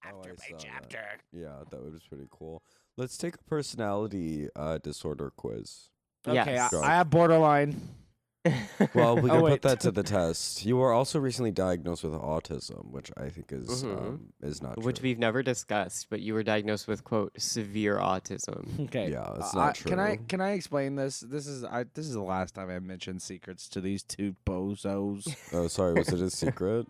Chapter by saw chapter. that. Yeah, that was pretty cool. Let's take a personality disorder quiz. Okay, Yes. I have borderline. Well, we Oh, can wait. put that to the test. You were also recently diagnosed with autism, which I think is not Which true. we've never discussed, but you were diagnosed with quote severe autism. Okay. Yeah, it's not true. Can I explain this? This is the last time I mentioned secrets to these two bozos. Oh, sorry, was it a secret?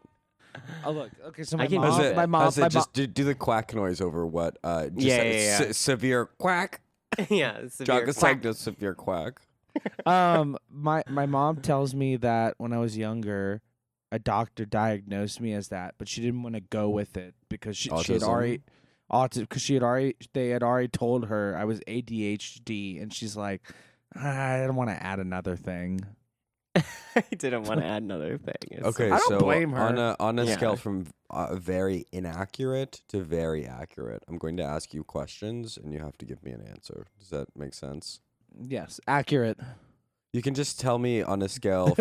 Oh look, okay. So I my can mom, do it. my mom, Just do the quack noise over what? Just Yeah. severe quack. Yeah, severe Jacques quack. Letterboxd, severe quack. my mom tells me that when I was younger, a doctor diagnosed me as that, but she didn't want to go with it because she had already they had already told her I was ADHD, and she's like, I don't want to add another thing. I didn't want to add another thing. It's Okay, I don't so blame her. on a Yeah. scale from very inaccurate to very accurate, I'm going to ask you questions, and you have to give me an answer. Does that make sense? Yes, accurate. You can just tell me on a scale.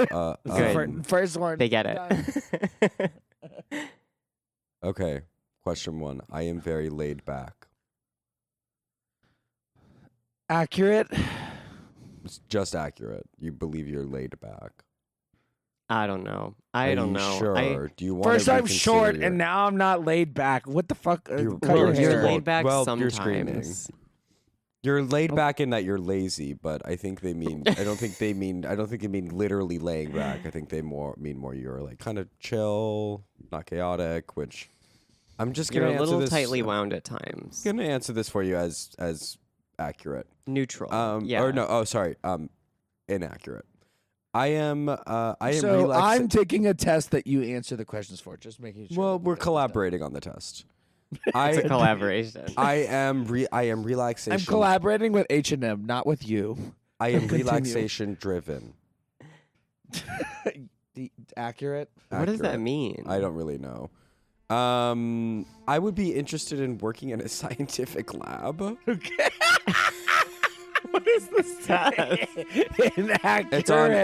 Good. First one. They get done. it. Okay, question 1. I am very laid back. Accurate. It's just accurate. You believe you're laid back. I don't know. Are I don't you know. Sure. Do you want First to I'm short, reconsider and now I'm not laid back. What the fuck? You're- Cut your well, You're hair. laid back Well, you're sometimes. You're laid back in that you're lazy, but I think they mean. I don't think they mean literally laying back. I think they mean more. You're like kind of chill, not chaotic. Which I'm just You're gonna a answer little this. tightly wound at times. I'm gonna answer this for you as accurate. Neutral. Yeah. Or no. Oh, sorry. Inaccurate. I am. So I'm taking a test that you answer the questions for. Just making sure. Well, that we're that's collaborating on the test. It's a collaboration. I am relaxation. I'm collaborating with H&M, not with you. I am Continue. relaxation driven. Accurate. What does that Accurate. mean? I don't really know. I would be interested in working in a scientific lab. Okay. What is this test? Inaccurate.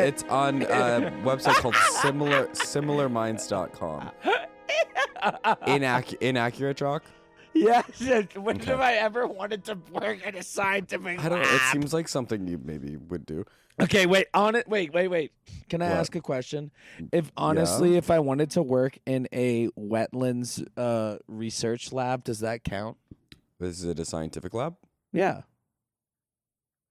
It's on a website called similarminds.com. Inaccurate, Jock? Yes. When Okay. have I ever wanted to work in a scientific I don't know. It lab? seems like something you maybe would do. Okay, wait. Wait. Can I What? ask a question? If honestly, if I wanted to work in a wetlands research lab, does that count? Is it a scientific lab? Yeah.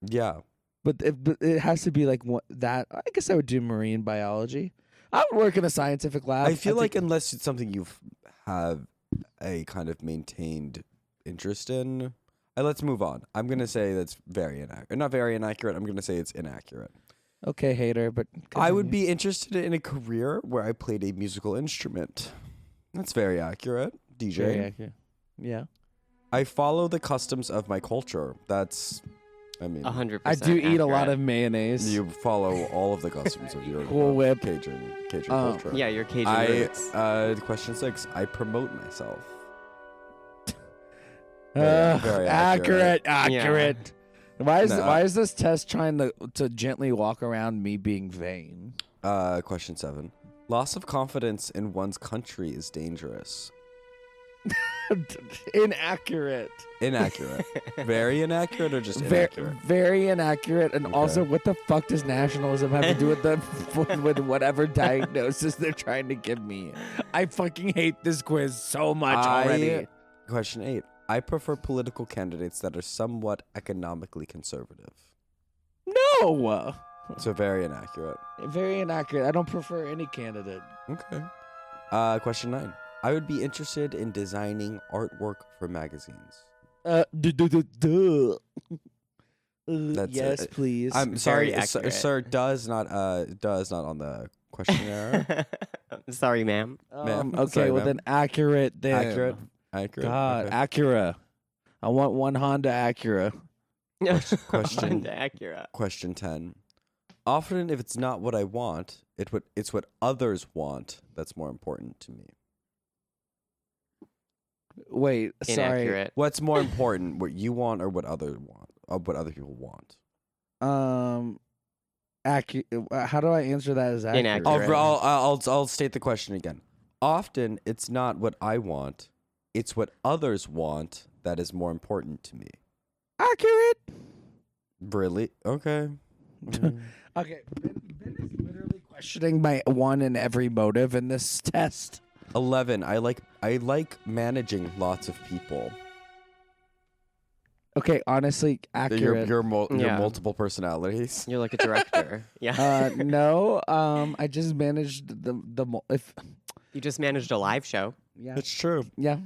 Yeah. But it has to be like that. I guess I would do marine biology. I would work in a scientific lab. I feel like think- unless it's something you have a kind of maintained interest in. Let's move on. I'm going to say that's very inaccurate. Not very inaccurate. I'm going to say it's inaccurate. Okay, hater, but I would continue. be interested in a career where I played a musical instrument. That's very accurate. DJ. Very accurate. Yeah. I follow the customs of my culture. That's, I mean, 100%. I do eat a lot accurate. of mayonnaise. you follow all of the customs of your Cool Whip. Cajun culture. Yeah, your Cajun roots. Question 6. I promote myself. Ugh, very accurate. Yeah. Why is No, why is this test trying to gently walk around me being vain? Question 7. Loss of confidence in one's country is dangerous. Inaccurate. Inaccurate. Very inaccurate or just Very, inaccurate? very inaccurate. And Okay. also, what the fuck does nationalism have to do with with whatever diagnosis they're trying to give me? I fucking hate this quiz so much already. Question 8. I prefer political candidates that are somewhat economically conservative. No, So very inaccurate. very inaccurate. I don't prefer any candidate. Okay. Question 9. I would be interested in designing artwork for magazines. That's yes, it. please. I'm Very sorry, accurate. sir. Does not on the questionnaire. Sorry, ma'am. ma'am. Okay, Sorry, well ma'am. then accurate then. Accurate. God, Okay. Acura. I want one Honda Acura. question- Acura. Question 10. Often, if it's not what I want, it's what others want that's more important to me. Wait, sorry. Inaccurate. What's more important, what you want or what others want, or what other people want? How do I answer that as accurate? Inaccurate. I'll state the question again. Often, it's not what I want, It's what others want that is more important to me. Accurate. Really? Okay. Okay. Ben is literally questioning my one and every motive in this test. 11. I like managing lots of people. Okay, honestly, accurate. Your multiple personalities. You're like a director. Yeah. No. I just managed if. You just managed a live show. Yeah. It's true. Yeah.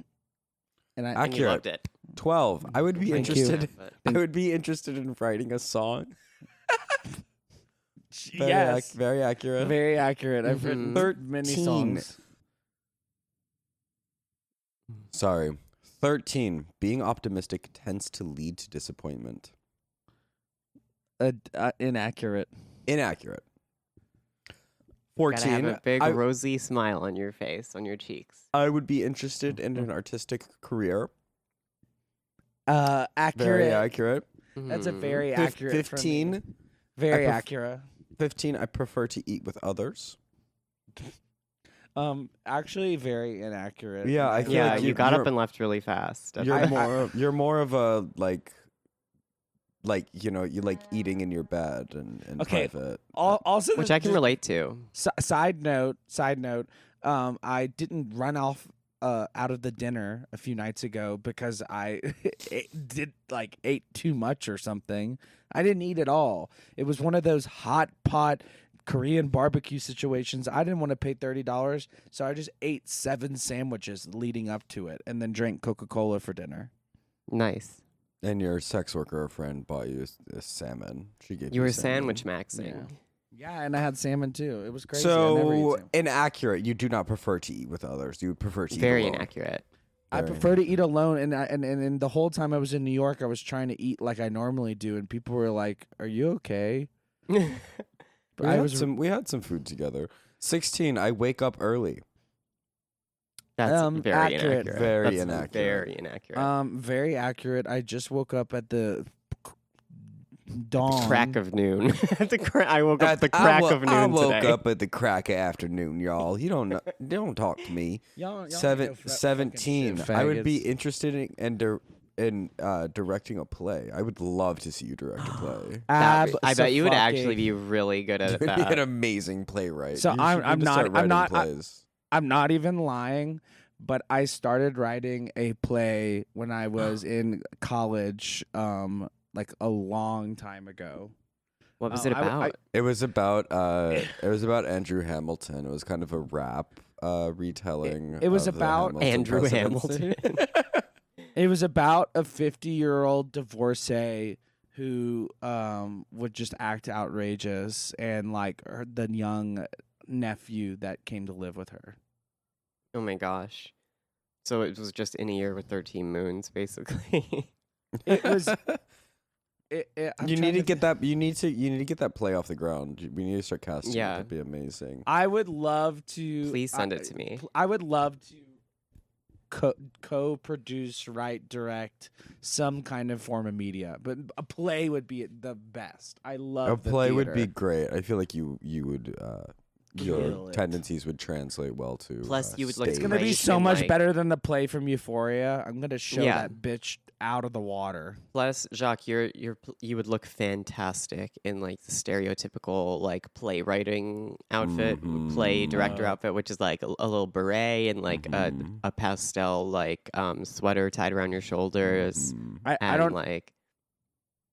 And And you loved it. 12. I would be Thank interested. you. I would be interested in writing a song. Yes. Very accurate. Very accurate. I've Mhm. written many 13. songs. Sorry. 13. Being optimistic tends to lead to disappointment. Inaccurate. Inaccurate. Gotta 14. have a big I, rosy smile on your face, on your cheeks. I would be interested in an artistic career. Accurate. Very accurate. That's a Mhm. very accurate. for me. 15. Very I accurate. 15. I prefer to eat with others. Actually, very inaccurate. Yeah, I feel Yeah, like you got up you're- and left really fast. You're more of a you like eating in your bed and Okay. private. Also, which I can relate to. Side note. I didn't run off out of the dinner a few nights ago because I ate too much or something. I didn't eat at all. It was one of those hot pot Korean barbecue situations. I didn't want to pay $30, so I just ate 7 sandwiches leading up to it, and then drank Coca-Cola for dinner. Nice. And your sex worker friend bought you a salmon. She gave You were salmon. sandwich maxing. Yeah, and I had salmon too. It was crazy. I never eat So salmon. inaccurate. You do not prefer to eat with others. You would prefer to eat Very alone. inaccurate. I prefer to eat alone, and the whole time I was in New York, I was trying to eat like I normally do, and people were like, "Are you okay?" But We had some food together. 16. I wake up early. That's very accurate. inaccurate. Very That's inaccurate. Very inaccurate. Very accurate. I just woke up at the dawn. Crack of noon. I woke up at the crack of noon I woke today. up at the crack of afternoon, y'all. You don't talk to me. Y'all 17. fucking I would be faggots. interested in directing a play. I would love to see you direct a play. I bet you would actually be really good at You'd be an that. amazing playwright. So You I'm- should I'm just not- start I'm writing not- plays. I'm not even lying, but I started writing a play when I was in college, like a long time ago. What was it about? It was about Andrew Hamilton. It was kind of a rap retelling. It was of the about Andrew presidency. Hamilton. It was about a 50-year-old divorcee who would just act outrageous, and like the young nephew that came to live with her. Oh my gosh. So it was just in a year with 13 moons, basically. It was. You need to get that. You need to get that play off the ground. We need to start casting. Yeah. it. That'd be amazing. I would love to. Please send it to me. I would love to co-produce, write, direct some kind of form of media, but a play would be the best. I love A play would be theater. great. I feel like you would. Kill Your it. tendencies would translate well to. Plus, you would look It's stage. gonna be great so in, much like- better than the play from Euphoria. I'm gonna show Yeah. that bitch out of the water. Plus, Jacques, you would look fantastic in like the stereotypical like playwriting outfit, play director outfit, which is like a little beret and like a pastel like sweater tied around your shoulders. I And don't like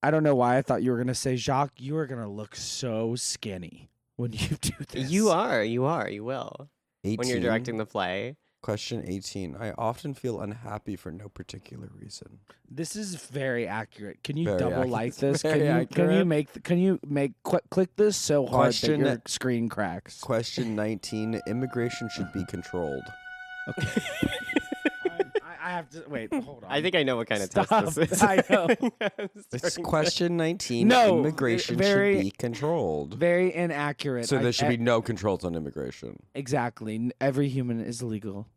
I don't know why I thought you were gonna say, Jacques, you are gonna look so skinny when you do this. you will 18. when you're directing the play. Question 18. I often feel unhappy for no particular reason. This is very accurate. Can you Very double accurate. like It's this? very Can you make click this so hard Question- that your screen cracks? Question 19. Immigration should be controlled. Okay. I have to wait. Hold on. I think I know what kind of Stop. test this is. I know. It's question 19. No, Immigration very- should be controlled. Very inaccurate. So there should be no controls on immigration. exactly. Every human is legal.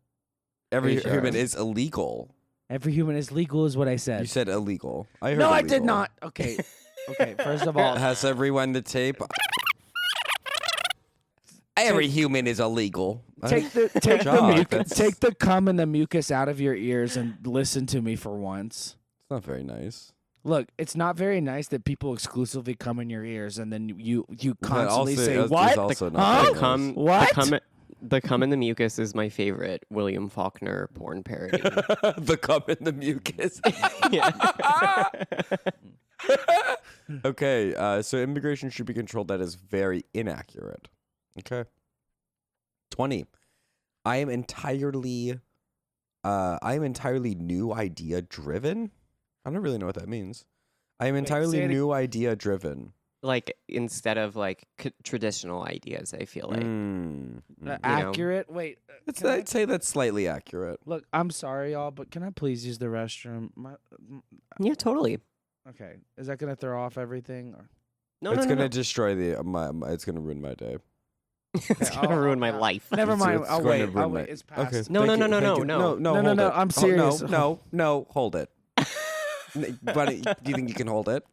Every you sure? human is illegal. Every human is legal, is what I said. You said illegal. I heard no, I illegal. did not. Okay. Okay. First of all, Has everyone the tape? Every human is illegal. Take the cum and the mucus out of your ears and listen to me for once. It's not very nice. Look, it's not very nice that people exclusively come in your ears and then you constantly say what? What? The cum and the mucus is my favorite William Faulkner porn parody. The cum and the mucus. Okay, so immigration should be controlled. That is very inaccurate. Okay. 20. I am entirely new idea driven. I don't really know what that means. I am entirely new idea driven. Like instead of like traditional ideas, I feel like accurate. Wait, I'd say that's slightly accurate. Look, I'm sorry, y'all, but can I please use the restroom? Yeah, totally. Okay, is that gonna throw off everything? Or? No, it's gonna no. destroy it's gonna ruin my day. It's gonna ruin my life. Never mind. It's I'll going to wait. ruin I'll my- wait. It's past. Okay. No, Thank no, you, no, thank no, you. no. No, No, hold it. I'm serious. No, hold it. But do you think you can hold it?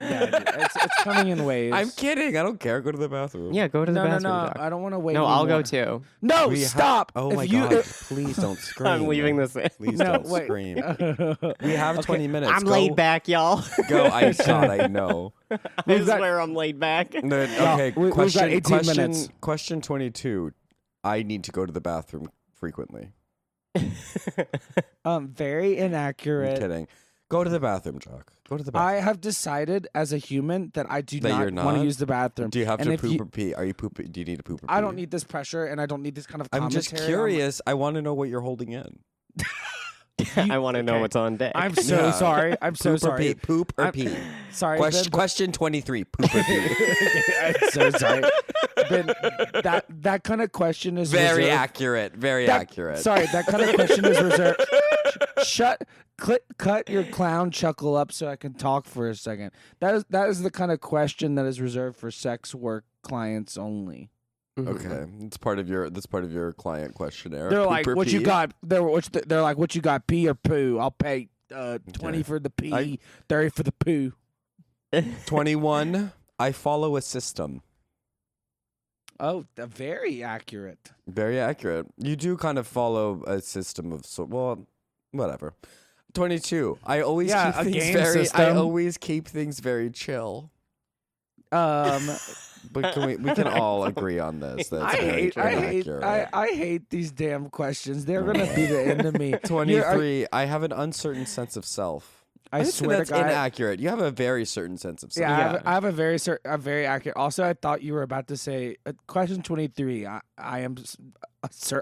Yeah, it's coming in waves. I'm kidding. I don't care. Go to the bathroom. Yeah, go to the bathroom. No, Doc. I don't want to wait. No, I'll anymore. go too. No, stop. Oh If my you- god! Please don't scream. I'm leaving this in. Please No, don't wait. scream. We have 20 minutes. I'm Go- laid back, y'all. Go. I thought I know. This is where I'm laid back. No, okay. we've got 18 minutes. Question 22. I need to go to the bathroom frequently. Very I'm inaccurate. kidding. Go to the bathroom, Jacques. Go to the bathroom. I have decided as a human that I do That you're not want to not? use the bathroom. Do you have And to if poop you- or pee? Are you pooping? Do you need to poop or pee? I don't need this pressure, and I don't need this kind of I'm commentary. just curious. I want to know what you're holding in. I want to know okay. what's on deck. I'm so Yeah. sorry. I'm so Poop or sorry. pee? Poop or I'm- pee? Sorry. Question, Ben, question 23. Poop or pee? I'm so sorry. Ben, that kind of question is Very reserved- accurate. Very that- accurate. Sorry, that kind of question is reserved. Cut your clown chuckle up so I can talk for a second. That is the kind of question that is reserved for sex work clients only. Okay, it's part of your client questionnaire. They're Poop like, or "What you pee?" got?" They're like, "What you got? Pee or poo?" I'll pay 20 for the pee, 30 for the poo. 21. I follow a system. Oh, very accurate. Very accurate. You do kind of follow a system of whatever. 22. I always Yeah, keep a things game very. I system. always keep things very chill. But We can all agree on this. That's very inaccurate. I hate these damn questions. They're gonna be the end of me. 23. I have an uncertain sense of self. I think swear that's to God. inaccurate. You have a very certain sense of self. Yeah, I have a very accurate. Also, I thought you were about to say question 23. I am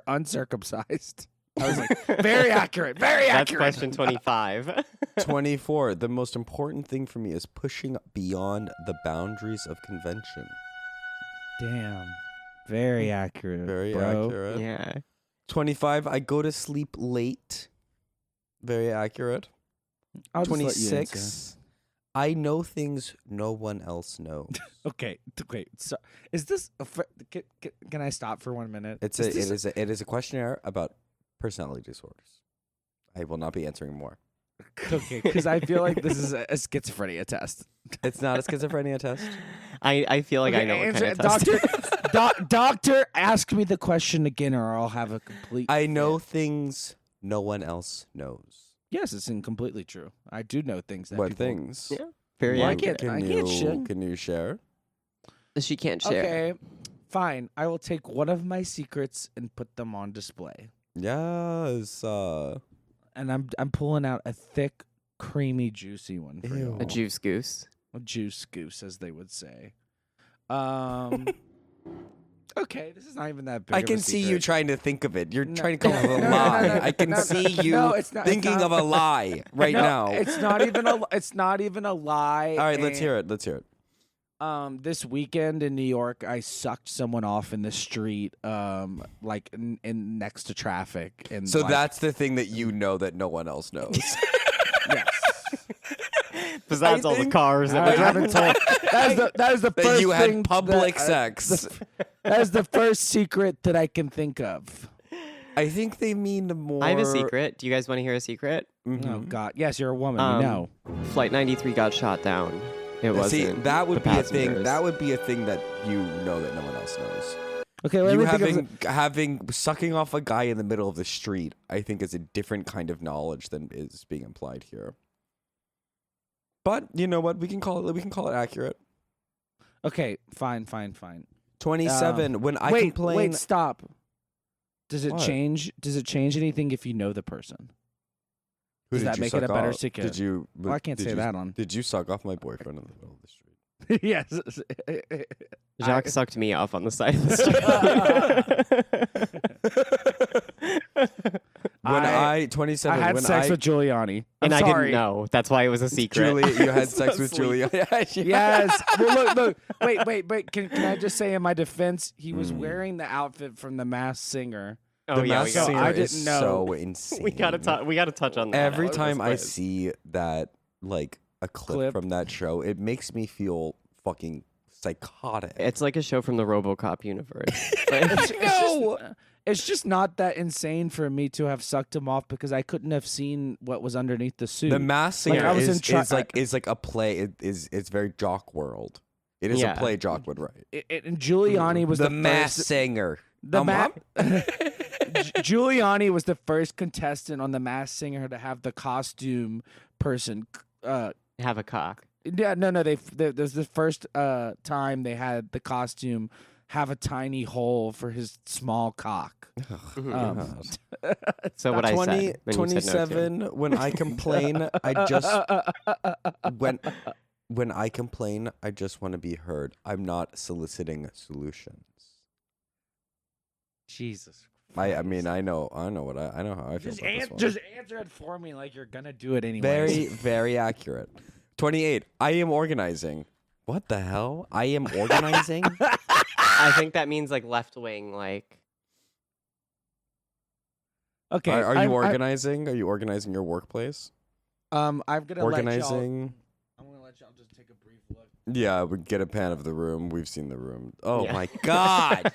uncircumcised. I was like, very accurate, very That's accurate. question 25. 24. The most important thing for me is pushing beyond the boundaries of convention. Damn, very accurate. Very bro. accurate. Yeah. 25. I go to sleep late. Very accurate. I'll just let you answer. 26. I know things no one else knows. Okay, wait. So, is this? Can I stop for 1 minute? It is a questionnaire about personality disorders. I will not be answering more. Okay, because I feel like this is a schizophrenia test. It's not a schizophrenia test. I feel like I know what kind of test. Doctor, ask me the question again, or I'll have a complete. I know things no one else knows. Yes, it's completely true. I do know things that What people. things? Yeah. Very Well, I accurate. can't- share. Can you share? She can't share. Okay, fine. I will take one of my secrets and put them on display. Yes. And I'm pulling out a thick, creamy, juicy one for you. A juice goose. A juice goose, as they would say. Okay, this is not even that big. I of a can see you secret. trying to think of it. You're No. trying to come up with a No, lie. no, I can no, see you no, it's not- it's thinking not- of a lie right No, now. It's not even a. It's not even a lie. All right, let's and, hear it. Let's hear it. This weekend in New York, I sucked someone off in the street, like in next to traffic, and So like, that's the thing that you know that no one else knows. yes. Besides all the cars that I we haven't told. That is the that first you thing had public that, sex. That is the first secret that I can think of. I think they mean more. I have a secret. Do you guys want to hear a secret? Mhm. Oh God, yes, you're a woman. We know. Flight 93 got shot down. It wasn't. See, that would the be a thing. passengers. That would be a thing that you know that no one else knows. Okay, let You me think of having sucking off a guy in the middle of the street, I think, is a different kind of knowledge than is being implied here. But you know what? We can call it accurate. Okay, fine. 27. When I wait, complain, wait, stop. Does it What? change? Does it change anything if you know the person? who Does did that you make it a suck better off? secret? Did you? Well, I can't did say you- that on. Did you suck off my boyfriend in the middle of the street? Yes. Jacques sucked me off on the side of the street. When I 27. I had when sex with Giuliani. And I'm I sorry. didn't know. That's why it was a secret. You had sex So with sweet. Julia. Yes. Well, look. Wait. Can I just say in my defense, he was wearing the outfit from The Masked Singer. Oh The yeah, Masked we got, Singer I is didn't know. so insane. we got to touch on that. Every after time this I quiz. see that, like a clip from that show, it makes me feel fucking psychotic. It's like a show from the RoboCop universe. It's just not that insane for me to have sucked him off because I couldn't have seen what was underneath the suit. The Masked Singer I was is, in is like a play. It's very Jock World. It is Yeah. a play Jock would write. And Giuliani was The the Masked first. Singer. Giuliani was the first contestant on The Masked Singer to have the costume person. Have a cock. Yeah, no. There's the first time they had the costume have a tiny hole for his small cock. So what I said. When you said no to. 27. When I complain, I just when I complain, I just want to be heard. I'm not soliciting solutions. Jesus. I mean, I know how I feel about this one. Just answer it for me like you're gonna do it anyway. Very, very accurate. 28. I am organizing. What the hell? I am organizing? I think that means like left wing, like. Okay. Are you organizing? Are you organizing your workplace? I'm gonna Organizing. I'm gonna let y'all just take a brief look. Yeah, we get a pan of the room. We've seen the room. Oh Yeah. my god!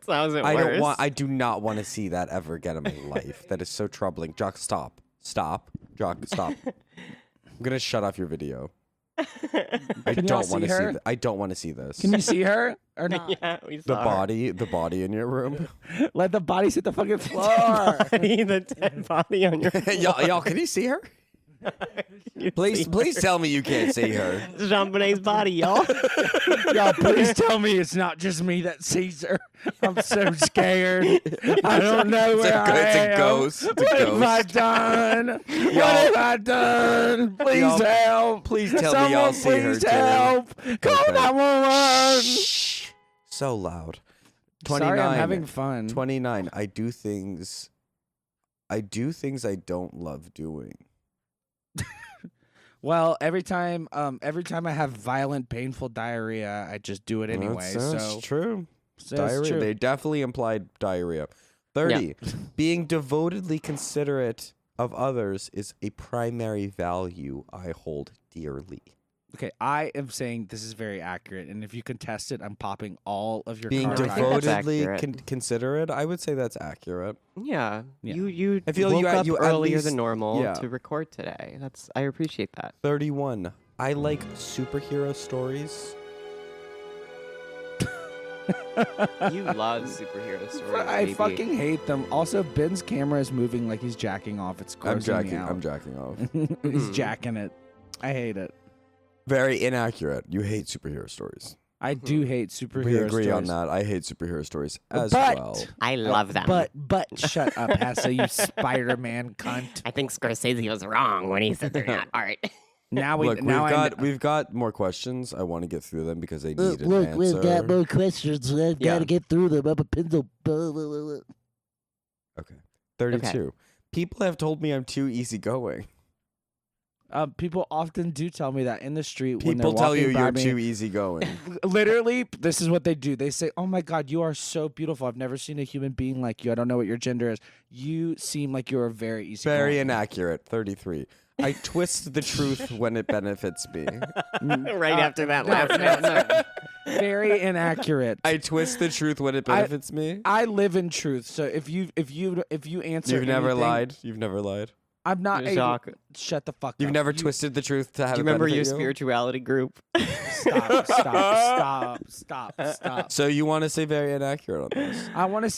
Sounds it worse. I do not want to see that ever again in my life. That is so troubling. Jock, stop. Jock, stop. I'm gonna shut off your video. I Can y'all don't want to see see. her? I don't want to see this. Can you see her or not? Yeah, we the saw her. body in your room. Let the bodies hit the fucking floor. The dead body on your. y'all, can you see her? Please tell me you can't see her. Jean-Bonnet's body, y'all. Y'all, please tell me it's not just me that sees her. I'm so scared. I don't know where I It's a am. ghost. It's a What have I ghost. done? What have I done? Please Y'all, help. please tell Someone me y'all see her, please too. help. Call Okay. 911. Shh. So loud. 29. Sorry, I'm having fun. 29. I do things I don't love doing. Well, every time I have violent, painful diarrhea, I just do it anyway. That's true. So Diarrhea. it's true. They definitely implied diarrhea. 30. Being devotedly considerate of others is a primary value I hold dearly. Okay, I am saying this is very accurate, and if you contest it, I'm popping all of your Being cards. I think that's devotedly accurate. considerate, I would say that's accurate. Yeah. Yeah. You I feel woke you at- up you at earlier least- than normal yeah. to record today. I appreciate that. 31. I like superhero stories. You love superhero stories. I baby. fucking hate them. Also, Ben's camera is moving like he's jacking off. It's grossing me out. I'm jacking off. He's jacking it. I hate it. Very inaccurate. You hate superhero stories. I do hate superhero We agree stories. on that. I hate superhero stories as But- well. I love them. But shut up, Hessa, you Spider-Man cunt. I think Scorsese was wrong when he said they're not art. Now Look, now we've got more questions. I want to get through them because I need an Look, answer. we've got more questions. I've Yeah. got to get through them. I'm a pencil. Okay. 32. People have told me I'm too easygoing. people often do tell me that in the street when People they're tell walking you by you're me. too easygoing. Literally, this is what they do. They say, "Oh my God, you are so beautiful. I've never seen a human being like you. I don't know what your gender is. You seem like you're very easy." Very inaccurate. 33. I twist the truth when it benefits me. Right after that last answer. Very inaccurate. I twist the truth when it benefits me. I live in truth. So if you answer, You've never anything- lied. You've never lied. I'm not. Jacques. Shut the fuck up. You've never twisted the truth to have Do you it remember your benefit you? spirituality group? Stop. So you want to say very inaccurate on this? I want to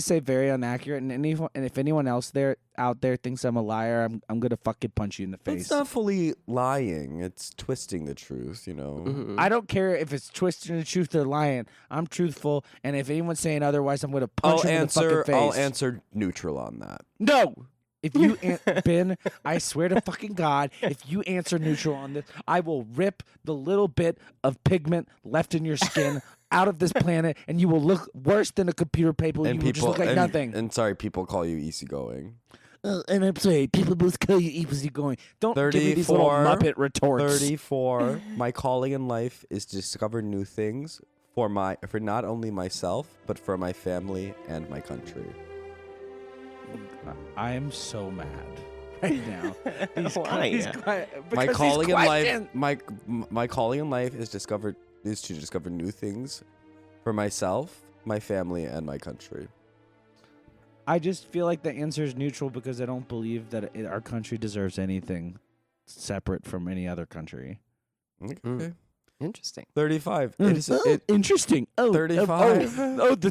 say very inaccurate, and if anyone else out there thinks I'm a liar, I'm gonna fucking punch you in the face. It's not fully lying. It's twisting the truth, you know. Mhm. I don't care if it's twisting the truth or lying. I'm truthful, and if anyone's saying otherwise, I'm gonna punch him in the fucking face. I'll answer neutral on that. No. If you, Ben, I swear to fucking God, if you answer neutral on this, I will rip the little bit of pigment left in your skin out of this planet, and you will look worse than a computer paper. You will just look like nothing. And sorry, people call you easygoing. And I'm sorry, people must call you easygoing. Don't give me these little Muppet retorts. 34. My calling in life is to discover new things for not only myself, but for my family and my country. I am so mad right now. My calling in life, my calling in life is to discover new things for myself, my family, and my country. I just feel like the answer is neutral because I don't believe that our country deserves anything separate from any other country. Okay. Interesting. 35. Interesting. 35. The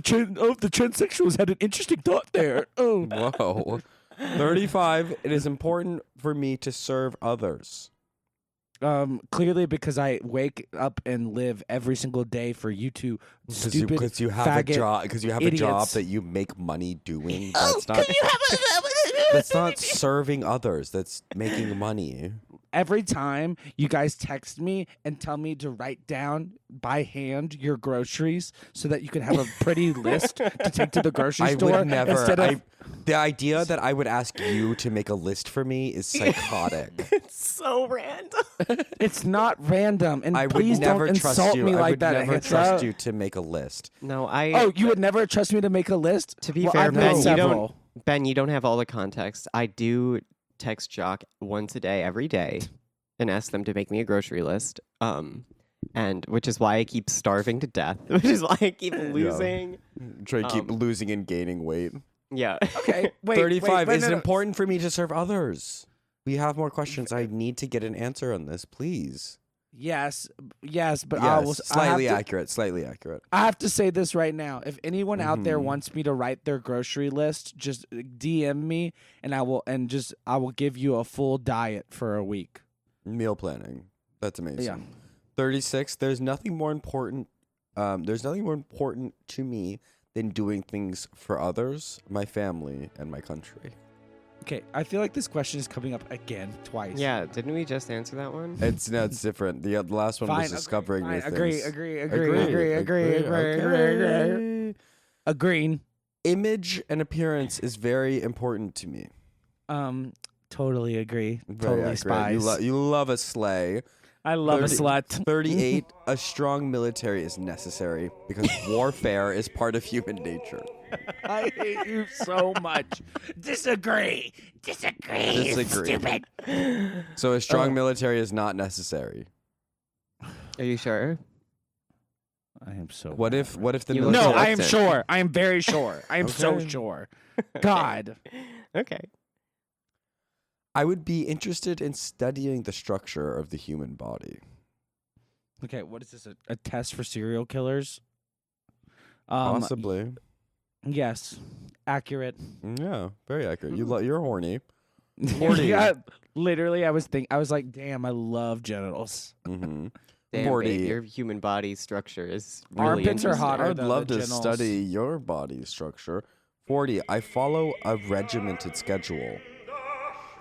transsexuals had an interesting thought there. Oh. Whoa. 35. It is important for me to serve others. Clearly because I wake up and live every single day for you two stupid Because you have a job. Because you have a job that you make money doing. That's not serving others. That's making money. Every time you guys text me and tell me to write down by hand your groceries so that you can have a pretty list to take to the grocery store. I would never. Instead of, the idea that I would ask you to make a list for me is psychotic. It's so random. it's not random, and I would please never don't trust insult you. me I like would that. never trust you to make a list. No, Oh, you would never trust me to make a list? To be Well, fair, I've made Ben, several. you don't have all the context. I do text Jacques once a day, every day, and ask them to make me a grocery list. And which is why I keep starving to death. Which is why I keep losing. Try to keep losing and gaining weight. Yeah. Okay, wait. 35. Wait, Is no, it no. important for me to serve others? We have more questions. I need to get an answer on this, please. Yes, but Yes, slightly I have to, accurate. Slightly accurate. I have to say this right now. If anyone out there wants me to write their grocery list, just DM me, and I will give you a full diet for a week. Meal planning. That's amazing. Yeah. 36. There's nothing more important to me than doing things for others, my family, and my country. Okay, I feel like this question is coming up again twice. Yeah, didn't we just answer that one? It's different. The last one was discovering new things. Agree. Agreeing. Image and appearance is very important to me. Totally agree. Very Totally accurate. spies. You love a sleigh. I love 30 a slut. 38. A strong military is necessary because warfare is part of human nature. I hate you so much. Disagree. Stupid. So a strong military is not necessary. Are you sure? I am so. What if the You military? No, I am Reluctant. sure. I am very sure. I am so Okay. sure. God. Okay. I would be interested in studying the structure of the human body. Okay, what is this? A test for serial killers? Possibly. Yes. Accurate. Yeah, very accurate. You're horny. Yeah, literally, I was like, damn, I love genitals. Mm-hmm. Damn, 40. babe, your human body structure is really Armpits are interesting. hotter. I'd though, love the to genitals. study your body structure. 40. I follow a regimented schedule.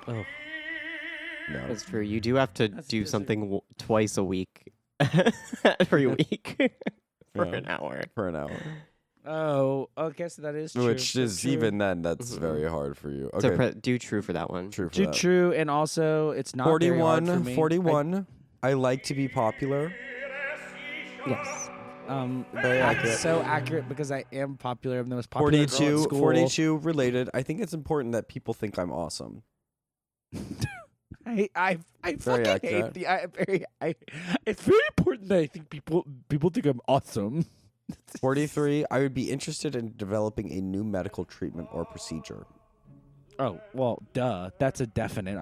Oh. No. That's true. You do have to do busy. something twice a week. Every week. For Yeah. an hour. For an hour. Oh, okay, so that is true. Which That's is true. even then, that's very hard for you. Okay. So do true for that one. True for True, that. true, and also it's not very hard for 41. me. 41. I like to be popular. Yes. Very accurate. So accurate because I am popular. I'm the most popular girl at school. 42 related. I think it's important that people think I'm awesome. I fucking accurate. hate it's very important that I think people think I'm awesome. 43. I would be interested in developing a new medical treatment or procedure. Oh well, duh. That's a definite.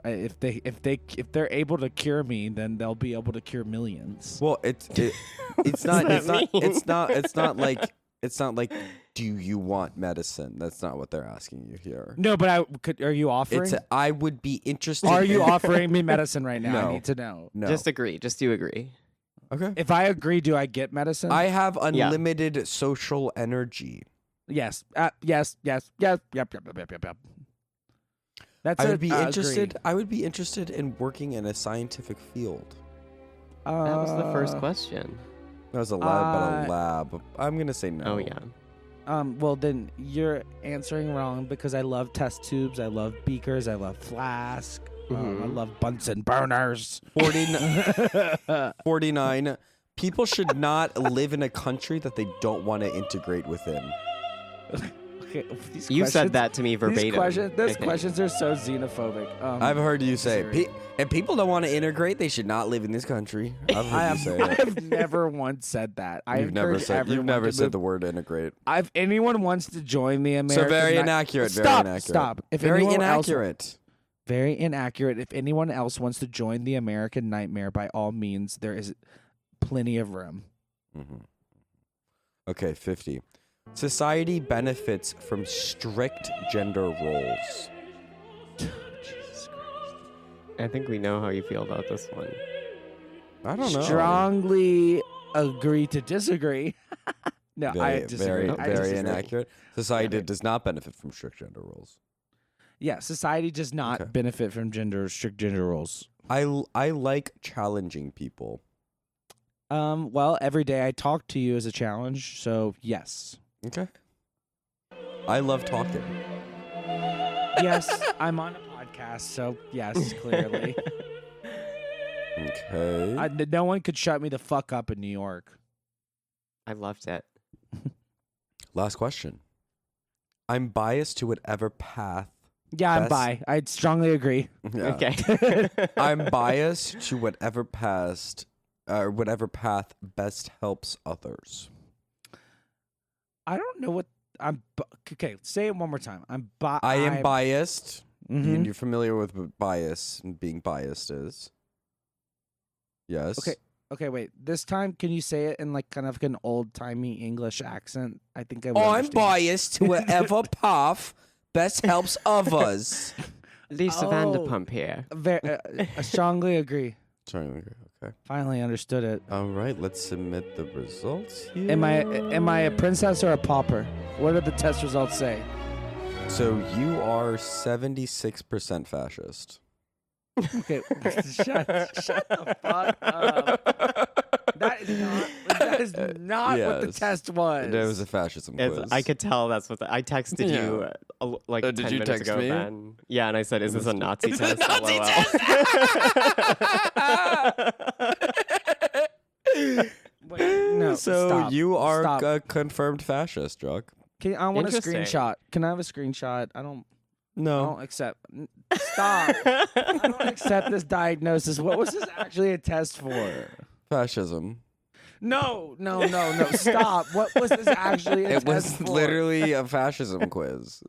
If they're able to cure me, then they'll be able to cure millions. Well, it's not like do you want medicine? That's not what they're asking you here. No, but are you offering? I would be interested. Are you offering me medicine right now? No. I need to know. No. Just agree. Just do agree. Okay. If I agree, do I get medicine? I have unlimited social energy. Yes. Yes. Yep. That's I would be interested. Agree. I would be interested in working in a scientific field. That was the first question. That was a lab. I'm gonna say no. Oh yeah. Well, then you're answering wrong because I love test tubes. I love beakers. I love flask. I love Bunsen burners. 49. People should not live in a country that they don't want to integrate within. Okay, You said that to me verbatim. These questions are so xenophobic. I've heard you say, if people don't want to integrate, they should not live in this country. I've heard you say that. I've never once said that. You've never said the word integrate. If anyone wants to join the American... So very inaccurate. Stop. If very anyone inaccurate. Very inaccurate. If anyone else wants to join the American nightmare, by all means, there is plenty of room. Mm-hmm. Okay, 50. Society benefits from strict gender roles. Jesus Christ. I think we know how you feel about this one. I don't know. Strongly agree to disagree. No, I Very, disagree. I very disagree. inaccurate. Society does not benefit from strict gender roles. Yeah, society does not benefit from strict gender roles. I like challenging people. Well, every day I talk to you as a challenge, so yes. Okay. I love talking. Yes, I'm on a podcast, so yes, clearly. Okay. No one could shut me the fuck up in New York. I loved it. Last question. I'm biased to whatever path. Yeah, I'm bi. I'd strongly agree. Yeah. Okay. I'm biased to whatever path best helps others. I don't know what I'm. Okay, say it one more time. I am biased. Mm-hmm. You're familiar with what bias and being biased is. Yes. Okay, wait. This time, can you say it in like kind of an old-timey English accent? I think I would I'm understand. biased to whatever path best helps others. Lisa Vanderpump here. I strongly agree. Okay. Finally understood it. All right, let's submit the results here. Am I a princess or a pauper? What do the test results say? So you are 76% fascist. Okay, shut the fuck up. That is not what the test was. It was a fascism quiz. I could tell that's what I texted you like 10 did you minutes text ago, me? Ben. Yeah, and I said, "Is this a Nazi test?" Nazi LOL. test. Wait, no. So stop. you are Stop. a confirmed fascist, Druck. I want a Interesting. screenshot. Can I have a screenshot? I don't No. accept. Stop. I don't accept this diagnosis. What was this actually a test for? Fascism. No. Stop. What was this actually a It test was for? literally a fascism quiz.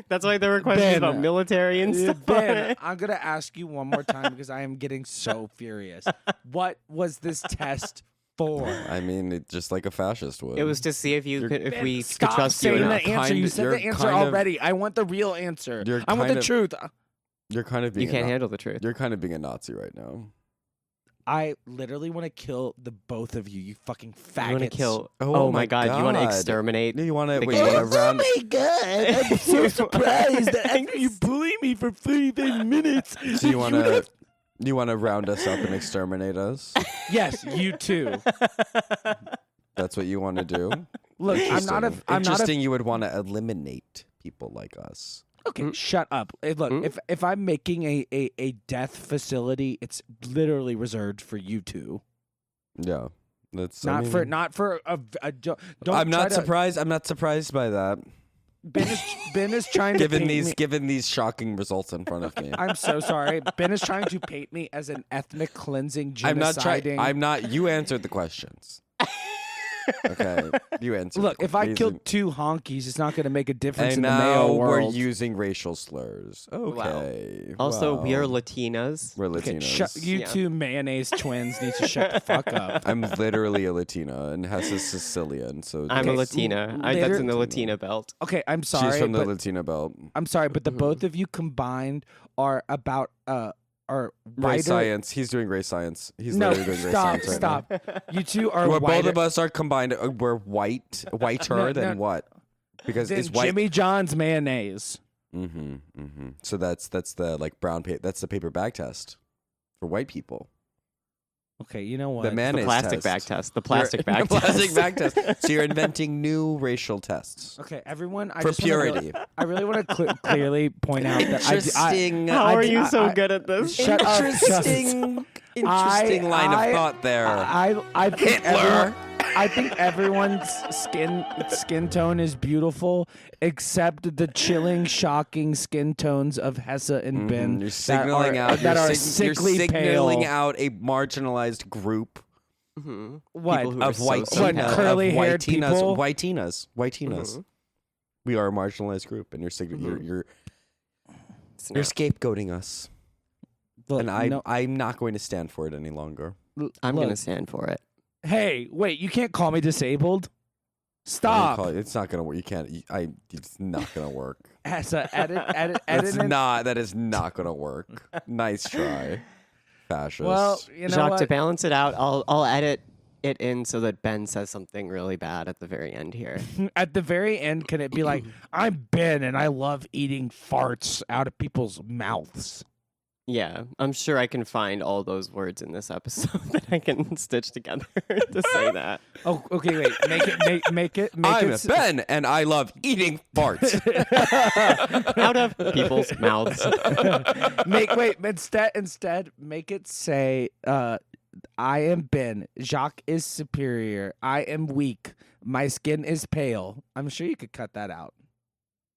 That's why there were questions Ben. about military and stuff. Ben, I'm going to ask you one more time because I am getting so furious. What was this test for? I mean, it's just like a fascist would. It was to see if you could, if Ben, we could stop trust you saying enough. the answer. You said you're the answer kind of- already. I want the real answer. You're I want the kind of- truth. You're kind of being You can't handle the truth. You're kind of being a Nazi right now. I literally want to kill the both of you. You fucking faggots. You want to kill? Oh Oh, my my God! You want to God. exterminate? You want to? The Wait, you want to gays. round? Oh my god, I'm so surprised that After you bully me for 30 minutes. So you want to? You want to round us up and exterminate us? Yes, you too. That's what you want to do. Look, Interesting. You would want to eliminate people like us. Okay, shut up. Hey, look, if I'm making a death facility, it's literally reserved for you two. Yeah, that's Not for a don't. I'm try not to- surprised. I'm not surprised by that. Ben is trying to Given paint these me. given these shocking results in front of me. I'm so sorry. Ben is trying to paint me as an ethnic cleansing, genociding. I'm not. You answered the questions. Okay, you answer. Look, if I killed 2 honkies, it's not going to make a difference in the male we're world. using racial slurs. Okay. Also, we are wow. Latinas. We're Okay, Latinos. you 2 mayonnaise twins need to shut the fuck up. I'm literally a Latina, and Hess is Sicilian. So I'm a that's- Latina. That's in the Latina belt. Okay, I'm sorry. She's from the but Latina belt. I'm sorry, but the both of you combined are about are Race whiter. science. He's doing race science. He's No, literally doing race science right now. stop. You 2 are Well, whiter. both of us are combined. We're whiter than what? Because than it's white. Jimmy John's mayonnaise. So that's the like brown paper. That's the paper bag test for white people. Okay, you know what? The mayonnaise The plastic test. bag test. The plastic You're- bag the plastic test. bag test. So you're inventing new racial tests Okay, everyone. I for just wanna purity. I really want to clearly point out that Interesting. How are you so I- good at this? Shut up, Interesting line of thought there. I think Hitler. I think everyone's skin tone is beautiful, except the chilling, shocking skin tones of Hessa and Ben. You're signaling out. that you're are signalling sickly pale. out a marginalized group What? People who are of so white so pale. curly-haired people? Whiteinas. We are a marginalized group, and you're scapegoating us, Look, and no, I'm not going to stand for it any longer. I'm look. going to stand for it. Hey, wait! You can't call me disabled. Stop. It's not gonna work. You can't. It's not gonna work. Hessa, edit That's in. not. That is not gonna work. Nice try, fascist. Well, you know Jacques, what? to balance it out, I'll edit it in so that Ben says something really bad at the very end here. At the very end, can it be like, I'm Ben and I love eating farts out of people's mouths? Yeah, I'm sure I can find all those words in this episode that I can stitch together to say that. Oh, okay, wait. Make it. I'm Ben, and I love eating farts. Out of people's mouths. Instead, make it say, I am Ben. Jacques is superior. I am weak. My skin is pale. I'm sure you could cut that out.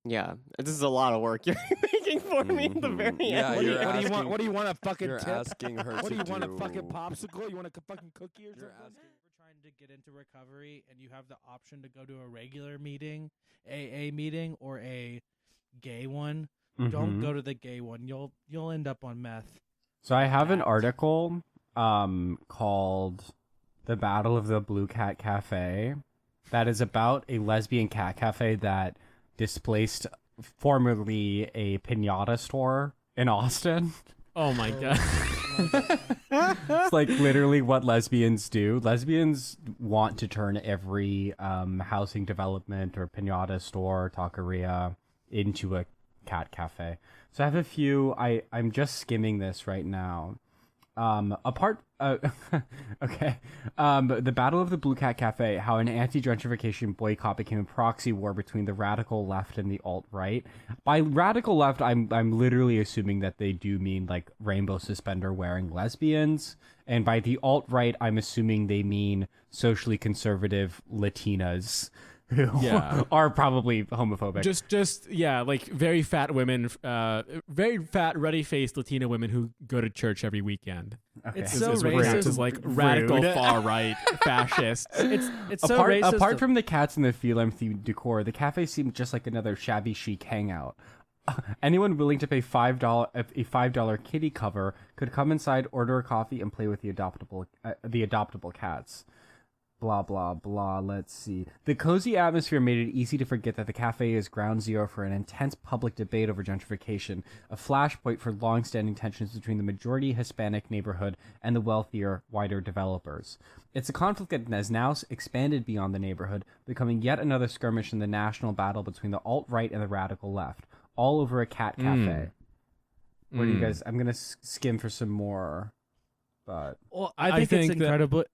Yeah, this is a lot of work you're making for me at the very end. Yeah, What do you're you asking- want? What do you want? A fucking You're tip? asking her What to do you want? A do- fucking popsicle? You want a fucking cookie or You're something? asking- If you're trying to get into recovery and you have the option to go to a regular meeting, AA meeting, or a gay one, don't go to the gay one. You'll end up on meth. So I have an article called "The Battle of the Blue Cat Cafe" that is about a lesbian cat cafe that displaced formerly a piñata store in Austin. Oh my god. It's like literally what lesbians do. Lesbians want to turn every housing development or piñata store, taqueria into a cat cafe. So I have a few. I'm just skimming this right now. Okay. The Battle of the Blue Cat Cafe, how an anti-gentrification boycott became a proxy war between the radical left and the alt-right. By radical left, I'm literally assuming that they do mean like rainbow suspender wearing lesbians. And by the alt-right, I'm assuming they mean socially conservative Latinas who are probably homophobic. Just like very fat women, very fat, ruddy-faced Latina women who go to church every weekend. Okay. It's Is so what counts racist. as like radical far right fascists. It's so racist. Apart from the cats and the feline themed decor, the cafe seemed just like another shabby chic hangout. Anyone willing to pay $5 kitty cover could come inside, order a coffee, and play with the adoptable cats. Blah, blah, blah. Let's see. The cozy atmosphere made it easy to forget that the cafe is ground zero for an intense public debate over gentrification, a flashpoint for long-standing tensions between the majority Hispanic neighborhood and the wealthier, wider developers. It's a conflict that has now expanded beyond the neighborhood, becoming yet another skirmish in the national battle between the alt-right and the radical left, all over a cat cafe. What do you guys... I'm going to skim for some more... But Well, I think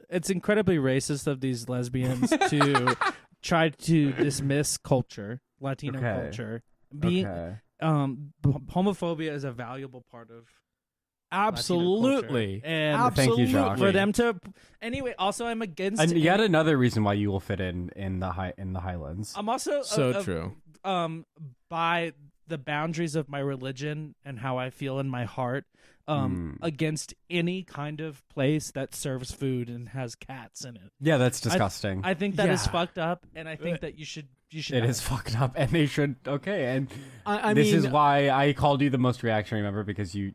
it's incredibly racist of these lesbians to try to dismiss culture, Latino culture. Being homophobia is a valuable part of Absolutely. and Thank you, Jacques. for them to anyway. Also, I'm against. and yet another reason why you will fit in the Highlands. I'm also So true. by the boundaries of my religion and how I feel in my heart against any kind of place that serves food and has cats in it. Yeah, that's disgusting. I think that is fucked up, and I think that you should. It is fucked up, and they should. Okay, and I this mean, is why I called you the most reactionary member, because you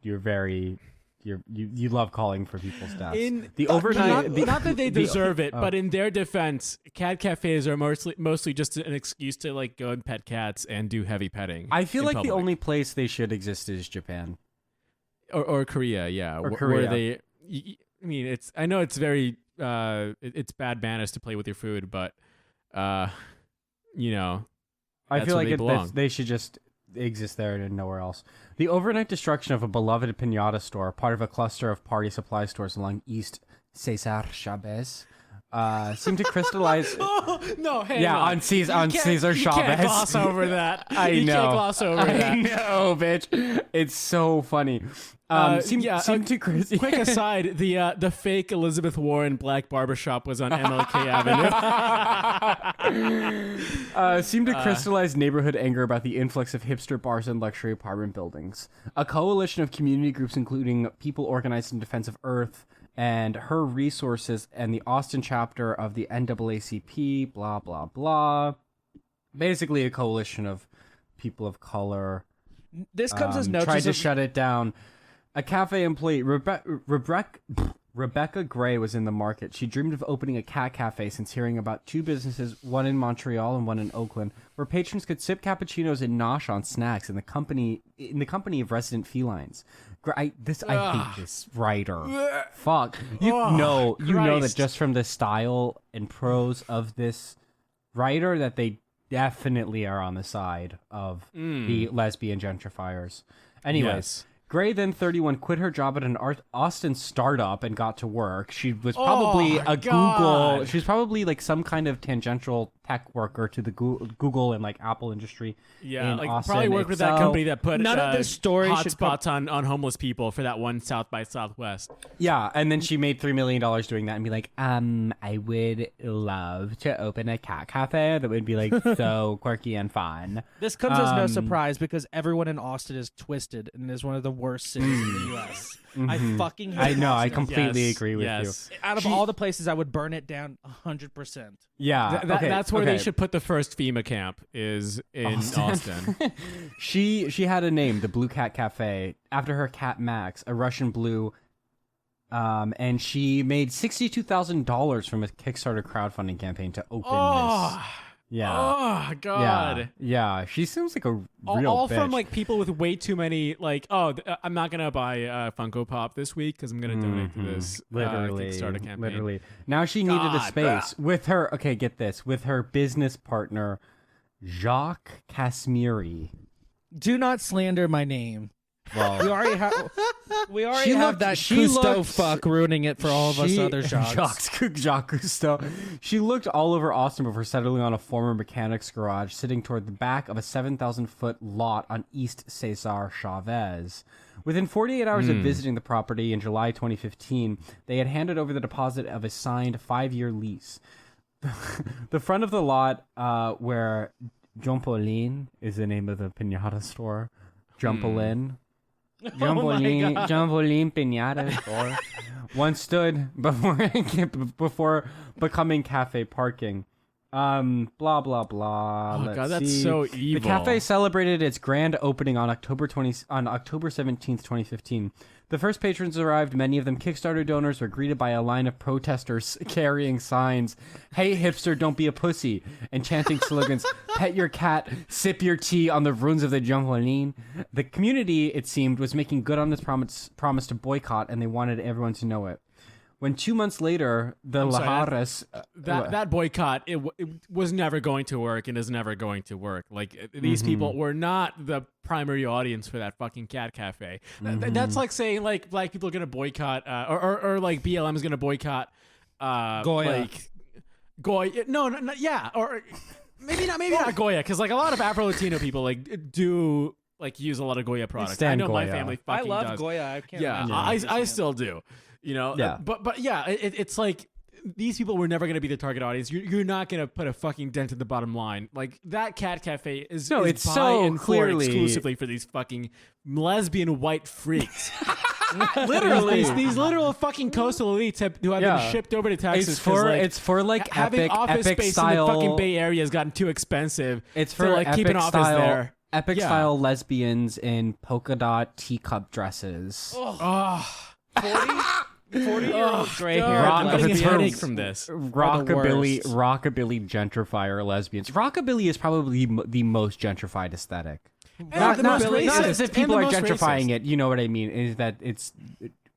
love calling for people's deaths. The overnight, not that they deserve it, but in their defense, cat cafes are mostly just an excuse to like go and pet cats and do heavy petting. I feel like public. the only place they should exist is Japan or Korea, yeah, or Korea. Korea. Where they. I mean, I know it's very it's bad manners to play with your food, but you know, I feel like they they should just exist there and nowhere else. The overnight destruction of a beloved piñata store, part of a cluster of party supply stores along East Cesar Chavez, seemed to crystallize. No, hang yeah, on Cesar Chavez. You can't gloss over that. I know. Can't gloss over that. I know, bitch. It's so funny. Seemed to crazy. Quick aside: the fake Elizabeth Warren black barbershop was on MLK Avenue. Seemed to crystallize neighborhood anger about the influx of hipster bars and luxury apartment buildings. A coalition of community groups, including people organized in defense of Earth and her resources, and the Austin chapter of the NAACP, blah blah blah. Basically, a coalition of people of color. This comes as no tried to shut it down. A cafe employee, Rebecca Gray, was in the market. She dreamed of opening a cat cafe since hearing about two businesses, one in Montreal and one in Oakland, where patrons could sip cappuccinos and nosh on snacks in the company of resident felines. I hate this writer. Fuck. You know that just from the style and prose of this writer that they definitely are on the side of the lesbian gentrifiers. Anyways. Yes. Gray, then 31, quit her job at an Austin startup and got to work. She was probably Google. She was probably like some kind of tangential tech worker to the Google and like Apple industry. Yeah, in like Austin. probably worked with that company that put none of this story should hotspots on homeless people for that one South by Southwest. Yeah, and then she made $3 million doing that and be like, I would love to open a cat cafe that would be like so quirky and fun. This comes as no surprise because everyone in Austin is twisted and is one of the worst cities in the U.S. I fucking hate I know, I Austin. completely agree with you. Out of all the places, I would burn it down 100%. Yeah, that's where they should put the first FEMA camp is in Austin. She had a name, the Blue Cat Cafe, after her cat Max, a Russian blue. And she made $62,000 from a Kickstarter crowdfunding campaign to open this. Yeah. Oh God. Yeah. She seems like a real all bitch. from like people with way too many like. I'm not gonna buy a Funko Pop this week because I'm gonna donate to this Kickstarter campaign. Literally. Now she needed a space with her. Okay, get this. With her business partner, Jacques Casmiri. Do not slander my name. Well, we already have that Cousteau fuck ruining it for all of us other Jacques. Jacques Cousteau. She looked all over Austin before settling on a former mechanic's garage sitting toward the back of a 7,000-foot lot on East Cesar Chavez. Within 48 hours of visiting the property in July 2015, they had handed over the deposit of a signed 5-year lease. The front of the lot, where Jean Paulin is the name of the piñata store. Jean Paulin. Jean Paulin Piñata store once stood before becoming cafe parking. Blah blah blah. Oh Let's God, that's see. so evil. The cafe celebrated its grand opening on October 17th, 2015. The first patrons arrived, many of them Kickstarter donors, were greeted by a line of protesters carrying signs, "Hey hipster, don't be a pussy," and chanting slogans, "Pet your cat, sip your tea on the ruins of the Jungholin." The community, it seemed, was making good on this promise to boycott, and they wanted everyone to know it. When 2 months later, the Lajares... That boycott, it was never going to work and is never going to work. Like, these people were not the primary audience for that fucking cat cafe. That's like saying, like, black people are going to boycott, or like, BLM is going to boycott... Goya. Like, Goya. No, yeah. Or maybe not Goya, because, like, a lot of Afro-Latino people, like, do... like use a lot of Goya products. I know Goya. my family fucking I love does. Goya. I can't Yeah, imagine. I still do. You know, Yeah. but yeah, it's like these people were never going to be the target audience. You're not going to put a fucking dent in the bottom line. Like that cat cafe is it's by so and for clearly exclusively for these fucking lesbian white freaks. literally these literal fucking coastal elites who have been shipped over to Texas. It's for having office epic space style. in the fucking Bay Area has gotten too expensive. It's for to, like, keep an epic office style. there. Epic Yeah. style lesbians in polka dot teacup dresses. 40-year-old gray hair. I'm Rock- getting it's a for- headache from this. Rockabilly worst. gentrifier lesbians. Rockabilly is probably the most gentrified aesthetic. And the most racist. Not as if And people the are most gentrifying racist. it. You know what I mean? Is that it's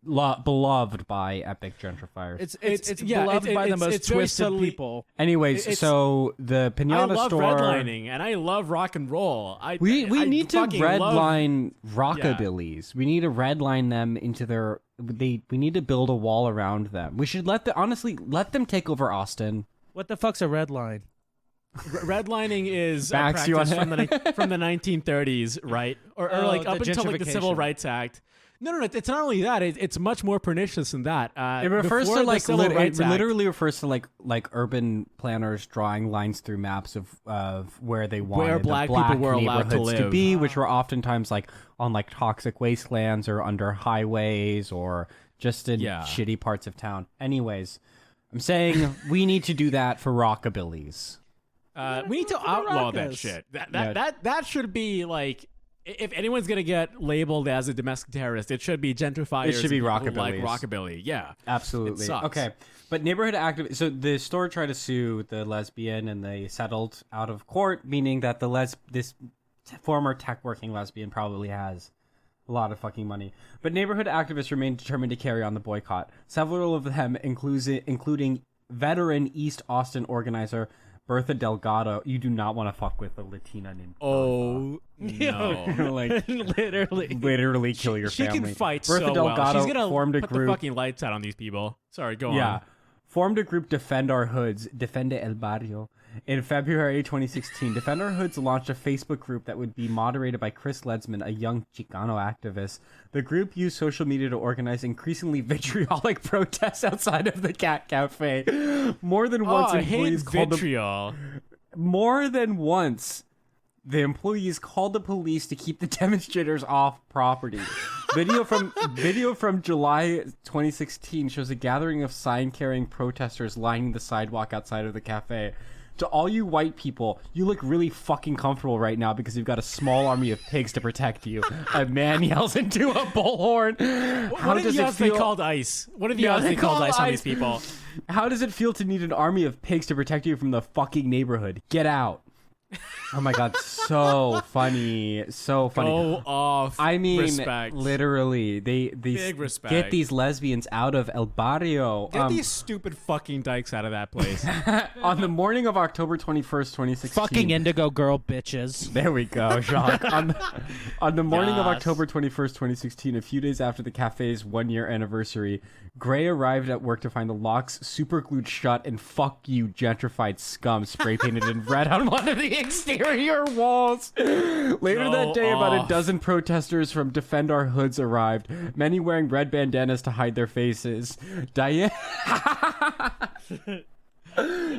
beloved by epic gentrifiers. It's beloved by the most it's very twisted subtly- people. Anyways, it's- so the I pinata love store. redlining and I love rock and roll. We I need to fucking love- redline rockabillys. We need to redline them into their. We need to build a wall around them. We should let them take over Austin. What the fuck's a red line? Redlining is a Max, you practice wanna- from the 1930s, right? Or Oh, like the up until like the Civil gentrification. Rights Act. No. It's not only that. It's much more pernicious than that. It refers before to the like Civil it Rights Act- literally refers to like urban planners drawing lines through maps of where they wanted black the people black were allowed to neighborhoods live. be, which were oftentimes like on like toxic wastelands or under highways or just in Yeah. shitty parts of town. Anyways, I'm saying we need to do that for rockabillys. we need to outlaw that Rockers. shit. Yeah. That should be like. If anyone's gonna get labeled as a domestic terrorist, it should be gentrifiers. It should be and people rockabillys. like rockabilly. Yeah, Absolutely. It sucks. Okay. But neighborhood activists. So the store tried to sue the lesbian, and they settled out of court, meaning that this former tech working lesbian probably has a lot of fucking money. But neighborhood activists remain determined to carry on the boycott. Several of them, including veteran East Austin organizer Bertha Delgado. You do not want to fuck with a Latina named Oh no! like literally kill your She family. can fight Bertha so Delgado well. She's gonna formed a put group. the fucking lights out on these people. Sorry, go Yeah. on. Formed a group Defend Our Hoods, Defende El Barrio. In February 2016, Defend Our Hoods launched a Facebook group that would be moderated by Chris Ledsman, a young Chicano activist. The group used social media to organize increasingly vitriolic protests outside of the Cat Cafe. More than once, I hate employees called the vitriol. more than once, the employees called the police to keep the demonstrators off property. Video from July 2016 shows a gathering of sign-carrying protesters lining the sidewalk outside of the cafe. To all you white people, you look really fucking comfortable right now because you've got a small army of pigs to protect you. A man yells into a bullhorn. What are the odds they called ICE? What are the odds they called ICE on these people? How does it feel to need an army of pigs to protect you from the fucking neighborhood? Get out. Oh my god, so funny. So funny. Go off. I mean, respect. literally, they Big respect. get these lesbians out of El Barrio. Get these stupid fucking dykes out of that place. On the morning of October 21st, 2016. Fucking indigo girl bitches. There we go, Jacques. on the morning of Yes. October 21st, 2016, a few days after the cafe's 1-year anniversary, Gray arrived at work to find the locks super glued shut and "fuck you, gentrified scum" spray painted in red on one of the exterior walls. Later that day, about a dozen protesters from Defend Our Hoods arrived, many wearing red bandanas to hide their faces.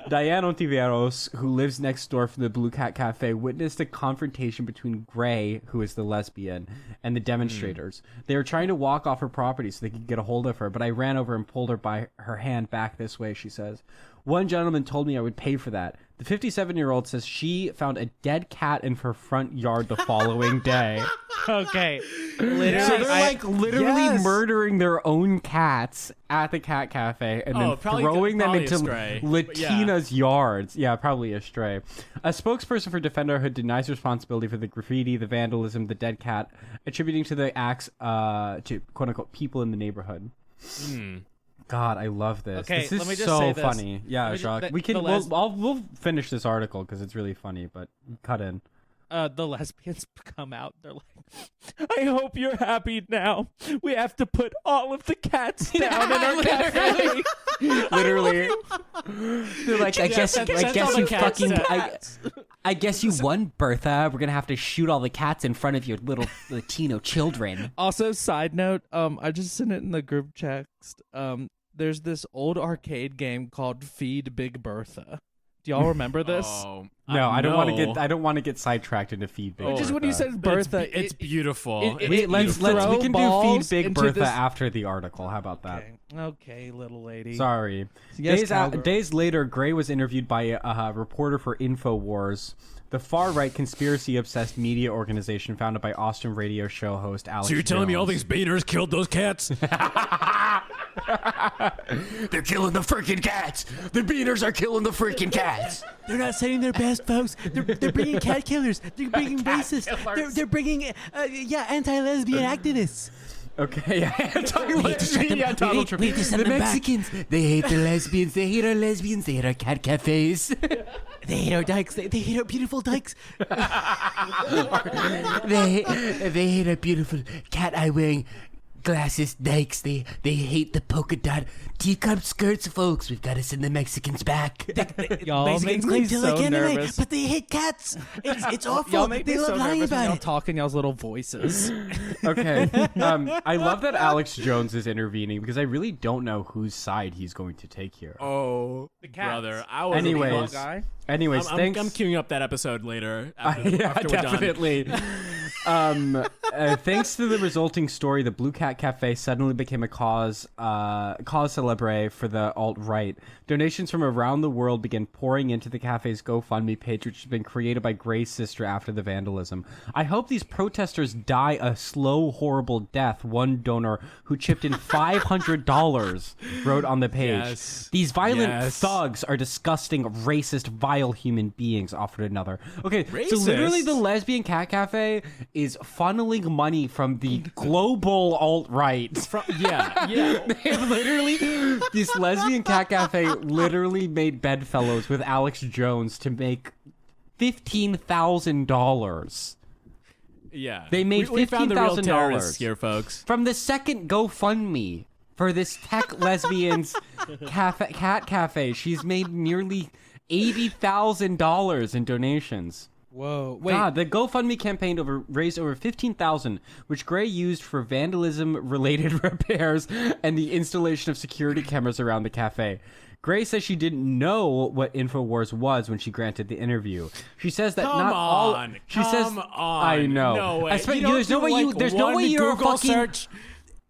Diane Ontiveros, who lives next door from the Blue Cat Cafe, witnessed a confrontation between Gray, who is the lesbian, and the demonstrators. They were trying to walk off her property so they could get a hold of her, but I ran over and pulled her by her hand back this way, she says. One gentleman told me I would pay for that. The 57-year-old says she found a dead cat in her front yard the following day. Okay. So they're literally Yes. murdering their own cats at the cat cafe and then throwing them into stray. But yeah. Latina's yards. Yeah, probably a stray. A spokesperson for Defend Our Hood denies responsibility for the graffiti, the vandalism, the dead cat, attributing to the acts to quote unquote people in the neighborhood. God, I love this. Okay, this is let me just so say this. funny. Yeah, Let me just- Jacques. We can. We'll finish this article because it's really funny. But cut in. The lesbians come out. They're like, I hope you're happy now. We have to put all of the cats down in our cafe. Literally, they're like, I guess all the you cats fucking, down. I guess you won, Bertha. We're gonna have to shoot all the cats in front of your little Latino children. Also, side note, I just sent it in the group text. there's this old arcade game called Feed Big Bertha. Do y'all remember this? Oh, No, I don't know. want to get sidetracked into Feed Big. Just when you said But Bertha, it's beautiful. Let's throw we can do balls Feed Big into Bertha this- after the article. How about that? Okay, little lady. Sorry. Yes, cowgirl. Days later, Gray was interviewed by a reporter for InfoWars, the far-right conspiracy-obsessed media organization founded by Austin radio show host Alex So you're telling me all Jones. these beaners killed those cats? They're killing the freaking cats. The beaners are killing the freaking cats. They're not saying their best, folks. They're bringing cat killers. They're bringing racists. They're bringing anti-lesbian activists. Okay, Donald Trump. We need to send The them back. Mexicans, they hate the lesbians. They hate our lesbians. They hate our cat cafes. They hate our dykes. They hate our beautiful dykes. they hate our beautiful cat eye wearing glasses dykes. They hate the polka dot teacup skirts, folks. We've got to send the Mexicans back. Y'all make Mexicans me claim to so like anime, nervous. but they hate cats. It's awful. Y'all make They me love so lying nervous when about y'all it. talk in y'all's little voices. Okay. I love that Alex Jones is intervening because I really don't know whose side he's going to take here. Oh, brother. I was Anyways, guy. anyways, I'm thanks. I'm queuing up that episode later. After, Yeah, after we're done. definitely. Thanks to the resulting story, the Blue Cat Cafe suddenly became a cause célèbre for the alt-right. Donations from around the world began pouring into the cafe's GoFundMe page, which has been created by Gray's sister after the vandalism. I hope these protesters die a slow, horrible death, one donor who chipped in $500 wrote on the page. Yes. These violent Yes. thugs are disgusting, racist, vile human beings, offered another. Okay, so literally Racist? the Lesbian Cat Cafe is funneling money from the global alt-right. Yeah. They literally, this Lesbian Cat Cafe literally made bedfellows with Alex Jones to make $15,000 Yeah. They made we found the real $15,000 terrorists here, folks. from the second GoFundMe for this tech lesbians cat cafe. She's made nearly $80,000 in donations. Whoa. Wait. God, the GoFundMe campaign raised over $15,000, which Gray used for vandalism-related repairs and the installation of security cameras around the cafe. Gray says she didn't know what InfoWars was when she granted the interview. She says that Come not all. on. She says, on. "I know." No way. You know, there's no way you. There's no way you're a Google fucking. search.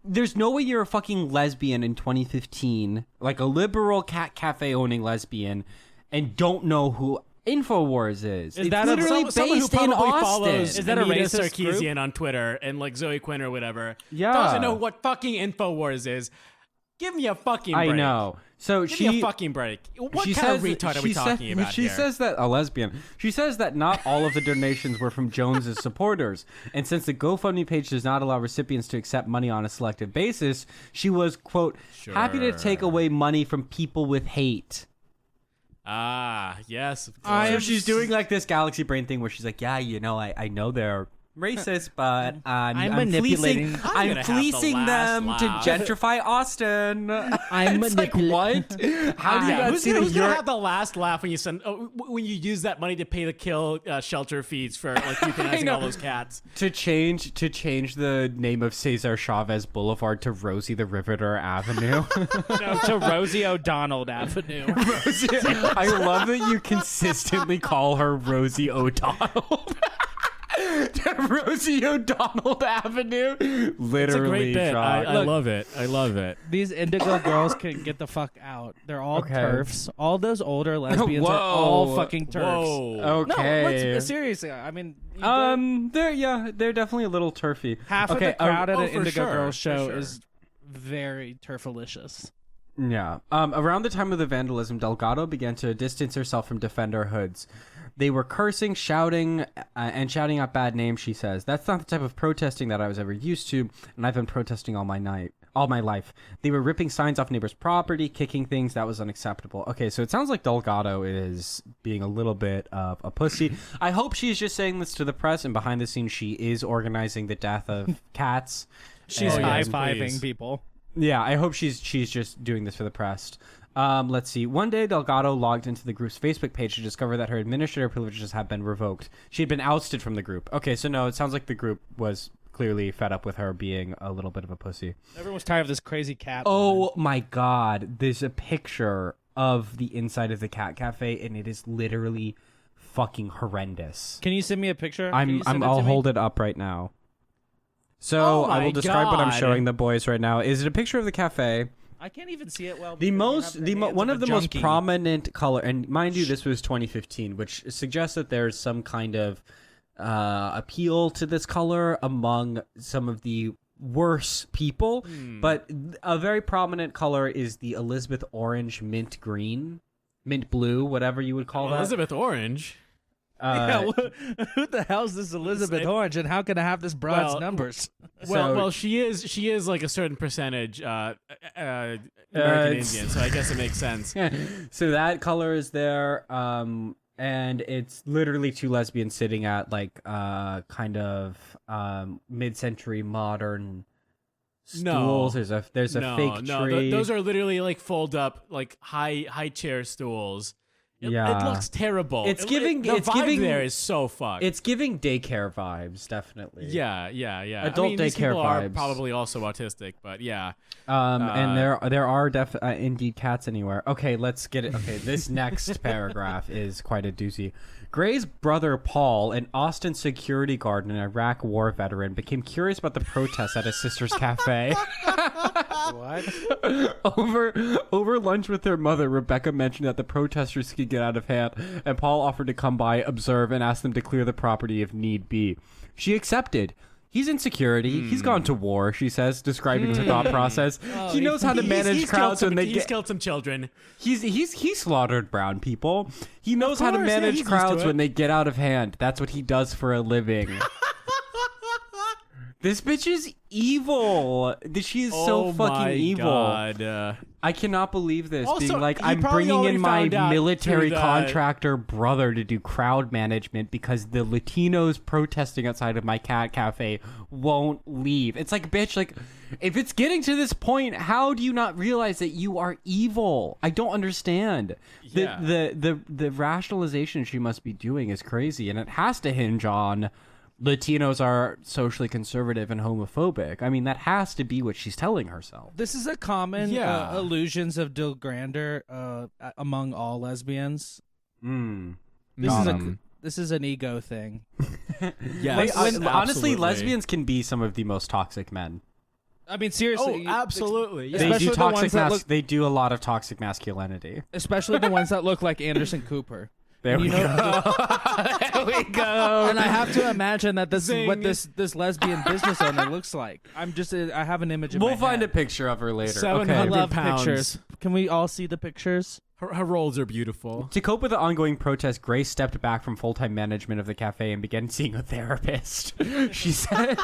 There's no way you're a fucking lesbian in 2015, like a liberal cat cafe owning lesbian, and don't know who InfoWars is. It's that literally someone who based in probably Austin. follows Is that a Anita racist group? Sarkeesian on Twitter and like Zoe Quinn or whatever? Yeah. Doesn't know what fucking InfoWars is. Give me a fucking break. I know. So Give she me a fucking break. What she kind says, of retard are we talking about She here? says that a lesbian. She says that not all of the donations were from Jones's supporters, and since the GoFundMe page does not allow recipients to accept money on a selective basis, she was quote happy to take away money from people with hate. Ah, yes. Of So course. she's doing like this galaxy brain thing where she's like, yeah, you know, I know they're racist, but I'm manipulating- fleecing, I'm I'm gonna have the fleecing last them to laugh. gentrify Austin. I'm It's like, what? How do you not Who's see gonna, that who's you're gonna have the last laugh when you when you use that money to pay the kill shelter fees for like euthanizing all those cats? to change the name of Cesar Chavez Boulevard to Rosie the Riveter Avenue? No, to Rosie O'Donnell Avenue. I love that you consistently call her Rosie O'Donnell. Rosie O'Donnell Avenue. Literally, It's a great bit. Jacques. I love it. I love it. These indigo girls can get the fuck out. They're all Okay. turfs. All those older lesbians are all Whoa. fucking turfs. Whoa. No, Okay. seriously. I mean, you don't- they're definitely a little turfy. half okay, of the crowd at oh, an for indigo sure, girls for show sure. is very turfalicious. Yeah. Around the time of the vandalism, Delgado began to distance herself from Defender hoods. They were cursing, shouting, and shouting out bad names, she says. That's not the type of protesting that I was ever used to, and I've been protesting all my life. They were ripping signs off neighbors' property, kicking things. That was unacceptable. Okay, so it sounds like Delgado is being a little bit of a pussy. I hope she's just saying this to the press, and behind the scenes she is organizing the death of cats. She's And- high-fiving please. people. Yeah, I hope she's just doing this for the press. Let's see. One day, Delgado logged into the group's Facebook page to discover that her administrator privileges had been revoked. She had been ousted from the group. Okay, so no, it sounds like the group was clearly fed up with her being a little bit of a pussy. Everyone's tired of this crazy cat. Oh my God. There's a picture of the inside of the cat cafe, and it is literally fucking horrendous. Can you send me a picture? I'll hold it up right now. So Oh I will my describe what I'm God. showing the boys right now. Is it a picture of the cafe? I can't even see it well. One of the most prominent color, and mind you, this was 2015, which suggests that there's some kind of appeal to this color among some of the worse people. But a very prominent color is the Elizabeth orange, mint green, mint blue, whatever you would call that. Elizabeth Orange. Who the hell's this Elizabeth Orange, and how can I have this broad's numbers? Well, she is like a certain percentage American Indian, so I guess it makes sense. So that color is there, and it's literally two lesbians sitting at like kind of mid-century modern stools. There's a fake tree. Those are literally like fold up like high chair stools. It looks terrible. It's giving. The It's vibe giving. there is so fucked. It's giving daycare vibes, definitely. Yeah. Adult these daycare people are vibes. probably also autistic, but yeah. And there are indeed cats anywhere. Okay, let's get it. Okay, this next paragraph is quite a doozy. Gray's brother Paul, an Austin security guard and an Iraq war veteran, became curious about the protests at his sister's cafe. What? Over lunch with their mother, Rebecca mentioned that the protesters could get out of hand, and Paul offered to come by, observe, and ask them to clear the property if need be. She accepted. He's in security. He's gone to war, she says, describing her thought process. He knows how to manage crowds when they He's killed some children. He slaughtered brown people. He knows how to course, yeah, manage he's used crowds to it. when they get out of hand. That's what he does for a living. This bitch is evil. She is so fucking evil. God. I cannot believe this. Also, being like, he I'm probably bringing already in my found out military through the- contractor brother to do crowd management because the Latinos protesting outside of my cat cafe won't leave. It's like, bitch, like, if it's getting to this point, how do you not realize that you are evil? I don't understand. Yeah. The rationalization she must be doing is crazy, and it has to hinge on Latinos are socially conservative and homophobic. I mean, that has to be what she's telling herself. This is a common Yeah. illusions of Dill Grander among all lesbians. This is an ego thing. Yes, Honestly, absolutely. lesbians can be some of the most toxic men. I mean, seriously. Oh, absolutely. Yeah. They Especially do the toxic ones that look- They do a lot of toxic masculinity. Especially the ones that look like Anderson Cooper. There we go. There we go. And I have to imagine that this is what Zing. this lesbian business owner looks like. I have an image in my We'll find a head. picture of her later. 700 I love pounds. pictures. Can we all see the pictures? Her rolls are beautiful. To cope with the ongoing protest, Grace stepped back from full-time management of the cafe and began seeing a therapist. She said,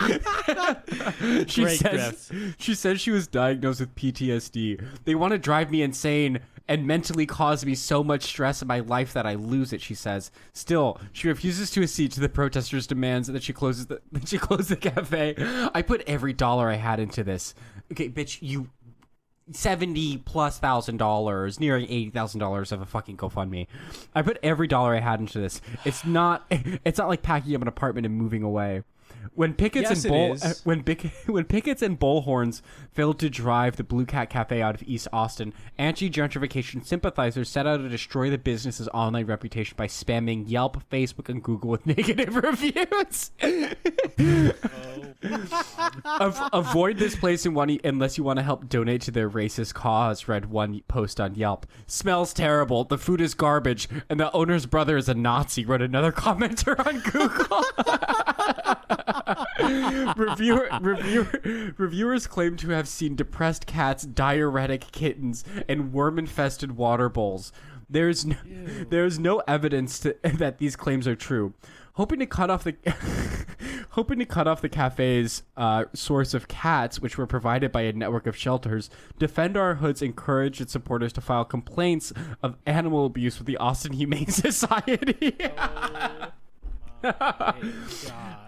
she said she was diagnosed with PTSD. They want to drive me insane and mentally cause me so much stress in my life that I lose it, she says. Still, she refuses to accede to the protesters' demands that she close the cafe. I put every dollar I had into this. Okay, bitch, you $70,000+, nearing $80,000 of a fucking GoFundMe. I put every dollar I had into this. It's not like packing up an apartment and moving away. When pickets Yes, and it is. when pickets and bullhorns failed to drive the Blue Cat Cafe out of East Austin, anti-gentrification sympathizers set out to destroy the business's online reputation by spamming Yelp, Facebook, and Google with negative reviews. Avoid this place unless you want to help donate to their racist cause, read one post on Yelp. Smells terrible, the food is garbage, and the owner's brother is a Nazi, wrote another commenter on Google. Reviewers claim to have seen depressed cats, diuretic kittens, and worm-infested water bowls. There's no evidence that these claims are true. Hoping to cut off the cafe's source of cats, which were provided by a network of shelters, Defend Our Hoods encouraged its supporters to file complaints of animal abuse with the Austin Humane Society.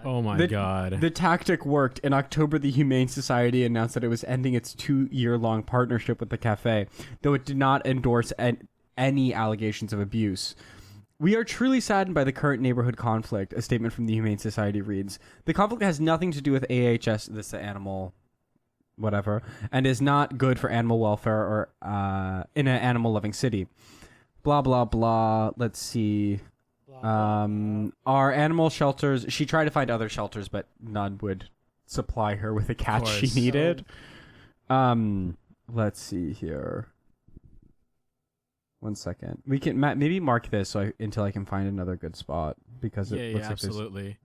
Oh my God. The tactic worked. In October, the Humane Society announced that it was ending its 2-year-long partnership with the cafe, though it did not endorse any allegations of abuse. We are truly saddened by the current neighborhood conflict, a statement from the Humane Society reads. The conflict has nothing to do with AHS, this the animal, whatever, and is not good for animal welfare or in an animal-loving city. Blah, blah, blah. Let's see. Our animal shelters, she tried to find other shelters, but none would supply her with a cat she needed. Let's see here. 1 second. We can maybe mark this until I can find another good spot because it looks like absolutely.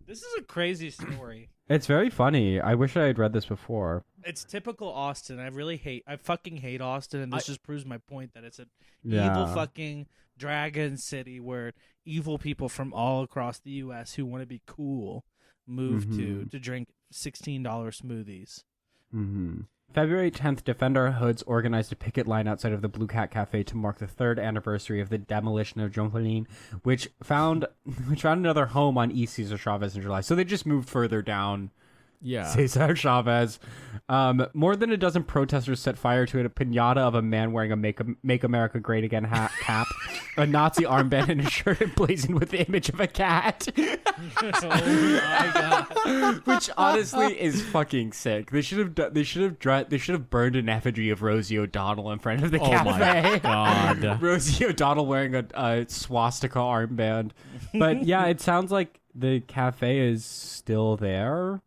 This is a crazy story. It's very funny. I wish I had read this before. It's typical Austin. I fucking hate Austin, and this just proves my point that it's an evil fucking dragon city where evil people from all across the U.S. who want to be cool move to drink $16 smoothies. Mm-hmm. February 10th, Defender Hoods organized a picket line outside of the Blue Cat Cafe to mark the 3rd anniversary of the demolition of Jacquesy, which found another home on East Cesar Chavez in July. So they just moved further down. Yeah. Cesar Chavez. More than a dozen protesters set fire to a piñata of a man wearing a Make America Great Again cap, a Nazi armband, and a shirt emblazoned with the image of a cat. Oh my God. Which honestly is fucking sick. They should have burned an effigy of Rosie O'Donnell in front of the cafe. Oh my God. Rosie O'Donnell wearing a swastika armband. But yeah, it sounds like the cafe is still there.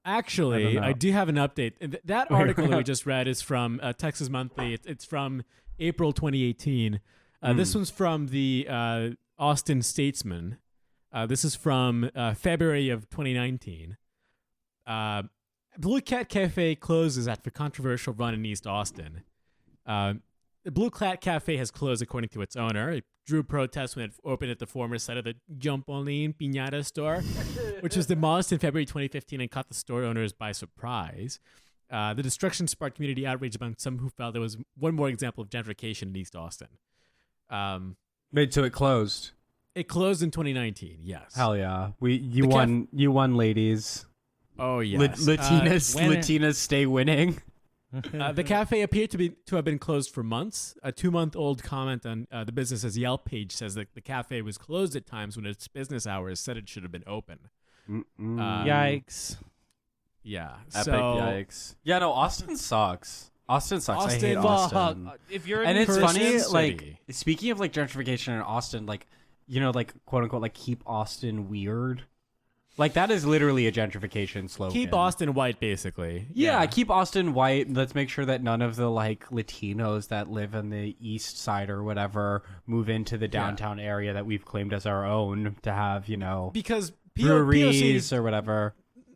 Actually, I do have an update. That article that we just read is from Texas Monthly. It's from April 2018. This one's from the Austin Statesman. This is from February of 2019. Blue Cat Cafe closes after controversial run in East Austin. The Blue Cat Cafe has closed according to its owner. It drew protests when it opened at the former site of the Jumpolin Piñata store, which was demolished in February 2015 and caught the store owners by surprise. The destruction sparked community outrage among some who felt there was one more example of gentrification in East Austin. Wait, so it closed? It closed in 2019, yes. Hell yeah. You won, ladies. Oh, yes. Latinas stay winning. The cafe appeared to have been closed for months. A 2-month-old comment on the business's Yelp page says that the cafe was closed at times when its business hours said it should have been open. Yikes. Yeah. Epic yikes. Yeah, no, Austin sucks. Austin sucks. I hate Austin. If you're and it's funny, city. like, speaking of like gentrification in Austin, like, you know, like, quote unquote, like, keep Austin weird. Like, that is literally a gentrification slogan. Keep Austin white, basically. Yeah, keep Austin white. Let's make sure that none of the, like, Latinos that live on the east side or whatever move into the downtown area that we've claimed as our own to have, you know, because breweries or whatever.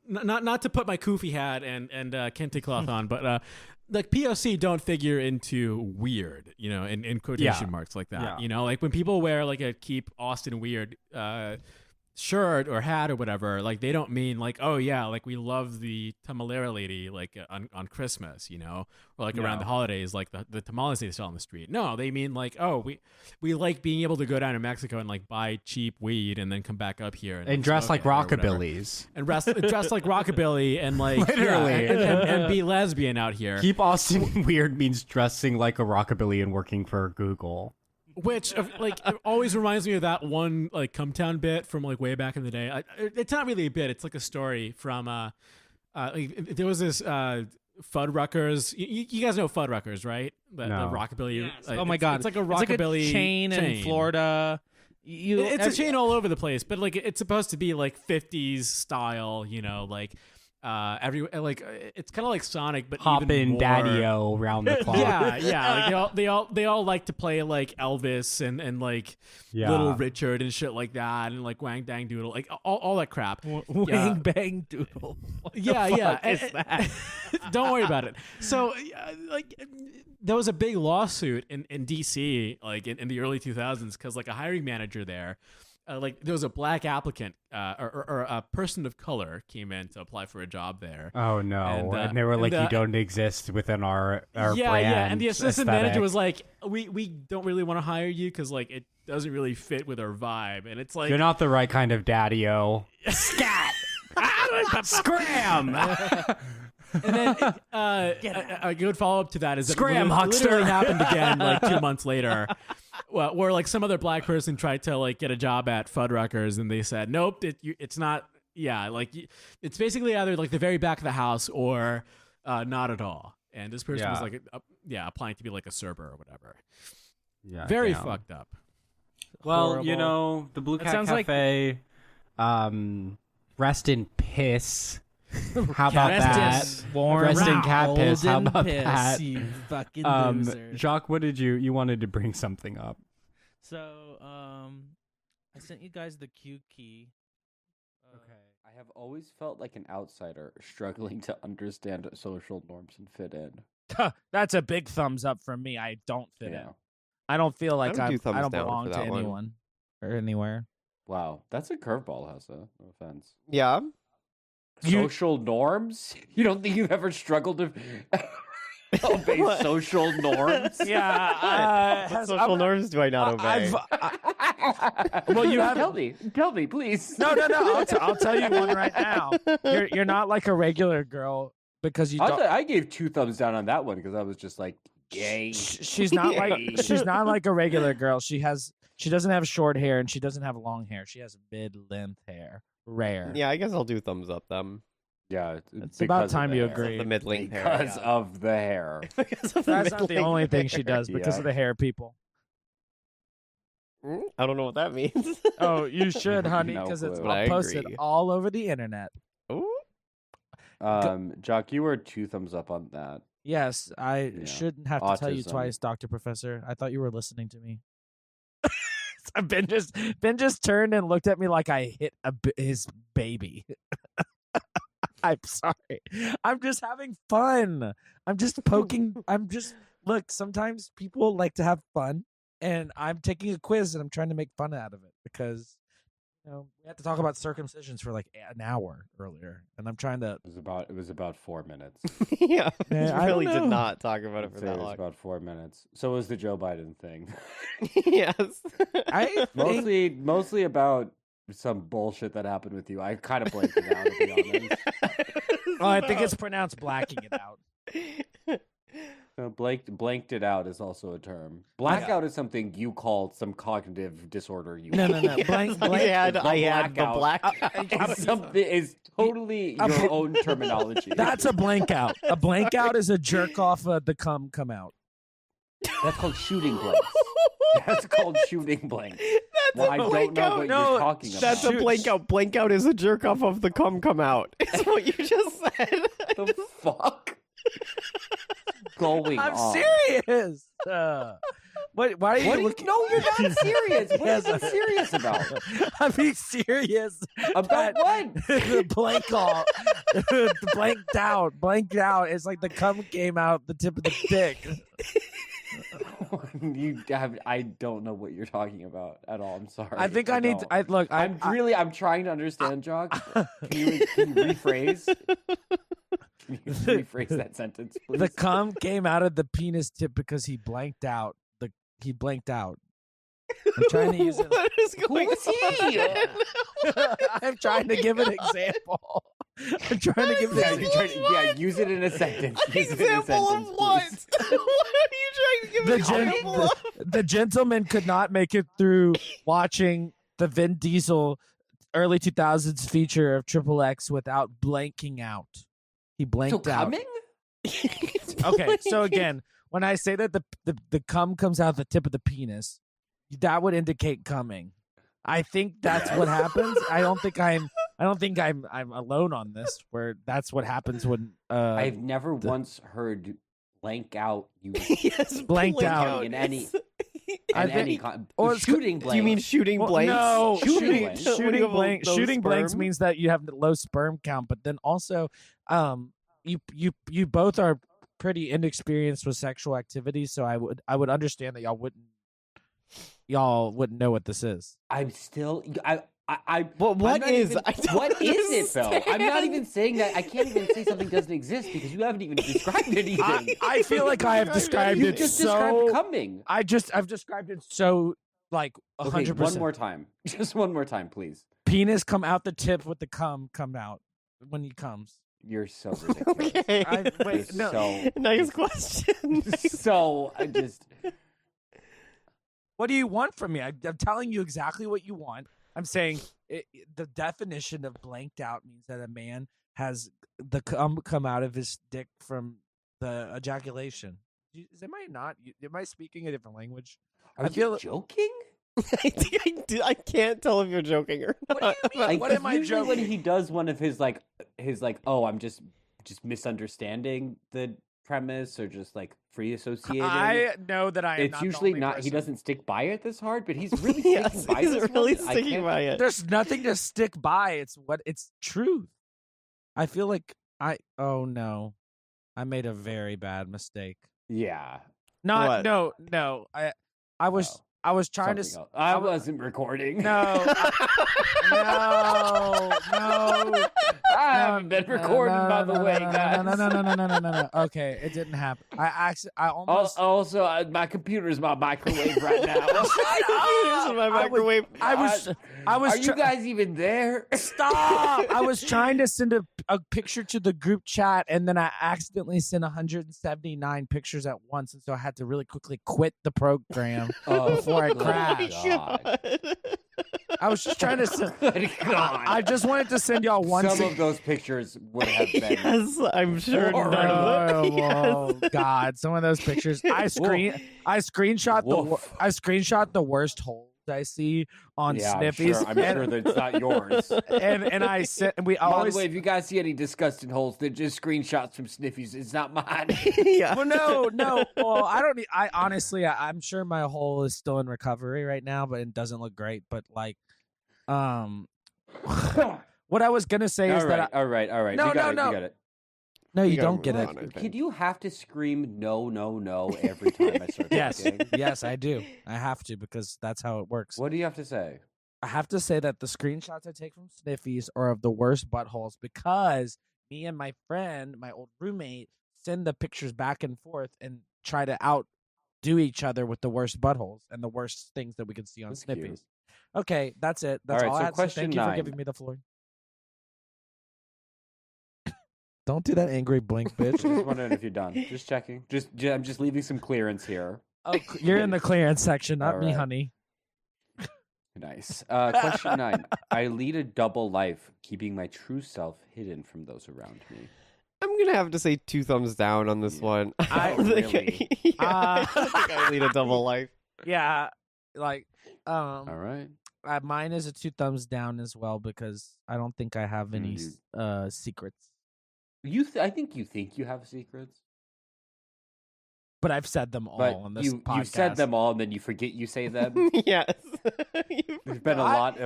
Not to put my Koofy hat and kente cloth on, but like POC don't figure into weird, you know, in quotation marks like that. Yeah. You know, like when people wear like a keep Austin weird shirt or hat or whatever, like they don't mean like, oh yeah, like we love the tamalera lady like on Christmas, you know, or like around the holidays, like the tamales they sell on the street. No, they mean like, oh, we like being able to go down to Mexico and like buy cheap weed and then come back up here and dress like rockabillys and dress like rockabilly and like literally and be lesbian out here. Keep Austin weird means dressing like a rockabilly and working for Google. Which like it always reminds me of that one like Cumtown bit from like way back in the day. It's not really a bit; it's like a story from. Like, there was this Fuddruckers. You guys know Fuddruckers, right? The rockabilly. Yes. Oh my god! It's like a rockabilly chain in Florida. It's a chain all over the place, but like it's supposed to be like 50s style, you know, like. It's kind of like Sonic, but Hop even in more... Daddy-O round the clock. yeah. Like they all like to play like Elvis and like Little Richard and shit like that, and like Wang Dang Doodle, like all that crap. Wang Bang Doodle. What the fuck is that? Don't worry about it. So like there was a big lawsuit in DC like in the early 2000s because like a hiring manager there. Like there was a black applicant or a person of color came in to apply for a job there. Oh no! And they were like, "You don't exist within our brand." Yeah. And the assistant aesthetic. manager was like, "We don't really want to hire you because like it doesn't really fit with our vibe." And it's like, "You're not the right kind of daddy-o." Scat. Scram. And then a good follow up to that is that Scram, it huckster. literally happened again like 2 months later, or like some other black person tried to like get a job at Fuddruckers, and they said, nope, it's not. Yeah, like it's basically either like the very back of the house or not at all. And this person was like, applying to be like a server or whatever. Yeah, very fucked up. Well, Horrible. you know, the Blue Cat sounds like- Cafe, rest in piss. How about that? Warm, Rest in cat piss. How golden about piss, that? You fucking loser. Jacques, what did you wanted to bring something up? So, I sent you guys the Q key. I have always felt like an outsider struggling to understand social norms and fit in. That's a big thumbs up from me. I don't fit in. Yeah. I don't feel like I would do I thumbs don't down belong for to that one. anyone or anywhere. Wow, that's a curveball, Hessa. No offense. Yeah. Social norms? You don't think you've ever struggled to obey social norms? Yeah. What social norms do I not obey? Well, you have Tell me, please. no. I'll tell you one right now. You're not like a regular girl because you don't. I gave 2 thumbs down on that one because I was just like, gay. She's not like a regular girl. She doesn't have short hair and she doesn't have long hair. She has mid-length hair. Rare. Yeah, I guess I'll do thumbs up then. Yeah, It's about time you agree. The mid-length hair. Because of the hair. Because of the That's not the mid-length only thing she hair. does because of the hair, people. I don't know what that means. Oh, you should, honey, No because it's clue. But I posted agree. all over the internet. Ooh. Jock, you were 2 thumbs up on that. Yes, I Yeah. shouldn't have to tell you Autism. twice, Dr. Professor. I thought you were listening to me. Ben just turned and looked at me like I hit his baby. I'm sorry. I'm just having fun. I'm just poking. Look, sometimes people like to have fun, and I'm taking a quiz and I'm trying to make fun out of it because, we had to talk about circumcisions for like an hour earlier, and I'm trying to. It was about 4 minutes. Yeah, Man, I we really don't did know. not talk about it for I'd say that it was long. about 4 minutes. So was the Joe Biden thing. Yes. I think mostly about some bullshit that happened with you. I kind of blanked it out, to be honest. I think it's pronounced blacking it out. No, blanked it out is also a term. Blackout is something you call some cognitive disorder. No. Yes, Blank. I had the blackout. blackout. is totally your own terminology. That's a blank out. A blank out is a jerk off of the come out. That's called shooting blanks. That's called shooting blanks. Well, I don't blank know out. what No, you're talking about. That's a blank out. Blank out is a jerk off of the come out. It's what you just said. the fuck going I'm on? serious. Why are you looking? No, you're not serious. What Yes. are you serious about? I'm being serious. About what? The blank out. The blanked out. It's like the cum came out the tip of the dick. I don't know what you're talking about at all. I'm sorry. I think I need. don't. I'm trying to understand, Jog. Can you rephrase? Can you rephrase that sentence, please? The cum came out of the penis tip because he blanked out. He blanked out. I'm trying to use it. What is going on? I'm trying to give an example. I'm trying to give an use it in a sentence. Use it in a Example of sentence, what? please. What are you trying to give an example of? The gentleman could not make it through watching the Vin Diesel early 2000s feature of Triple X without blanking out. He blanked out. Coming? Okay, so again, when I say that the cum comes out the tip of the penis, that would indicate coming. I think that's what happens. I don't think I'm alone on this. Where that's what happens when I've never once heard blank out used Yes, Blanked blank out. in any I in think- any con- or it's- shooting Do you mean blanks. shooting Well, blanks? no, Shooting blanks. shooting blanks means that you have low sperm count, but then also, you both are pretty inexperienced with sexual activity, so I would understand that y'all wouldn't know what this is. I'm still Well, what I'm not is? even- I don't what is it though? I'm not understand. even saying that. I can't even say something doesn't exist because you haven't even described anything. I feel like I have described you it just so. described coming. I've described it so like 100%. Okay, one more time. Just one more time, please. Penis come out the tip with the come out when he comes. You're so ridiculous. Okay. Wait, You're no. Next question. So I just What do you want from me? I'm telling you exactly what you want. I'm saying the definition of blanked out means that a man has the come out of his dick from the ejaculation. Am I speaking a different language? Are you joking? I can't tell if you're joking or not. What do you mean? What am I joking? When he does one of his oh, I'm just misunderstanding the premise or just like free associating. I know that I am. It's not usually the only not. person. He doesn't stick by it this hard, but he's really Yes, sticking by he's this really one. sticking by it. There's nothing to stick by. It's truth. I feel like oh no, I made a very bad mistake. Yeah. What? No. I was trying to. Something else. I wasn't recording. No. No. I haven't been recording, by the way, guys. No. Okay, it didn't happen. I almost. Also, my computer's my microwave right now. Computers in my microwave. I was. Are you guys even there? Stop! I was trying to send a picture to the group chat, and then I accidentally sent 179 pictures at once, and so I had to really quickly quit the program before I crashed. I was just trying to send. Good God. I just wanted to send y'all one. Some of those pictures would have been. Yes, I'm sure. Oh God! Some of those pictures. I screenshot the worst holes I see on Sniffies. I'm sure that it's not yours. and I said we By always. the way, if you guys see any disgusting holes, they're just screenshots from Sniffies. It's not mine. Yeah. Well, no. Well, I don't. I honestly, I'm sure my hole is still in recovery right now, but it doesn't look great. But like, what I was gonna say is that. All right. No, You got no. it. No, you don't get it. Could you have to scream no every time I start talking? Yes, I do. I have to because that's how it works. What do you have to say? I have to say that the screenshots I take from Sniffies are of the worst buttholes because me and my friend, my old roommate, send the pictures back and forth and try to outdo each other with the worst buttholes and the worst things that we can see on That's Sniffies. cute. Okay, that's it. That's All right, all so I had to say. question Thank you for 9. giving me the floor. Don't do that angry blink, bitch. Just wondering if you're done. Just checking. I'm just leaving some clearance here. Oh, you're in the clearance section, not All me, right. honey. Nice. Question 9. I lead a double life, keeping my true self hidden from those around me. I'm gonna have to say 2 thumbs down on this one. Oh, really? I don't think I lead a double life. Yeah, like, All right. mine is a 2 thumbs down as well because I don't think I have any secrets. I think you have secrets. But I've said them all But on this podcast. you said them all, and then you forget you say them. Yes. There's been a lot.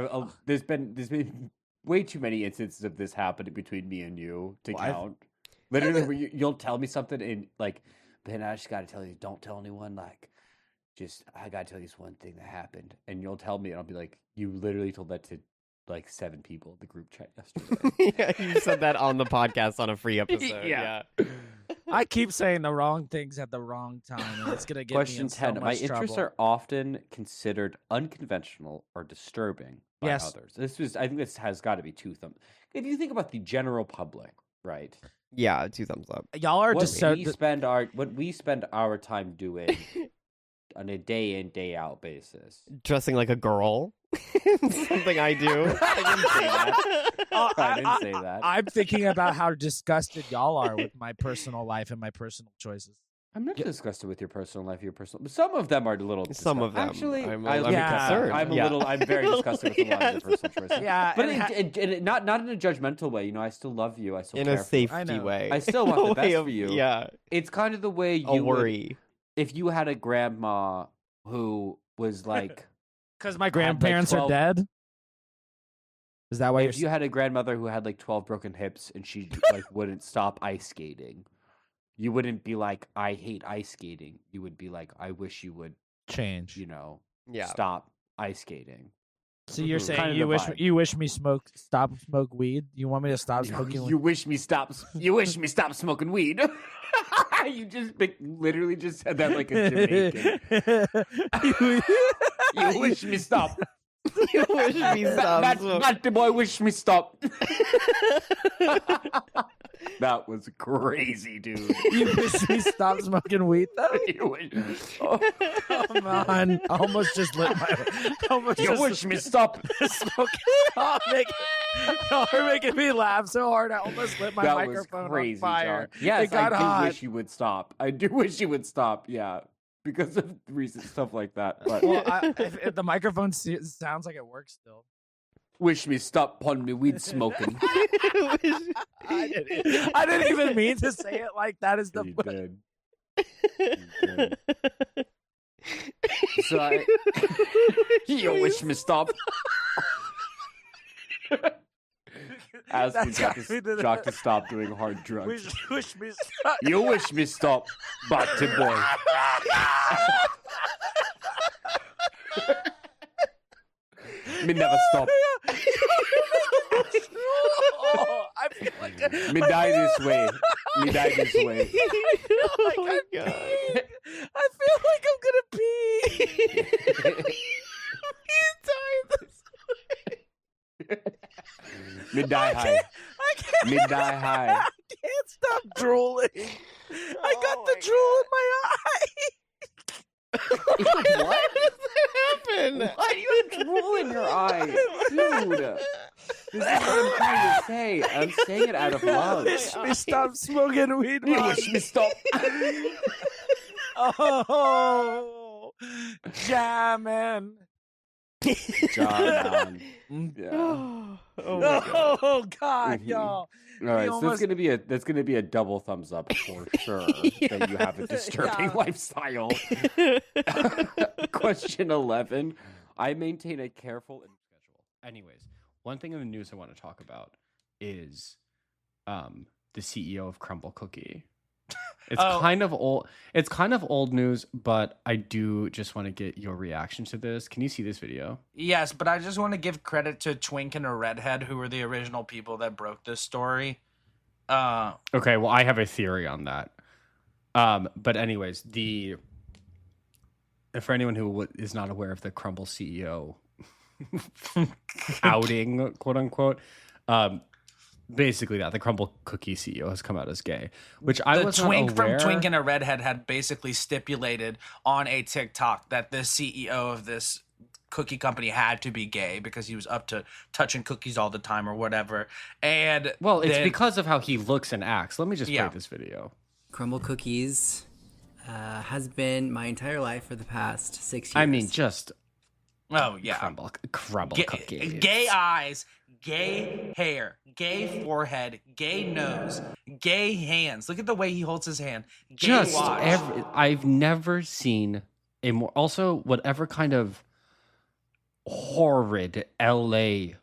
There's been way too many instances of this happening between me and you to count. Literally, where you'll tell me something and like, Ben, I just got to tell you, don't tell anyone. Like, I got to tell you this one thing that happened, and you'll tell me, and I'll be like, you literally told that to like 7 people in the group chat yesterday. Yeah, you said that on the podcast on a free episode. Yeah. I keep saying the wrong things at the wrong time, and it's gonna get Question me in 10. so My much interests trouble. are often considered unconventional or disturbing by Yes. others. I think this has got to be 2 thumbs. If you think about the general public, right? Yeah, 2 thumbs up. Y'all are What just so. we spend our time doing on a day in, day out basis. Dressing like a girl. Something I do. I didn't say that. I didn't say that. I'm thinking about how disgusted y'all are with my personal life and my personal choices. I'm not disgusted with your personal life, but some of them are a little. Some of them. Actually, I'm concerned. I'm very disgusted with a lot of your personal choices. Yeah, but not in a judgmental way. You know, I still love you. I still in care a for you. safety I know. way. I still want the A best way for you. Yeah. It's kind of the way you A would- worry. if you had a grandma who was like, Because my grandparents are 12 dead. Is that why if you had a grandmother who had like 12 broken hips and she like wouldn't stop ice skating, you wouldn't be like, I hate ice skating. You would be like, I wish you would, change? Yeah. stop ice skating. So you're Kind saying of you the wish vibe. you wish me smoke weed? You want me to stop smoking? You wish me stop smoking weed. You literally just said that like a Jamaican. You wish me stop. You wish me stop. That the boy wish me stop. That was crazy, dude. You wish me stop smoking weed though? Oh, Come on. I almost just lit my. you wish me stop. Smoking. Y'all are making me laugh so hard. I almost lit my That microphone was crazy, on fire. John. Yes, it got I do hot. wish you would stop. I do wish you would stop. Yeah, because of recent stuff like that. But Well, if the microphone sounds like it works still. wish me stop pun me weed smoking. I didn't even mean to say it like that. Is the You did. You did. So you wish me stop. Asking That's Jacques gotta be the- Jacques to stop doing hard drugs. wish me stop. You wish me stop, batty boy. Me never stop. I feel like Me die this way. Me die this way. oh my god! I feel like I'm gonna pee. Me die high. I can't. Me die high. I can't stop drooling. I got the drool in my eye. What? happened? Why do you have drool in your eye? Dude. This is what I'm trying to say. I'm saying it out of love. Wish me stop smoking weed. You Mom. wish me stop. Oh, jamming. John. Yeah. Oh God, Mhm. y'all. All right, so almost- that's gonna be a double thumbs up for sure that you have a disturbing Yeah. lifestyle. Question 11. I maintain a careful schedule. Anyways, one thing in the news I want to talk about is the CEO of Crumble Cookie. It's Oh. kind of old. It's kind of old news, but I do just want to get your reaction to this. Can you see this video? Yes, but I just want to give credit to Twink and a Redhead, who were the original people that broke this story. Okay, well, I have a theory on that. But anyways, for anyone who is not aware of the Crumble CEO outing, quote unquote, basically that the Crumble Cookie CEO has come out as gay, which I was Twink not aware. from Twink and a Redhead had basically stipulated on a TikTok that the CEO of this cookie company had to be gay because he was up to touching cookies all the time or whatever. And Well, it's then- because of how he looks and acts. Let me just Yeah. play this video. Crumble Cookies has been my entire life for the past 6 years. I mean, just oh yeah, crumble cookies. gay eyes, gay hair, gay forehead, gay nose, gay hands. Look at the way he holds his hand. Gay Just watch. I've never seen a more. Also, whatever kind of horrid LA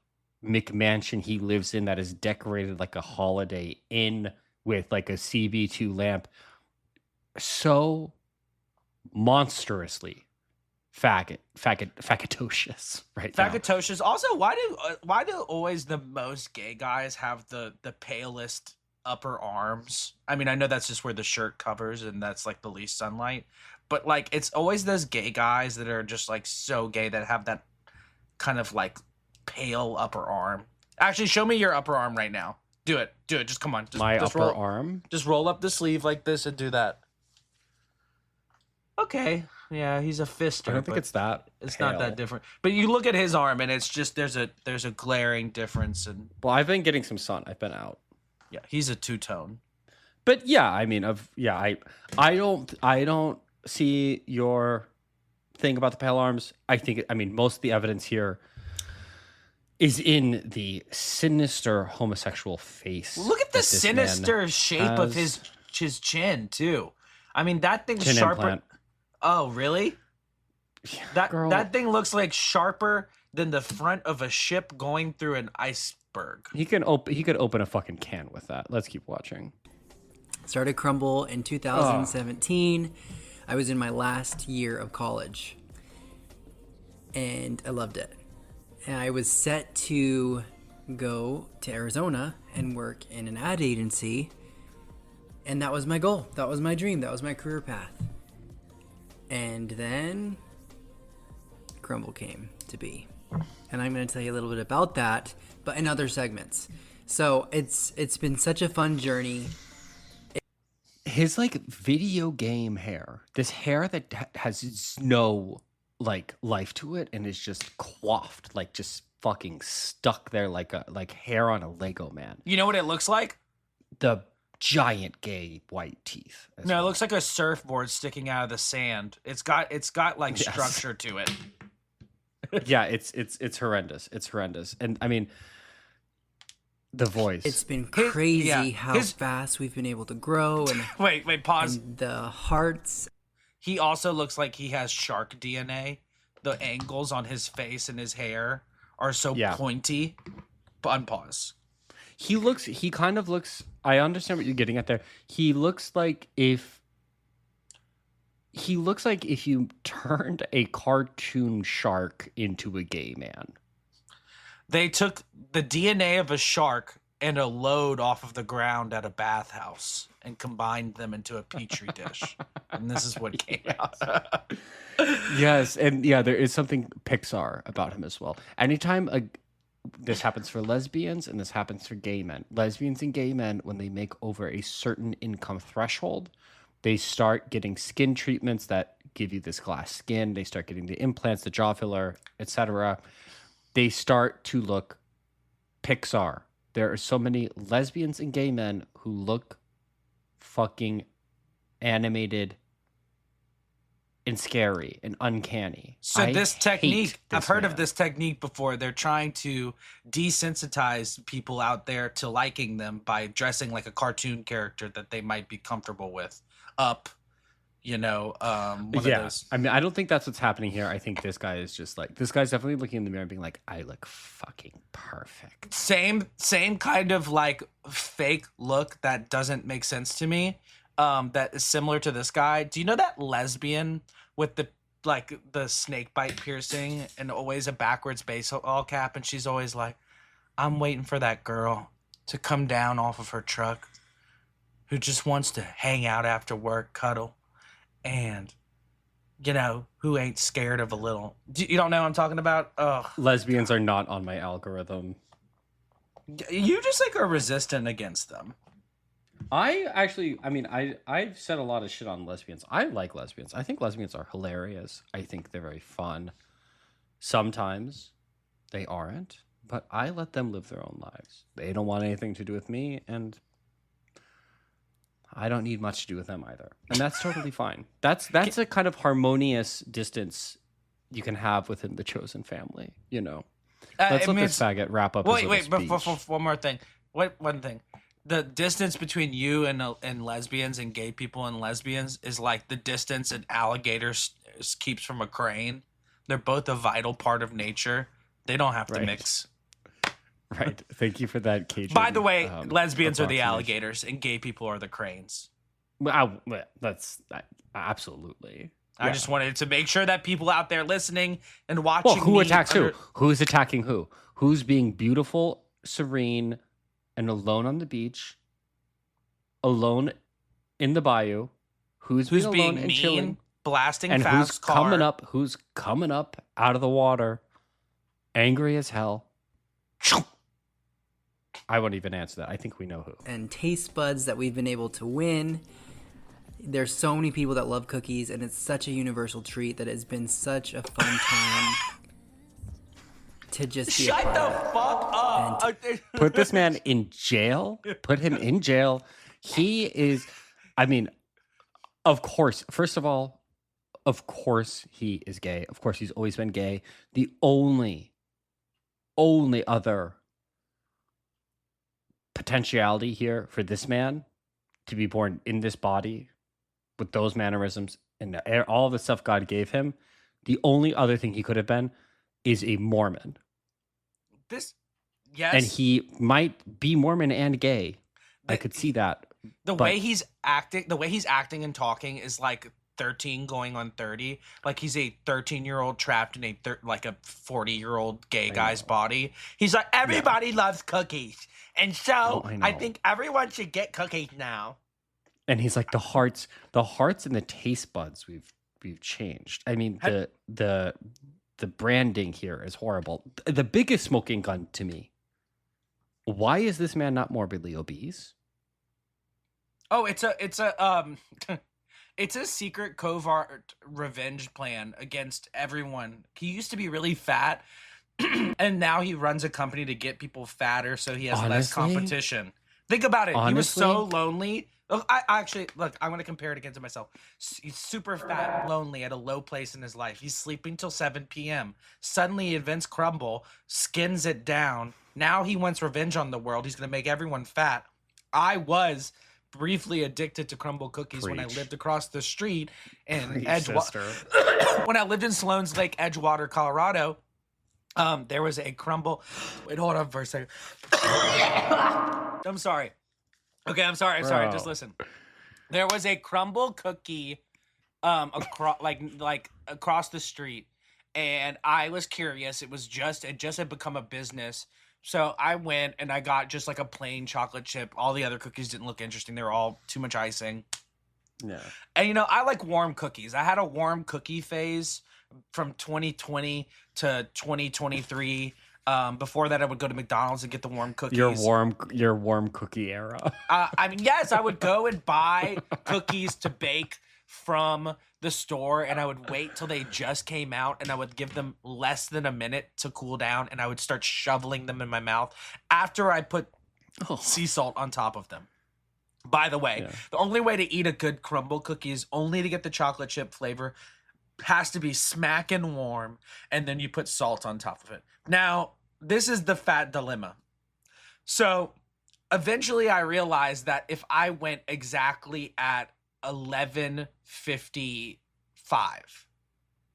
McMansion he lives in that is decorated like a Holiday Inn with like a CB2 lamp, so monstrously fagotocious right now. Fagotocious. Also, why do always the most gay guys have the palest upper arms? I mean, I know that's just where the shirt covers and that's like the least sunlight, but like it's always those gay guys that are just like so gay that have that kind of like pale upper arm. Actually, show me your upper arm right now. Do it. Just come on. Just, My just upper roll, arm. Just roll up the sleeve like this and do that. Okay. Yeah, he's a fister. I don't think but it's that. it's not pale. that different. But you look at his arm and it's just there's a glaring difference, and Well, I've been getting some sun. I've been out. yeah, he's a two-tone. But yeah, I mean, I don't see your thing about the pale arms. I mean, most of the evidence here is in the sinister homosexual face. Look at the that this man sinister shape of has. his chin too. I mean, that thing's Chin sharper. implant. Oh, really? That Girl. that thing looks like sharper than the front of a ship going through an iceberg. He could open a fucking can with that. Let's keep watching. Started Crumble in 2017. I was in my last year of college. And I loved it. And I was set to go to Arizona and work in an ad agency. And that was my goal. That was my dream. That was my career path. And then Crumble came to be. And I'm going to tell you a little bit about that, but in other segments. So it's been such a fun journey. His like video game hair, this hair that has no like life to it and is just coiffed, like just fucking stuck there like hair on a Lego man. You know what it looks like? The giant gay white teeth. No, it looks like a surfboard sticking out of the sand. It's got like structure to it. Yeah, it's horrendous. It's horrendous. And I mean, the voice. It's been crazy how fast we've been able to grow. And wait, pause. And the hearts. He also looks like he has shark DNA. The angles on his face and his hair are so pointy. Unpause. He kind of looks, I understand what you're getting at there. He looks like if you turned a cartoon shark into a gay man. They took the DNA of a shark and a load off of the ground at a bathhouse and combined them into a petri dish. And this is what came out. Yes, and yeah, there is something Pixar about him as well. Anytime this happens for lesbians and this happens for gay men. Lesbians and gay men, when they make over a certain income threshold, they start getting skin treatments that give you this glass skin. They start getting the implants, the jaw filler, etc. They start to look Pixar. There are so many lesbians and gay men who look fucking animated and scary and uncanny. So this technique, I've heard of this technique before. They're trying to desensitize people out there to liking them by dressing like a cartoon character that they might be comfortable with. One of those. I mean, I don't think that's what's happening here. I think this guy is just like, this guy's definitely looking in the mirror and being like, I look fucking perfect. Same kind of like fake look that doesn't make sense to me. That is similar to this guy. Do you know that lesbian with the snake bite piercing and always a backwards baseball cap? And she's always like, I'm waiting for that girl to come down off of her truck who just wants to hang out after work, cuddle, and, who ain't scared of a little. You don't know what I'm talking about? Ugh. Lesbians are not on my algorithm. You just are resistant against them. I've said a lot of shit on lesbians. I like lesbians. I think lesbians are hilarious. I think they're very fun. Sometimes they aren't, but I let them live their own lives. They don't want anything to do with me, and I don't need much to do with them either. And that's totally fine. That's a kind of harmonious distance you can have within the chosen family, Let's let this faggot wrap up his Wait, speech. but one more thing. One thing. The distance between you and lesbians and gay people and lesbians is like the distance an alligator keeps from a crane. They're both a vital part of nature. They don't have to mix. Right. Thank you for that, Cajun. By the way, lesbians are the alligators and gay people are the cranes. That's absolutely. I just wanted to make sure that people out there listening and watching. Well, who attacks who? Who's attacking who? Who's being beautiful, serene, and alone on the beach, alone in the bayou? Who's being alone and mean, chilling, blasting and fast who's car? Who's coming up out of the water, angry as hell? I won't even answer that. I think we know who. And taste buds that we've been able to win. There's so many people that love cookies, and it's such a universal treat that it's been such a fun time to just be Shut the fuck up. Put this man in jail. Put him in jail. He is, of course, first of all, of course he is gay. Of course he's always been gay. The only other potentiality here for this man to be born in this body with those mannerisms and all the stuff God gave him, the only other thing he could have been is a Mormon. Yes. And he might be Mormon and gay. I could see that. The way he's acting and talking is like 13 going on 30. Like he's a 13-year-old trapped in a 40-year-old gay guy's body. He's like, everybody loves cookies. And so I think everyone should get cookies now. And he's like, the hearts and the taste buds we've changed. I mean, the branding here is horrible. The biggest smoking gun to me Why is this man not morbidly obese? Oh, it's a it's a secret covert revenge plan against everyone. He used to be really fat, and now he runs a company to get people fatter so he has less competition. Think about it. He was so lonely. I actually look. I'm gonna compare it again to myself. He's super fat, lonely, at a low place in his life. He's sleeping till 7 p.m. Suddenly, events crumble, skins it down. Now he wants revenge on the world. He's gonna make everyone fat. I was briefly addicted to crumble cookies when I lived across the street in Edgewater. When I lived in Sloan's Lake, Edgewater, Colorado, there was a crumble. Wait, hold on for a second. I'm sorry. Okay, I'm sorry. Just listen. There was a crumble cookie, across the street, and I was curious. It just had become a business. So I went and I got just like a plain chocolate chip. All the other cookies didn't look interesting. They were all too much icing. Yeah. And I like warm cookies. I had a warm cookie phase from 2020 to 2023. Before that, I would go to McDonald's and get the warm cookies. Your warm cookie era. Yes, I would go and buy cookies to bake from the store, and I would wait till they just came out, and I would give them less than a minute to cool down, and I would start shoveling them in my mouth after I put sea salt on top of them. By the way, the only way to eat a good crumble cookie is only to get the chocolate chip flavor. Has to be smacking warm, and then you put salt on top of it. Now, this is the fat dilemma. So, eventually I realized that if I went exactly at 11:55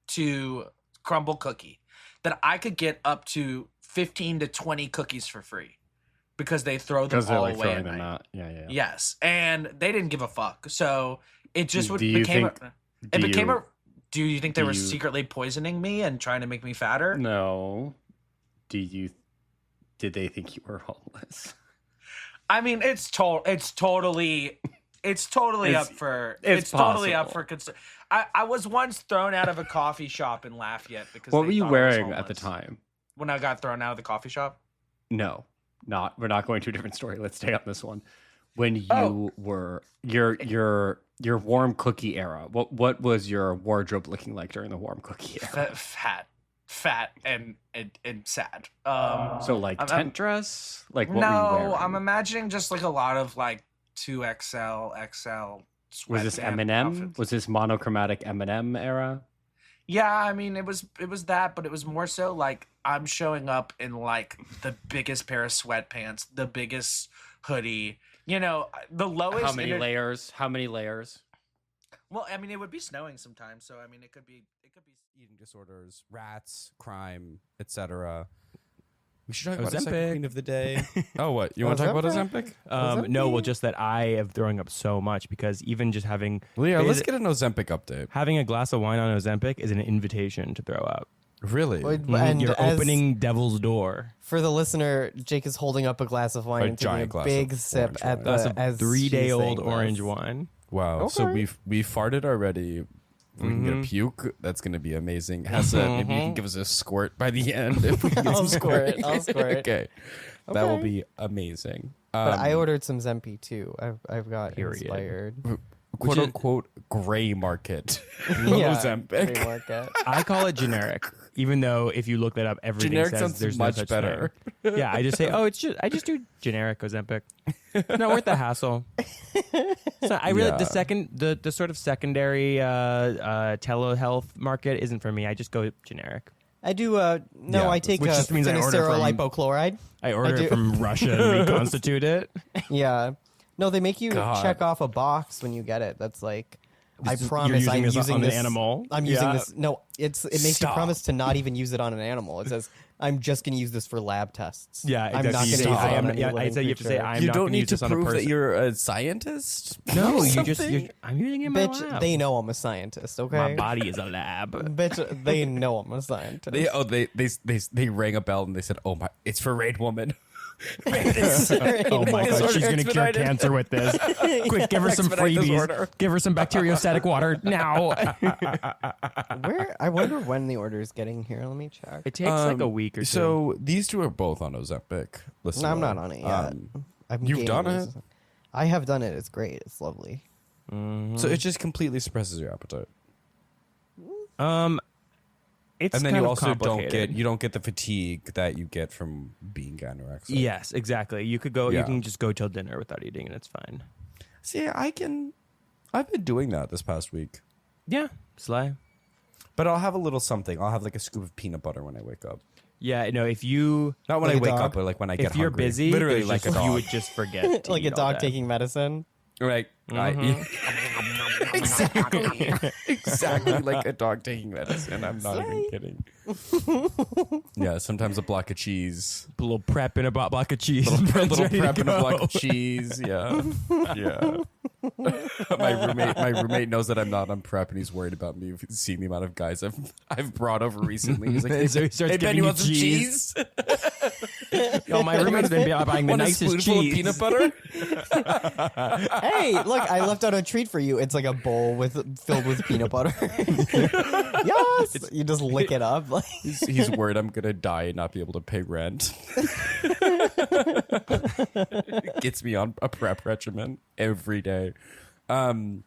to crumble cookie, that I could get up to 15 to 20 cookies for free because they throw them all away at night. Yeah. Yes, and they didn't give a fuck. So it just Do you think they were secretly poisoning me and trying to make me fatter? No. Did they think you were homeless? I mean, it's totally up for concern. I was once thrown out of a coffee shop in Lafayette because what were you wearing at the time when I got thrown out of the coffee shop? No, we're not going to a different story. Let's stay on this one. When you were your warm cookie era, what was your wardrobe looking like during the warm cookie era? Fat and sad. So like tent dress? Like what were you wearing? I'm imagining just like a lot of like 2XL, XL. Was this Eminem? Outfits. Was this monochromatic Eminem era? Yeah, I mean it was that, but it was more so like I'm showing up in like the biggest pair of sweatpants, the biggest hoodie. The lowest. How many layers? Well, I mean, it would be snowing sometimes, so I mean, it could be eating disorders, rats, crime, etc. We should talk about the Ozempic. second queen of the day. Oh, what? You want to talk about Ozempic? No, well, just that I am throwing up so much because even just having Leo, let's get an Ozempic update. having a glass of wine on Ozempic is an invitation to throw up. Really? And You're opening devil's door. For the listener, Jake is holding up a glass of wine and taking giant a glass big of sip orange at wine. the That's a as 3-day-old she's saying orange this. wine. Wow. So we farted already. If we can get a puke, that's going to be amazing. Hessa, maybe you can give us a squirt by the end. If we can get I'll some squirt. squirting. I'll squirt. Okay. That will be amazing. But I ordered some Zempy too. I've got Period. inspired. Quote unquote gray market. Yeah, Ozempic. free market. I call it generic, even though if you look that up, everything Generic says sounds there's much no such better. thing. Yeah, I just say, I just do generic Ozempic. Not worth the hassle. So I really the sort of secondary telehealth market isn't for me. I just go generic. I do. I take which just means I order from- lipochloride. I order it from Russia and reconstitute it. Yeah. No, they make you God. check off a box when you get it. That's like, I You're promise using I'm this using on this an animal. I'm using Yeah. this. No, it makes you promise to not even use it on an animal. It says I'm just going to use this for lab tests. Yeah, I'm not exactly. going to use it I on am. any Yeah, I living said you have to say creature. I'm You not don't gonna need use to this on a prove that person. you're a scientist? No, you Something? I'm using it in my Bitch, lab. they know I'm a scientist. Okay. My body is a lab. Bitch, they know I'm a scientist. They rang a bell and they said, "Oh my, it's for Raid Woman." Oh my god, she's gonna cure cancer with this. Quick, give her some freebies. Give her some bacteriostatic water now. I wonder when the order is getting here. Let me check. It takes like a week or two. So these two are both on Ozempic. Listen, No, I'm not on it yet. You've done it? I have done it. It's great. It's lovely. So it just completely suppresses your appetite. It's and then kind you of also complicated. don't get the fatigue that you get from being anorexic. Yes, exactly. You could go. Yeah. You can just go till dinner without eating, and it's fine. See, I've been doing that this past week. Yeah, slay. But I'll have a little something. I'll have like a scoop of peanut butter when I wake up. Yeah, no. If you Not when Like I a wake dog? up, but like when I get if you're hungry. busy, Literally there's like a just- dog. you would just forget. to Like a eat all dog day. taking medicine. Right. Exactly. Exactly like a dog taking medicine. I'm not even kidding. Yeah, sometimes a block of cheese. A little prep in a block of cheese. Little Ready to prep and a block go. of cheese. Yeah. Yeah. my roommate knows that I'm not on prep, and he's worried about me seeing the amount of guys I've brought over recently. He's like, So he starts "Hey, Ben, giving you you want some cheese? Yo, my roommate's been buying the Want a nicest spoonful cheese. of peanut butter?" Hey, look! I left out a treat for you. It's like a bowl filled with peanut butter. Yes, you just lick it up. Like, He's worried I'm gonna die and not be able to pay rent. Gets me on a prep regimen every day. So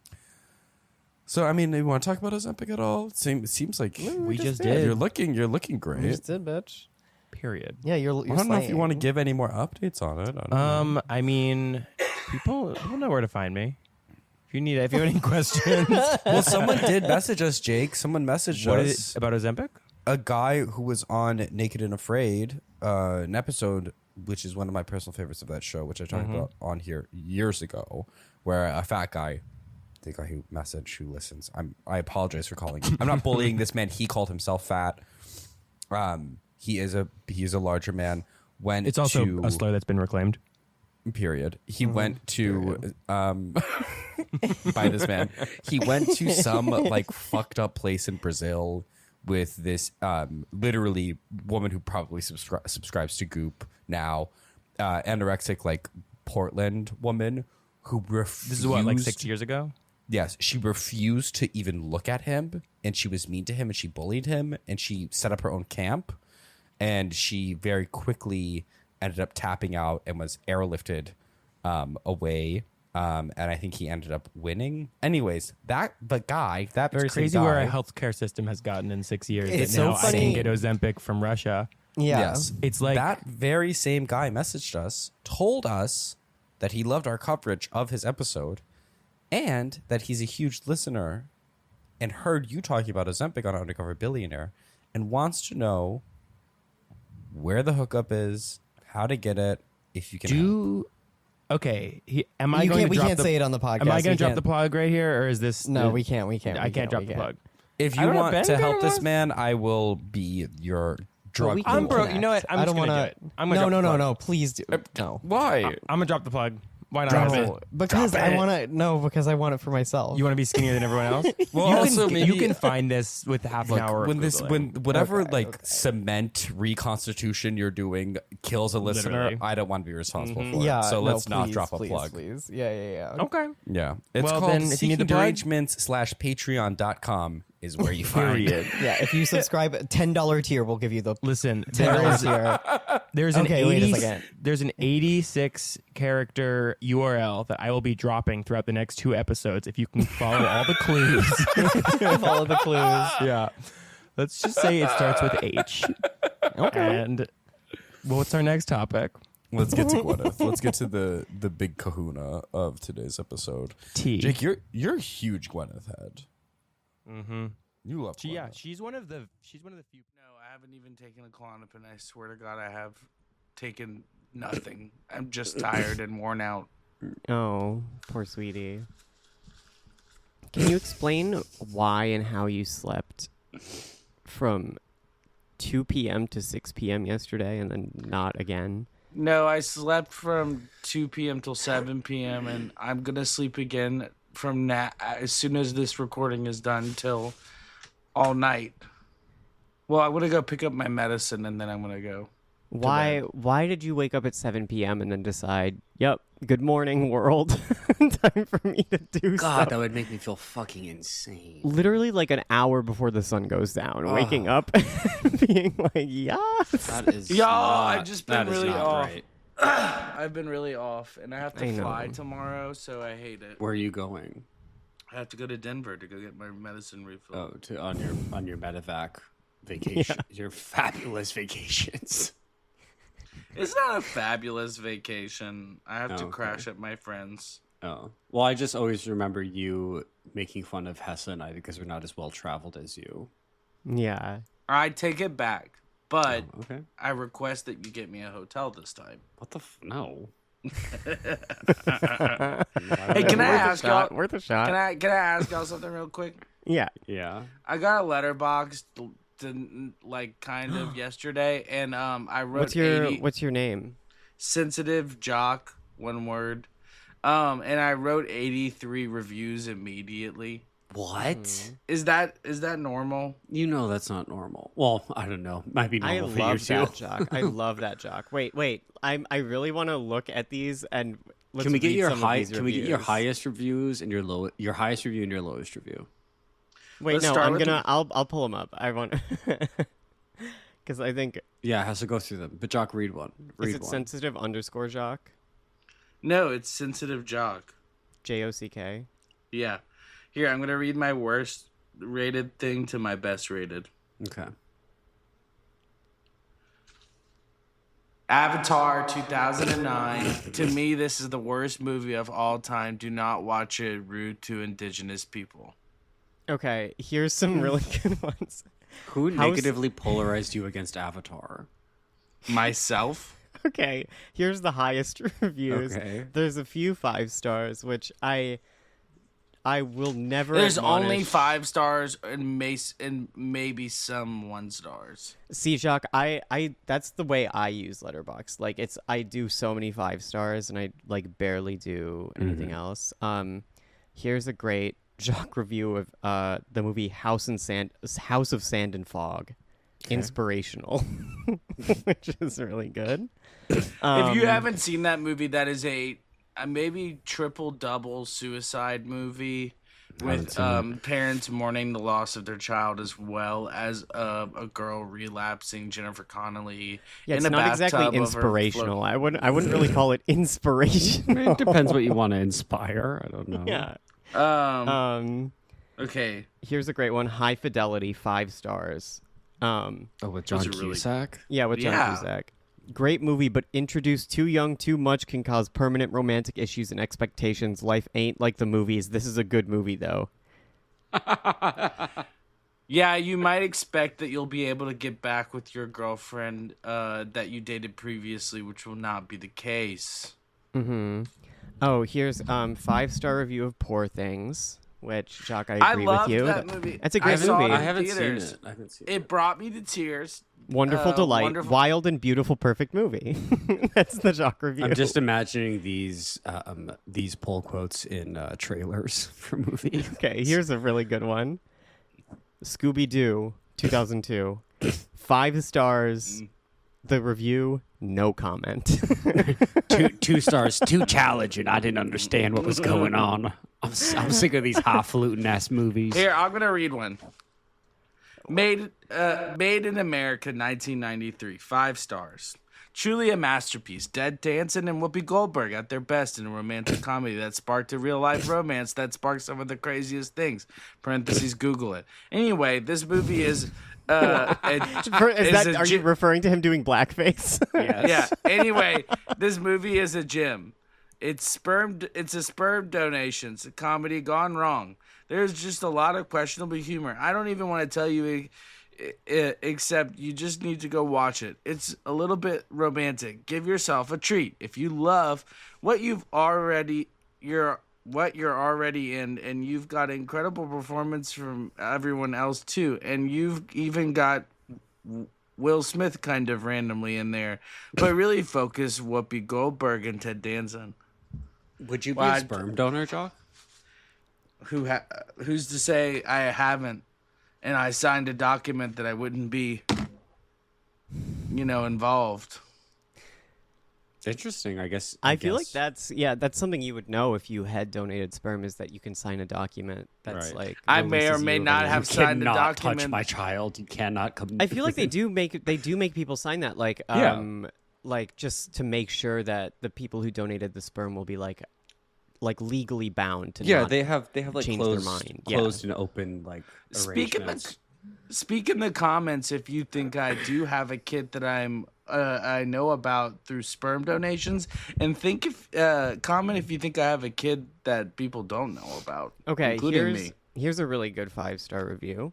I mean, you want to talk about Ozempic at all? It seems like We just did. You're looking you great. just did, bitch. Period. Yeah, you're. I don't know if you want to give any more updates on it. I don't know. I mean, people know where to find me. If you have any questions, Well, someone did message us, Jake. Someone messaged what us. is it about Ozempic? A guy who was on Naked and Afraid, an episode which is one of my personal favorites of that show, which I talked about on here years ago, where a fat guy, the guy who messaged, who listens, I apologize for calling him. I'm not bullying this man. He called himself fat. He is a larger man. It's also a slur that's been reclaimed. Period. He went to by this man. He went to some like fucked up place in Brazil with this literally woman who probably subscribes to Goop now, anorexic like Portland woman who refused. This is what, like 6 years ago? Yes, she refused to even look at him, and she was mean to him, and she bullied him, and she set up her own camp, and she very quickly ended up tapping out and was airlifted away. And I think he ended up winning. Anyways, that very It's crazy same guy, where our healthcare system has gotten in 6 years. It's that so now I funny. can get Ozempic from Russia. Yeah. Yes, It's like that very same guy messaged us, told us that he loved our coverage of his episode, and that he's a huge listener, and heard you talking about Ozempic on Undercover Billionaire, and wants to know where the hookup is, how to get it, if you can. help. Okay. We to drop can't say it on the podcast. Am I going We to drop can't. the plug right here, or is this? No, we can't. We can't. I can't drop the plug. If I you don't know, want Ben to help did it this once? man, I will be your drug. we can I'm broke. connect. You know what? I'm I just don't going to wanna- do it. I'm gonna drop the plug. No. Please do. No. Why? I'm going to drop the plug. Why not? Drop No, it. Because Drop I it. want to. No, because I want it for myself. You want to be skinnier than everyone else? Well, you also can, maybe- you can find this with half an Look, hour. when of this, Googling. when whatever Okay, like cement reconstitution you're doing kills a listener, Literally. I don't want to be responsible for Yeah. it. So no, let's not please, drop a please, plug. Please. Yeah. Okay. Yeah, it's Well, called then, if you need the plug- seekingarangements/patreon.com is where you find Period. Yeah. If you subscribe, $10 tier, we'll give you the Listen, $10 tier. there's Okay, an wait a 80 second. There's an 86 character URL that I will be dropping throughout the next 2 episodes. If you can follow all the clues, Follow the clues. yeah. Let's just say it starts with H. Okay. And what's our next topic? Let's get to Gwyneth. Let's get to the big kahuna of today's episode. T. Jake, you're a huge Gwyneth head. Mm-hmm. You love Gwyneth. Yeah, she's one of the few. No, I haven't even taken a Klonopin. I swear to God, I have taken nothing. I'm just tired and worn out. Oh, poor sweetie. Can you explain why and how you slept from 2 p.m. to 6 p.m. yesterday and then not again? No, I slept from 2 p.m. till 7 p.m. and I'm gonna sleep again from as soon as this recording is done till all night. Well, I'm gonna go pick up my medicine and then I'm gonna go. Why did you wake up at 7 p.m. and then decide, yep, good morning, world. Time for me to do God, stuff. that would make me feel fucking insane. Literally like an hour before the sun goes down, waking up and being like, yes. That is I've just been that is really not off. right. I've been really off, and I have to I fly know. tomorrow, so I hate it. Where are you going? I have to go to Denver to go get my medicine refilled. On your medevac vacation. Your fabulous vacations. It's not a fabulous vacation. I have to Okay. crash at my friend's. Oh. Well, I just always remember you making fun of Hessa and I because we're not as well traveled as you. Yeah. I take it back, but Okay. I request that you get me a hotel this time. What the no. Hey, can I ask y'all? Worth a shot. Can I ask y'all something real quick? Yeah. Yeah. I got a letterbox like kind of yesterday, and I wrote What's your name? sensitive jock, one word. And I wrote 83 reviews immediately. What? Is that normal? You know that's not normal. Well, I don't know. Might be I normal for you love too. that jock. I love that jock. Wait. I really want to look at these and let's Can we get read your some of high? these Can we get your reviews. highest reviews and your highest review and your lowest review? Wait, Let's no, start I'm with gonna. I'll pull them up. I want because I think Yeah, it has to go through them. But Jock, read one. Read is it one. sensitive _ jock? No, it's sensitive jock. JOCK. Yeah. Here, I'm gonna read my worst rated thing to my best rated. Okay. Avatar 2009. To me, this is the worst movie of all time. Do not watch it. Rude to indigenous people. Okay, here's some really good ones. Who House- negatively polarized you against Avatar? Myself. Okay, here's the highest reviews. Okay. There's a few 5 stars, which I will never. There's only admonish. 5 stars and maybe some 1 stars. See, Jacques, I that's the way I use Letterboxd. Like I do so many 5 stars and I like barely do anything else. Here's a great Jacques review of the movie House of Sand and Fog. Inspirational. Which is really good. If you haven't seen that movie, that is a maybe triple-double suicide movie with parents mourning the loss of their child as well as a girl relapsing, Jennifer Connelly. Yeah, it's in a not exactly bathtub of her inspirational. I wouldn't really call it inspirational. It depends what you want to inspire. I don't know. Yeah. Okay. Here's a great one. High Fidelity, 5 stars. With John Cusack? Yeah, with John Cusack. Great movie, but introduced too young, too much can cause permanent romantic issues and expectations. Life ain't like the movies. This is a good movie, though. Yeah, you might expect that you'll be able to get back with your girlfriend that you dated previously, which will not be the case. Mm-hmm. Oh, here's 5-star review of Poor Things, which, Jacques, I agree loved with you. that movie. That's a great I saw movie. it in I haven't seen theaters. it. I haven't seen It brought me to tears. Wonderful delight, wonderful- wild and beautiful, perfect movie. That's the Jacques review. I'm just imagining these pull quotes in trailers for movies. Okay, here's a really good one. Scooby-Doo, 2002. 5 stars. The review, no comment. two stars, too challenging. I didn't understand what was going on. I'm sick of these highfalutin ass movies. Here, I'm gonna read one. Made in America, 1993. 5 stars. Truly a masterpiece. Ted Danson and Whoopi Goldberg at their best in a romantic comedy that sparked a real-life romance that sparked some of the craziest things. Parentheses, Google it. Anyway, this movie is... Are you referring to him doing blackface? Yes. Yeah. Anyway, this movie is a gem. It's a sperm donations, a comedy gone wrong. There's just a lot of questionable humor. I don't even want to tell you except you just need to go watch it. It's a little bit romantic. Give yourself a treat. If you love what you're already in, and you've got incredible performance from everyone else too, and you've even got Will Smith kind of randomly in there, but really focus Whoopi Goldberg and Ted Danson. Would you be a sperm donor, Jock? Who's to say I haven't? And I signed a document that I wouldn't be. involved. Interesting, I guess. I feel like that's something you would know if you had donated sperm, is that you can sign a document that's like I may or releases may you of not any- have signed a cannot document. touch my child. You cannot come. I feel like they do make people sign that, like like just to make sure that the people who donated the sperm will be like legally bound to not they have like change closed, their mind. closed and open like arrangements. Speak in the comments if you think I do have a kid that I know about through sperm donations, and comment if you think I have a kid that people don't know about. Okay, including me. Here's a really good 5-star review.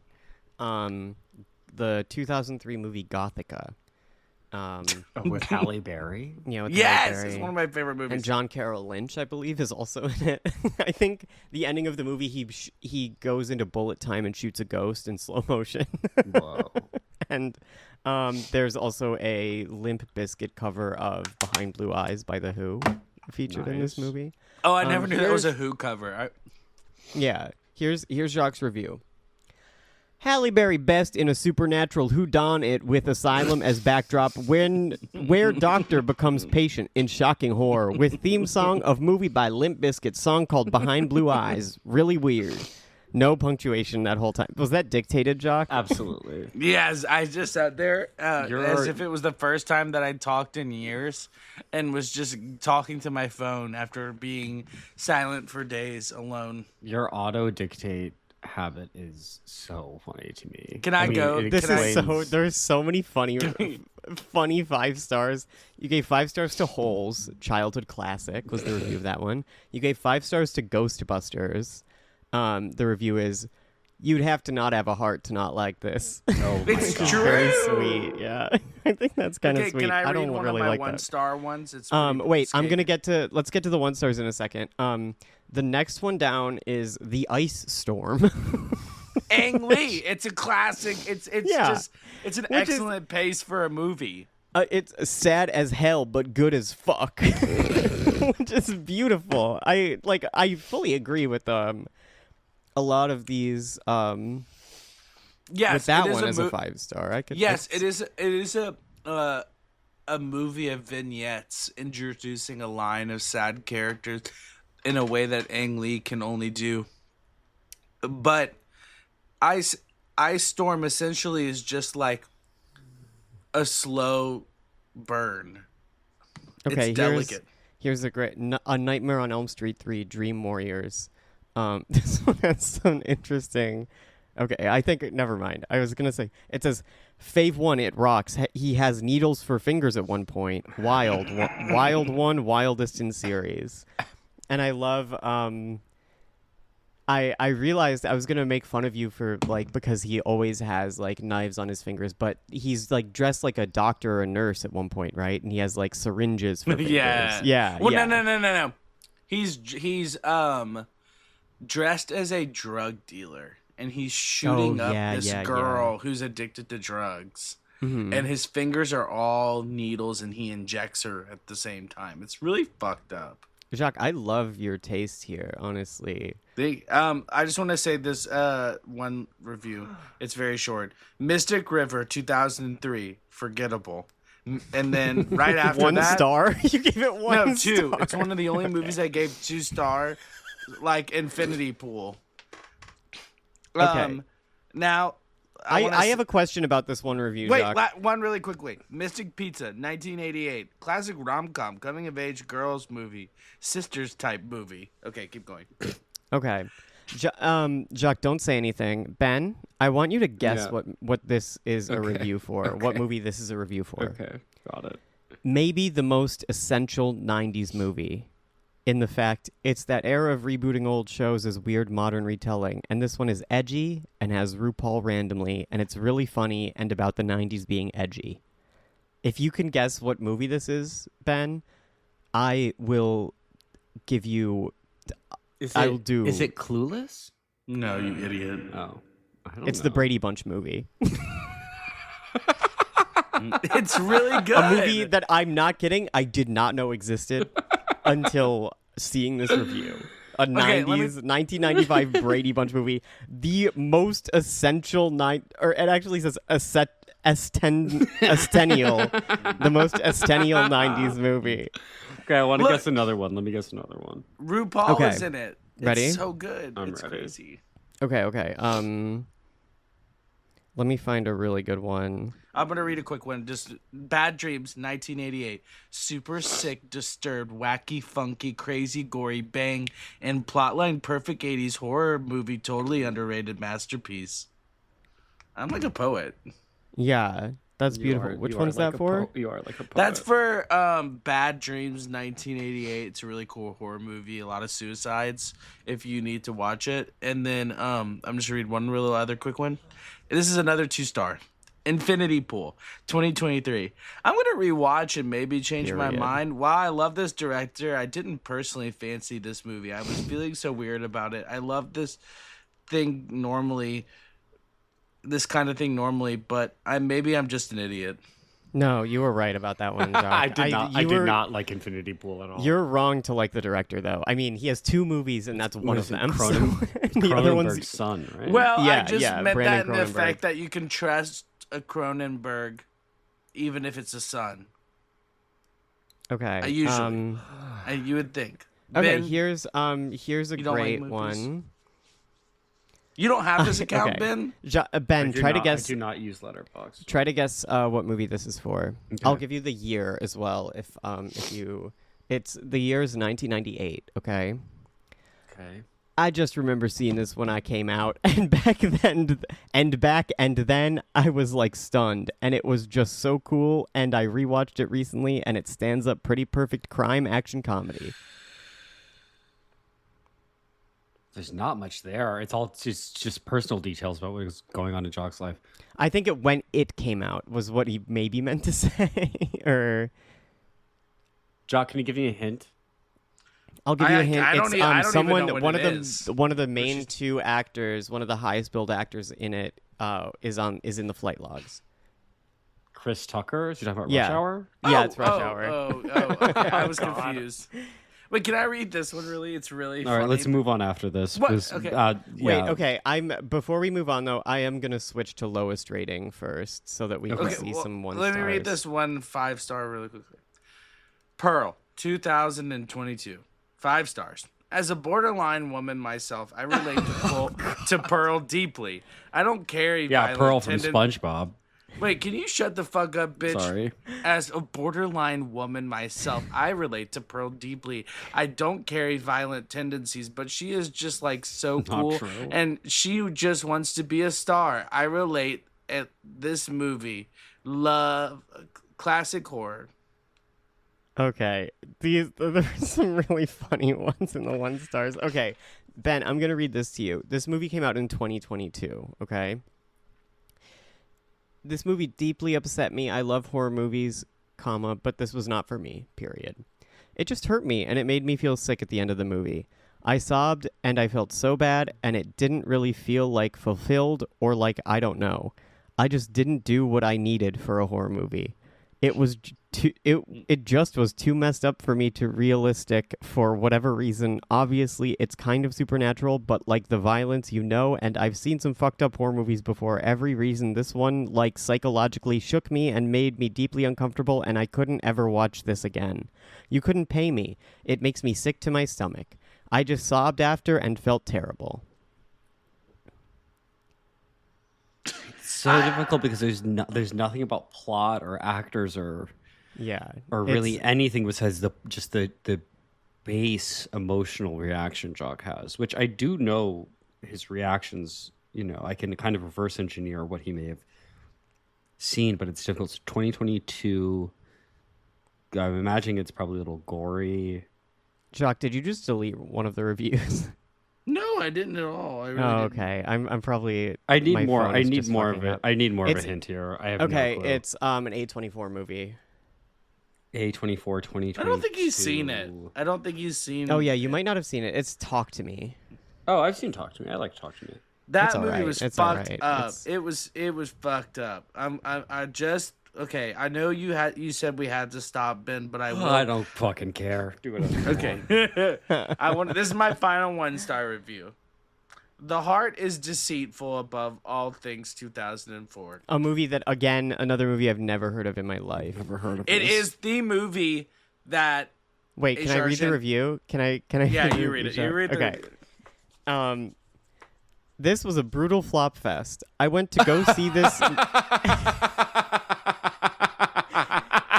The 2003 movie Gothica. With Halle Berry. Yeah, with Yes, Halle Berry. it's one of my favorite movies. And John Carroll Lynch, I believe, is also in it. I think the ending of the movie, he goes into bullet time and shoots a ghost in slow motion. Whoa. And there's also a Limp Bizkit cover of Behind Blue Eyes by The Who featured in this movie. Oh, I never knew that was a Who cover. Yeah, here's Jacques' review. Halle Berry best in a supernatural whodunit with asylum as backdrop where doctor becomes patient in shocking horror with theme song of movie by Limp Bizkit, song called Behind Blue Eyes. Really weird. No punctuation that whole time. Was that dictated, Jacques? Absolutely. Yes, I just sat there as if it was the first time that I'd talked in years and was just talking to my phone after being silent for days alone. Your auto dictate habit is so funny to me. Can I go? There's so many funny 5 stars. You gave 5 stars to Holes, childhood classic was the review of that one. You gave 5 stars to Ghostbusters. The review is, you'd have to not have a heart to not like this. Oh, it's God. true. Very sweet. Yeah, I think that's kind of sweet. Can I read don't one really of my like 1-star ones? It's wait, I'm gonna let's get to the 1 stars in a second. The next one down is The Ice Storm. Ang Lee. It's a classic. It's an excellent pace for a movie. It's sad as hell, but good as fuck, which is beautiful. I fully agree with a lot of these. Yes, with that it is one a as a 5 star. It is a movie of vignettes introducing a line of sad characters in a way that Ang Lee can only do. But Ice Storm essentially is just like a slow burn. Okay, it's delicate. Here's a great A Nightmare on Elm Street 3: Dream Warriors. This one has some interesting. Okay, I think never mind. I was gonna say it says Fave 1, it rocks. He has needles for fingers at one point. Wild one, wildest in series. And I love. I realized I was gonna make fun of you for because he always has knives on his fingers, but he's dressed like a doctor or a nurse at one point, right? And he has syringes for fingers. Yeah. Well, yeah. No. He's dressed as a drug dealer, and he's shooting up this girl who's addicted to drugs. Mm-hmm. And his fingers are all needles, and he injects her at the same time. It's really fucked up. Jacques, I love your taste here, honestly. I just want to say this one review. It's very short. Mystic River, 2003, forgettable. And then right after one that, 1 star. You gave it 1 no, 2. star. It's one of the only movies I gave 2 star, like Infinity Pool. Okay. Now, I have a question about this one review. Wait, Jacques. one really quickly. Mystic Pizza, 1988, classic rom-com, coming of age girls movie, sisters type movie. Okay, keep going. Okay. Jacques, don't say anything. Ben, I want you to guess what this is a review for. What movie this is a review for. Okay, got it. Maybe the most essential 90s movie, in the fact it's that era of rebooting old shows as weird modern retelling, and this one is edgy and has RuPaul randomly, and it's really funny and about the 90s being edgy. If you can guess what movie this is, Ben, I will give you... Is I will do... Is it Clueless? No, you idiot. Oh. It's the Brady Bunch movie. It's really good. A movie that I'm not kidding, I did not know existed until seeing this review. A 1995 Brady Bunch movie. The most essential it actually says Estenial 90s movie. Okay, I want to guess another one. Let me guess another one. RuPaul is in it. Ready? It's so good. I'm it's ready. crazy. Okay. Let me find a really good one. I'm going to read a quick one. Just Bad Dreams, 1988. Super sick, disturbed, wacky, funky, crazy, gory, bang, and plotline perfect 80s horror movie, totally underrated masterpiece. I'm like a poet. Yeah, that's beautiful. Which one's that for? You are like a poet. That's for Bad Dreams, 1988. It's a really cool horror movie. A lot of suicides if you need to watch it. And then I'm just read one real other quick one. This is another 2-star. Infinity Pool, 2023. I'm going to rewatch and maybe change my mind. While I love this director, I didn't personally fancy this movie. I was feeling so weird about it. I love this thing normally, this kind of thing normally, but maybe I'm just an idiot. No, you were right about that one, Josh. I did not like Infinity Pool at all. You're wrong to like the director, though. I mean, he has 2 movies, and that's one of them. The other one's son, right? Well, I just meant Brandon that in the fact that you can trust a Cronenberg, even if it's a son. Okay. You would think. Okay, Ben, here's a great movies? one. You don't have this account, Ben? Ben, try to guess. I do not use Letterboxd. Try to guess what movie this is for. Okay. I'll give you the year as well. If you, it's the year is 1998. Okay. Okay. I just remember seeing this when I came out, and back then I was like stunned, and it was just so cool. And I rewatched it recently, and it stands up pretty perfect crime action comedy. There's not much there. It's all just personal details about what was going on in Jacques' life. I think when it came out was what he maybe meant to say. Or Jacques, can you give me a hint? I'll give you a hint. I don't even know what one it of is. One of the main 2 actors, one of the highest billed actors in it, is in the flight logs. Chris Tucker? Is you talking about Yeah. Rush Hour? Yeah, it's Rush Hour. Okay. I was confused. Wait, can I read this one? Really, it's really All right, funny. let's move on after this. What? because, Okay. yeah. Wait, okay. Before we move on though, I am gonna switch to lowest rating first, so that we can see some 1 stars. Let me read this one 5-star really quickly. Pearl, 2022, 5 stars. As a borderline woman myself, I relate to Pearl deeply. I don't carry violent Pearl from SpongeBob. Wait, can you shut the fuck up, bitch? Sorry. As a borderline woman myself, I relate to Pearl deeply. I don't carry violent tendencies, but she is just like so cool. true. And she just wants to be a star. I relate at this movie. Love classic horror. Okay, there are some really funny ones in the 1 stars. Okay, Ben, I'm gonna read this to you. This movie came out in 2022. Okay. This movie deeply upset me. I love horror movies, but this was not for me, period. It just hurt me, and it made me feel sick at the end of the movie. I sobbed, and I felt so bad, and it didn't really feel like fulfilled or like, I don't know. I just didn't do what I needed for a horror movie. It was it just was too messed up for me to realistic for whatever reason. Obviously, it's kind of supernatural, but like the violence, and I've seen some fucked up horror movies before. Every reason this one like psychologically shook me and made me deeply uncomfortable, and I couldn't ever watch this again. You couldn't pay me. It makes me sick to my stomach. I just sobbed after and felt terrible. So difficult because there's nothing about plot or actors or really anything besides the base emotional reaction Jacques has, which I do know his reactions. I can kind of reverse engineer what he may have seen, but it's difficult. It's 2022. I'm imagining it's probably a little gory. Jacques, did you just delete one of the reviews? No, I didn't at all. I really okay. I'm probably. I need more. I need more of it. I need more of a hint here. I have okay. No clue. It's an A24 movie. A24 2022. I don't think he's seen it. I don't think he's seen. Oh yeah, you might not have seen it. It's Talk to Me. Oh, I've seen Talk to Me. I like Talk to Me. That movie was fucked up. It was fucked up. I just. Okay, I know you said we had to stop, Ben, but I will. I don't fucking care. Do whatever. Okay. This is my final 1-star review. The heart is deceitful above all things 2004. A movie that, again, another movie I've never heard of in my life. Never heard of It is the movie that. Wait, can I read the review? Can I? Yeah, you read it. You read okay. This was a brutal flop fest. I went to go see this.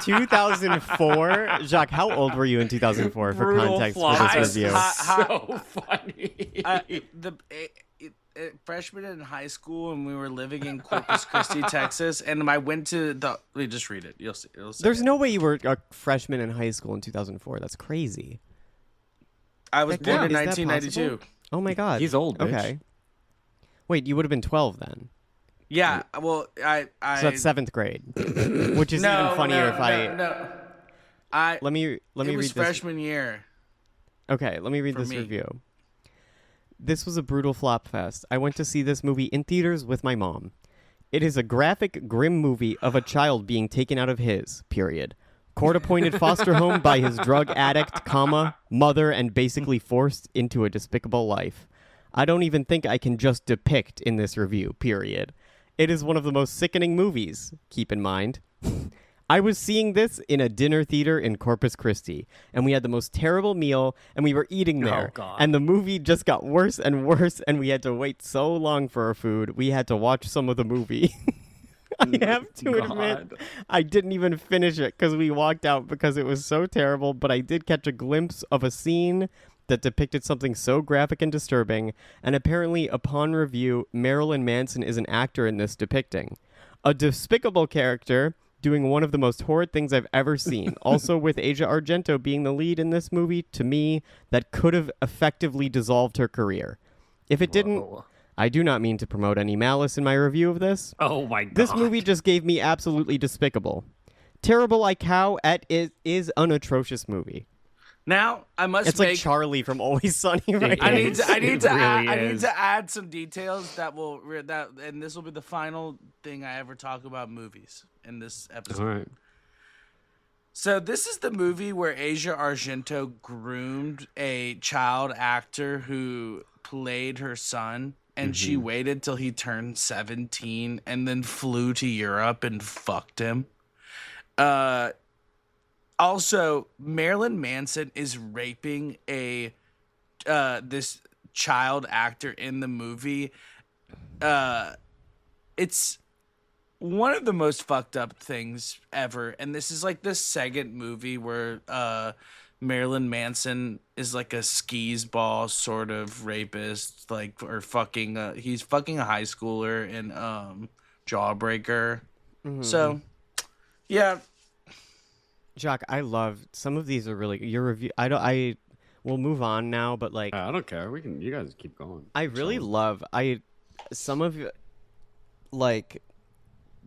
2004. Jacques, how old were you in 2004 for context for this review? So funny. Freshman in high school, and we were living in Corpus Christi, Texas, and I went to the. Let me just read it. You'll see. There's no way you were a freshman in high school in 2004. That's crazy. I was born in Is that 1992. possible? Oh my god. He's old, bitch. Okay. Wait, you would have been 12 then. Yeah, well, I So that's 7th grade, which is even funnier if I. Let me It read was this. freshman year. Okay, let me read For this me. review. This was a brutal flop fest. I went to see this movie in theaters with my mom. It is a graphic, grim movie of a child being taken out of his, court-appointed foster home by his drug addict, mother, and basically forced into a despicable life. I don't even think I can just depict in this review, It is one of the most sickening movies, keep in mind. I was seeing this in a dinner theater in Corpus Christi, and we had the most terrible meal, and we were eating there. And the movie just got worse and worse, and we had to wait so long for our food, we had to watch some of the movie. I have to admit, I didn't even finish it because we walked out because it was so terrible, but I did catch a glimpse of a scene that depicted something so graphic and disturbing, and apparently, upon review, Marilyn Manson is an actor in this depicting. A despicable character doing one of the most horrid things I've ever seen. Also with Asia Argento being the lead in this movie, to me, that could have effectively dissolved her career. If it didn't, I do not mean to promote any malice in my review of this. Oh my god. This movie just gave me absolutely despicable. Terrible like how it is an atrocious movie. Now I must. It's like Charlie from Always Sunny, right? I need to add some details and this will be the final thing I ever talk about movies in this episode. All right. So this is the movie where Asia Argento groomed a child actor who played her son, and she waited till he turned 17 and then flew to Europe and fucked him. Also, Marilyn Manson is raping this child actor in the movie. It's one of the most fucked up things ever, and this is like the second movie where Marilyn Manson is like a skis ball sort of rapist, like or fucking. He's fucking a high schooler in Jawbreaker. Mm-hmm. So, yeah. Jacques, I love some of these are really your review. We'll move on now, but like I don't care. You guys keep going. I really love some of like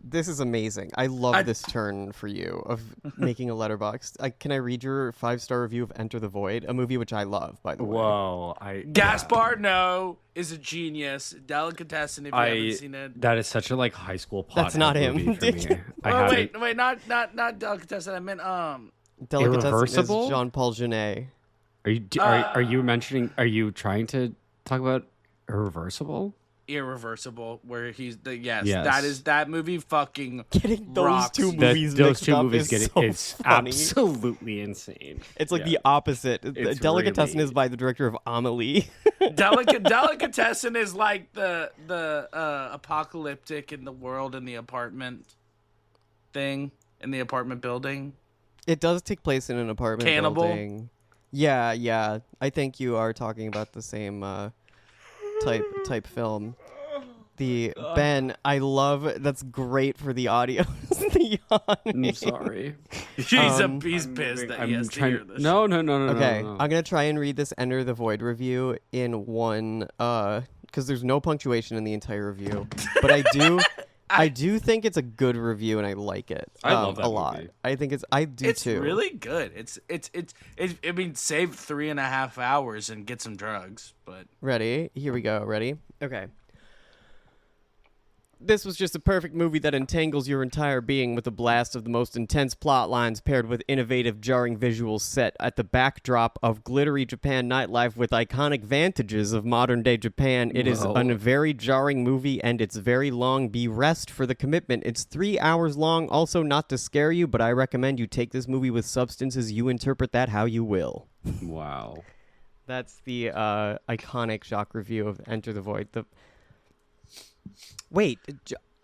this is amazing. I love this turn for you of making a Letterboxd. Can I read your 5-star review of Enter the Void, a movie which I love, by the way? Whoa, Gaspar Noé is a genius. Delicatessen, if you haven't seen it. That is such a like high school plot. That's not him. Movie for me. Wait, not Delicatessen. I meant Delicatessen Irreversible? is Jean-Paul Jeunet. Are you mentioning? Are you trying to talk about Irreversible? Irreversible, where he's that movie fucking getting those rocks. two movies mixed up is so it's funny. absolutely insane. It's like the opposite. It's Delicatessen really... is by the director of Amelie. Delicatessen is like the apocalyptic in the world in the apartment thing in the apartment building. It does take place in an apartment building. Yeah. I think you are talking about the same type film. Ben, I love that's great for the audio. The yawning. I'm sorry. He's pissed that he has to hear this. No. Okay, no. I'm gonna try and read this Enter the Void review in one because there's no punctuation in the entire review, but I do think it's a good review and I like it. I love that a lot. movie. I think I do It's too. really good. I mean, save 3.5 hours and get some drugs. But Ready? Here we go. Ready? Okay. This was just a perfect movie that entangles your entire being with a blast of the most intense plot lines paired with innovative, jarring visuals set at the backdrop of glittery Japan nightlife with iconic vantages of modern-day Japan. It is a very jarring movie, and it's very long. Be rest for the commitment. It's 3 hours long, also not to scare you, but I recommend you take this movie with substances. You interpret that how you will. Wow. That's the iconic Jacques review of Enter the Void. Wait,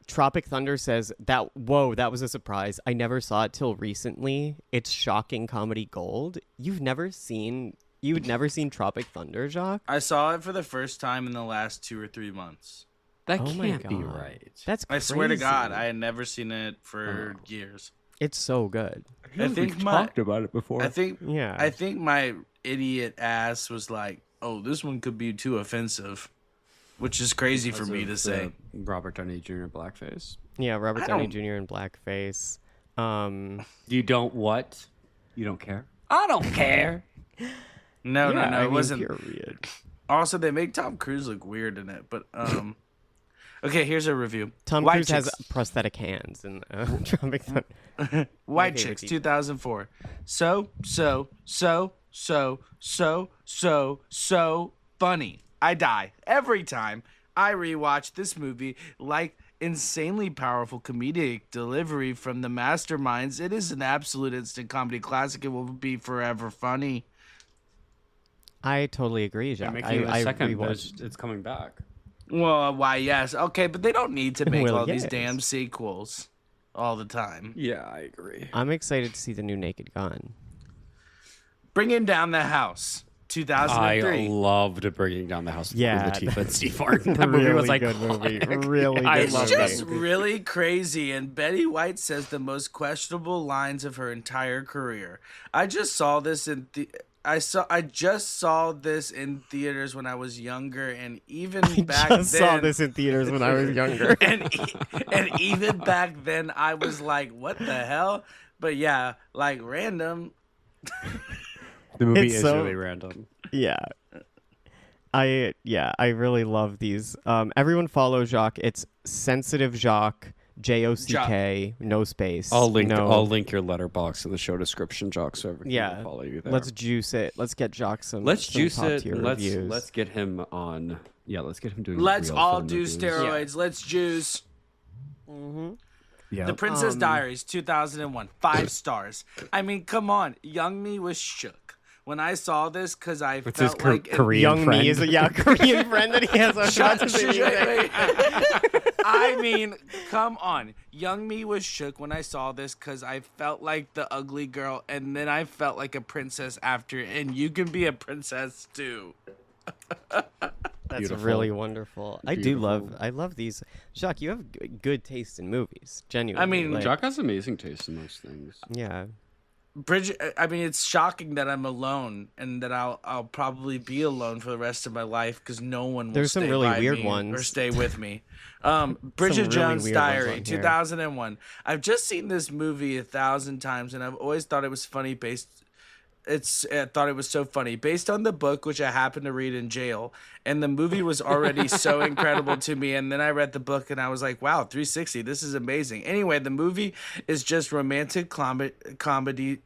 Tropic Thunder says that. Whoa, that was a surprise. I never saw it till recently. It's shocking comedy gold. You'd never seen Tropic Thunder, Jacques? I saw it for the first time in the last 2 or 3 months. That can't be right. That's crazy. I swear to God, I had never seen it for years. It's so good. I think we've talked about it before. I think my idiot ass was like, "Oh, this one could be too offensive," which is crazy for me to say. Robert Downey Jr. blackface. Yeah, Robert Downey Jr. in blackface. You don't what? You don't care? I don't care. No, it wasn't. Period. Also, they make Tom Cruise look weird in it, but okay, here's a review. Tom Cruise has prosthetic hands in Tropic Thunder. White Chicks, 2004. So funny. I die every time I rewatch this movie. Like insanely powerful comedic delivery from the masterminds. It is an absolute instant comedy classic. It will be forever funny. I totally agree, Jack. It's coming back. Well, why, yes. Okay, but they don't need to make Well, all these yes. damn sequels all the time. Yeah, I agree. I'm excited to see the new Naked Gun. Bringing Down the House, 2003. I loved Bringing Down the House with Yeah, Latifah and Steve Martin. That movie was like good movie. Really It's good just movie. really crazy, and Betty White says the most questionable lines of her entire career. I just saw this in theaters when I was younger, and even back then. Saw this in theaters when I was younger. and even back then, I was like, "What the hell?" But yeah, like random. The movie It's is so- really random. Yeah. I really love these. Everyone follow Jacques. It's Sensitive Jacques, Jock, no space. I'll link your letterbox in the show description, Jock, so everyone can follow you there. Let's juice it. Let's get Jacques some. Let's some juice it. top-tier Let's reviews. get him on. Yeah, let's get him doing. Let's real all film do reviews. steroids. Let's juice. Mm-hmm. Yeah. The Princess Diaries, 2001, 5 stars. I mean, come on, young me was shook when I saw this because I What's felt his like Korean Young friend? me is a Korean friend that he has on I mean, come on. Young me was shook when I saw this because I felt like the ugly girl, and then I felt like a princess after, and you can be a princess too. That's Beautiful. really wonderful. I love these. Jacques, you have good taste in movies. Genuinely. I mean, like, Jock has amazing taste in most things. yeah. Bridget, I mean, it's shocking that I'm alone and that I'll probably be alone for the rest of my life because no one will There's some stay really by weird me ones. or stay with me. Bridget really Jones' weird ones Diary, on here. 2001. I've just seen this movie 1,000 times and I've always thought it was funny I thought it was so funny based on the book, which I happened to read in jail, and the movie was already so incredible to me. And then I read the book and I was like, wow, 360, this is amazing. Anyway, the movie is just romantic comedy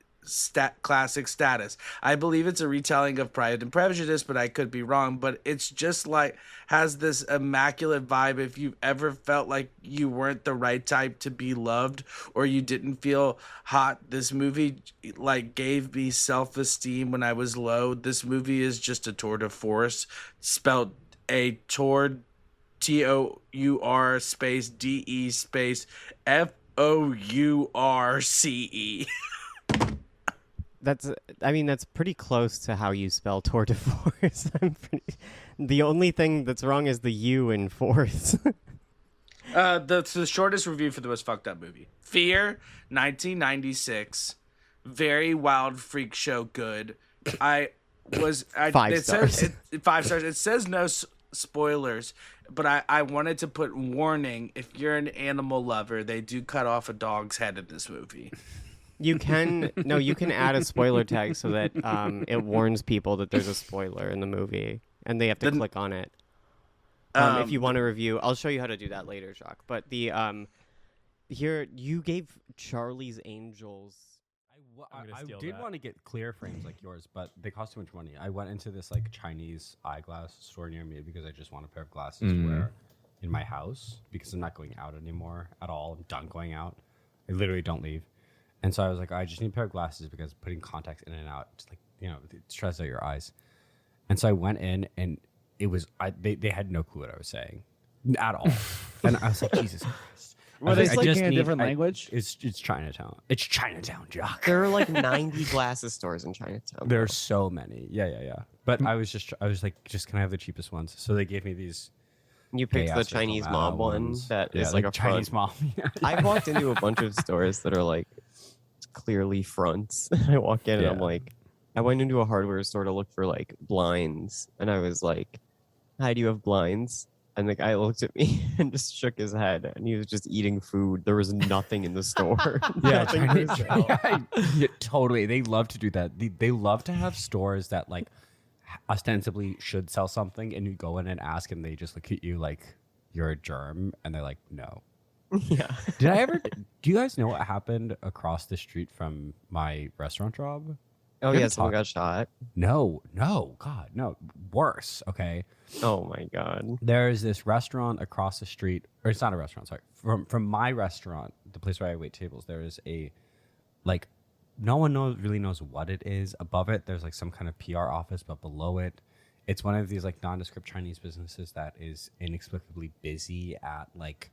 classic status. I believe it's a retelling of Pride and Prejudice, but I could be wrong. But it's just like has this immaculate vibe. If you've ever felt like you weren't the right type to be loved or you didn't feel hot, this movie like gave me self-esteem when I was low. This movie is just a tour de force, spelled a tour, TOUR space DE space FOURCE. That's pretty close to how you spell tour de force. The only thing that's wrong is the U in force. The shortest review for the most fucked up movie. Fear, 1996. Very wild freak show good. 5 stars. 5 stars. It says no spoilers, but I wanted to put warning. If you're an animal lover, they do cut off a dog's head in this movie. You can add a spoiler tag so that it warns people that there's a spoiler in the movie and they have to click on it. If you want to review, I'll show you how to do that later, Jacques. But the here you gave Charlie's Angels. I did want to get clear frames like yours, but they cost too much money. I went into this like Chinese eyeglass store near me because I just want a pair of glasses to wear in my house because I'm not going out anymore at all. I'm done going out. I literally don't leave. And so I was like, I just need a pair of glasses because putting contacts in and out, it's like, it stresses out your eyes. And so I went in and it was, they had no clue what I was saying at all. And I was like, Jesus Christ. Were they speaking a different language? It's Chinatown. It's Chinatown, Jacques. There are like 90 glasses stores in Chinatown. There are so many. Yeah. But I was like, just can I have the cheapest ones? So they gave me these. You picked the Chinese mob one that is like a Chinese front. mob. I've walked into a bunch of stores that are like clearly fronts. I walk in and I'm like, I went into a hardware store to look for like blinds, and I was like, "Hi, do you have blinds?" And the guy looked at me and just shook his head, and he was just eating food. There was nothing in the store. Yeah, totally. They love to do that. They love to have stores that like ostensibly should sell something, and you go in and ask, and they just look at you like you're a germ, and they're like, no. Yeah. Do you guys know what happened across the street from my restaurant job? Oh, yeah, someone got shot. No, God, no. Worse, okay? Oh, my God. There's this restaurant across the street, or it's not a restaurant, sorry. From my restaurant, the place where I wait tables, there is a, like, no one really knows what it is. Above it, there's, like, some kind of PR office, but below it, it's one of these, like, nondescript Chinese businesses that is inexplicably busy at, like,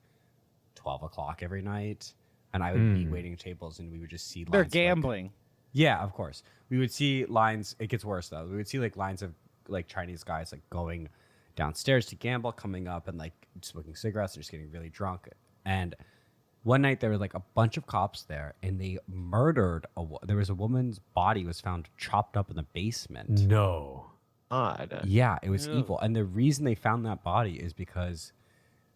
12 o'clock every night. And I would be waiting tables, and we would just see lines. They're gambling. Yeah, of course. We would see lines. It gets worse though. We would see like lines of like Chinese guys like going downstairs to gamble, coming up and like smoking cigarettes and just getting really drunk. And one night there were like a bunch of cops there, and they murdered there was a woman's body was found chopped up in the basement. No. Odd. Yeah, it was evil. And the reason they found that body is because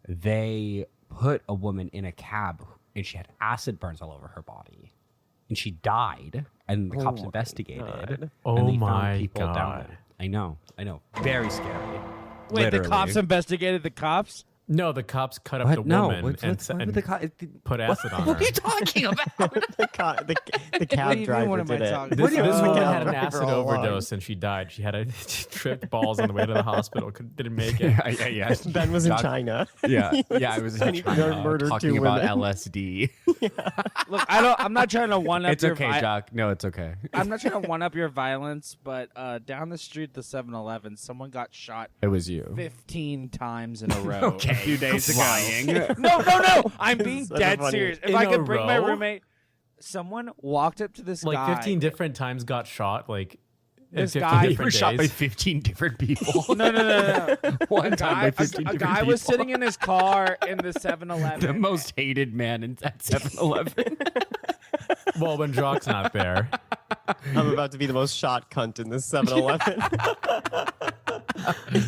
they put a woman in a cab and she had acid burns all over her body. And she died, and the cops investigated. And they found people down there. I know. Very scary. Wait, Literally. the cops investigated the cops? No, the cops cut up What? the No, woman what's and the put acid on her. What are you talking about? The cab driver did it. This woman had an acid overdose and she died. She had she tripped balls on the way to the hospital. Didn't make it. Yeah. Ben was in China. Yeah, I was in China murdered talking two about women. LSD. Look, I'm not trying to one up It's okay, Jacques. No, it's okay. I'm not trying to one up your violence, but down the street, the 7-Eleven, someone got shot. It was you. 15 times in a row a few days ago. No. I'm being dead serious. If In I a could bring my row? roommate, someone walked up to this Like guy. 15 different times got shot. Like This in 15 guy- different You were shot by days. 15 different people. No. One time by 15 a different guy people. was sitting in his car in the 7-Eleven. The most hated man at 7-Eleven. Well, when Jacques not there. I'm about to be the most shot cunt in this 7-Eleven.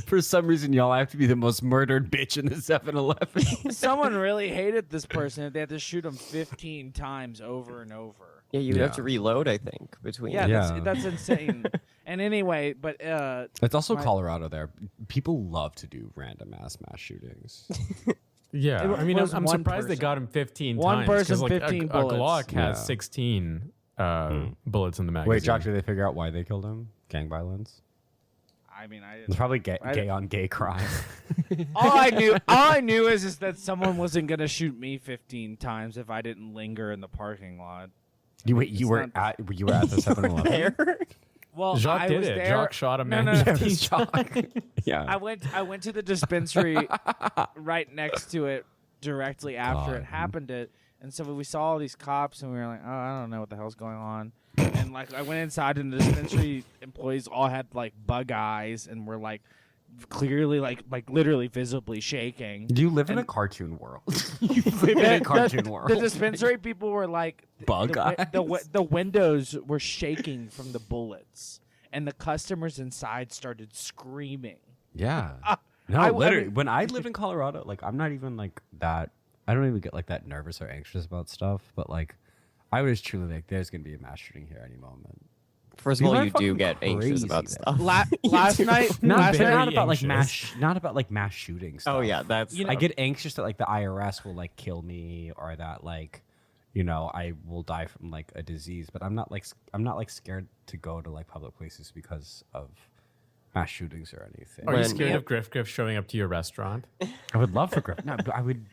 For some reason, y'all have to be the most murdered bitch in the 7-Eleven. Someone really hated this person. They had to shoot him 15 times over and over. Yeah, you would have to reload, I think, between. Yeah, that's insane. And anyway, but It's also Colorado there. People love to do random mass shootings. Yeah, It I mean, was I'm one surprised they person. got him 15 One times. 'cause, person, like, 15 a bullets. Glock has Yeah. 16 bullets in the magazine. Wait, Josh, did they figure out why they killed him? Gang violence? I mean, It's probably gay on gay crime. all I knew is that someone wasn't gonna shoot me 15 times if I didn't linger in the parking lot. You were at the 7-Eleven? Well, Jacques I did was it. there. Jacques shot a man. No. Yeah, it was Jacques. Yeah. I went to the dispensary right next to it directly after God. it happened. And so we saw all these cops, and we were like, "Oh, I don't know what the hell's going on." And like, I went inside, and the dispensary employees all had like bug eyes, and were like clearly like literally visibly shaking. You live in a cartoon world. You live in a cartoon world. The dispensary people were like Bug eyes. The windows were shaking from the bullets, and the customers inside started screaming. Yeah. I Literally. mean- When I lived in Colorado, like I'm not even like that. I don't even get like that nervous or anxious about stuff. But like, I was truly like, there's gonna be a mass shooting here any moment. First of all, People are you do fucking get anxious about crazy stuff. Last night, Not very about like anxious. not about like mass shootings. Oh yeah, that's. I get anxious that like the IRS will like kill me or that like, I will die from like a disease. But I'm not like scared to go to like public places because of mass shootings or anything. Are you scared of Griff showing up to your restaurant? I would love for Griff. No, but I would.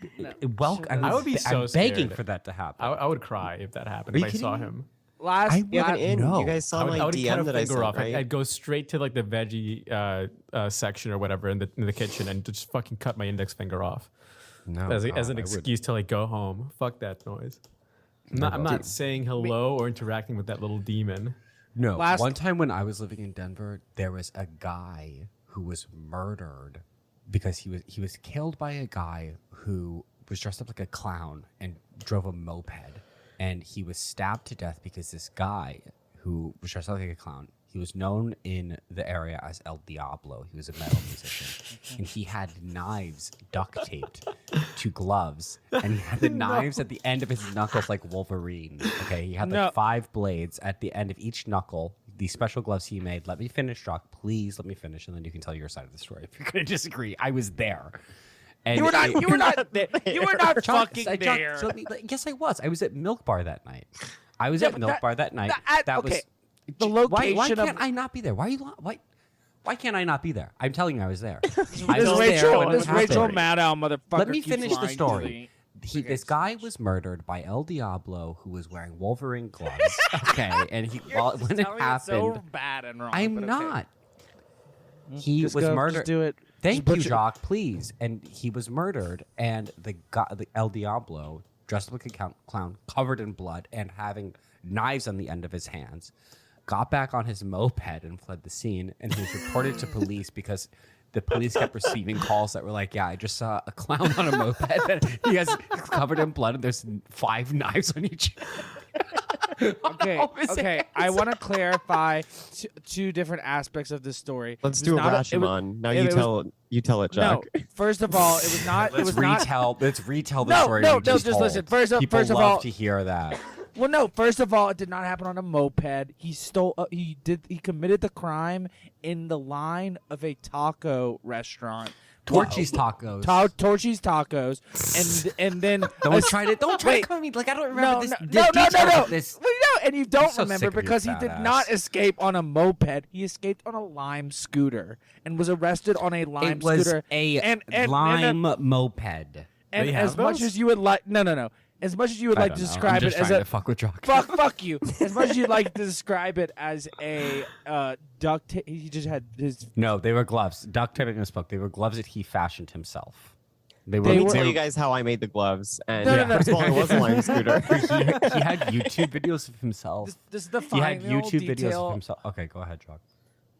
I would be so I'm begging scared. for that to happen. I would cry if that happened. Are you If I saw kidding me? him. You have an in. No. You guys saw my I would DM cut a that I finger sent, off. right? I'd go straight to like the veggie section or whatever in the kitchen and just fucking cut my index finger off. No, as an excuse to like go home. Fuck that noise. I'm not saying hello or interacting with that little demon. No. One time when I was living in Denver, there was a guy who was murdered because he was killed by a guy who was dressed up like a clown and drove a moped. And he was stabbed to death because this guy who was dressed up like a clown, he was known in the area as El Diablo. He was a metal musician. And he had knives duct taped to gloves. And he had the knives at the end of his knuckles like Wolverine. Okay, he had like 5 blades at the end of each knuckle. These special gloves he made. Let me finish, Jacques. Please let me finish, and then you can tell your side of the story. If you're going to disagree, I was there. And You were not fucking there. Yes, I was. I was at Milk Bar that night. I was at Milk Bar that night. Okay. The location why of can't I not be there? Why can't I not be there? I'm telling you, I was there. I This was there when it This Rachel happened. Maddow motherfucker. Let me keeps finish the lying to story. the- This guy was murdered by El Diablo, who was wearing Wolverine gloves. Okay, and when it happened, so bad and wrong. I'm but not. Okay. He Just was go, murdered. Just do it. Thank Just you, butcher- Jacques, please. And he was murdered, and the El Diablo, dressed like a clown, covered in blood, and having knives on the end of his hands, got back on his moped and fled the scene. And he was reported to police because the police kept receiving calls that were like, "Yeah, I just saw a clown on a moped that he has covered in blood, and there's 5 knives on each." Okay. I want to clarify two different aspects of this story. Let's do a Rashomon. Now you tell it, Jack. No, first of all, it was not. Let's retell the story. No, we just just told. listen. First People of love all, to hear that. Well, no. First of all, it did not happen on a moped. He stole. He committed the crime in the line of a taco restaurant. Torchy's Tacos. Torchy's Tacos, and then Don't try to come at me like I don't remember this. No. This. Well, and you don't I'm so remember sick of you, because he fat did ass. not escape on a moped. He escaped on a Lime scooter and was arrested on a Lime It was scooter. a and Lime moped. And They as have much those? as you would like, no. As much as you would like to describe I'm it just as trying a to fuck with Jacques. fuck you. As much as you'd like to describe it as a duct tape, he just had his. No, they were gloves. Duct taping misspoke. They were gloves that he fashioned himself. Let me tell you guys how I made the gloves. And No. first of all, it was a Lime scooter. he had YouTube videos of himself. This is the He had final YouTube videos detail. of himself. Okay, go ahead, Jacques.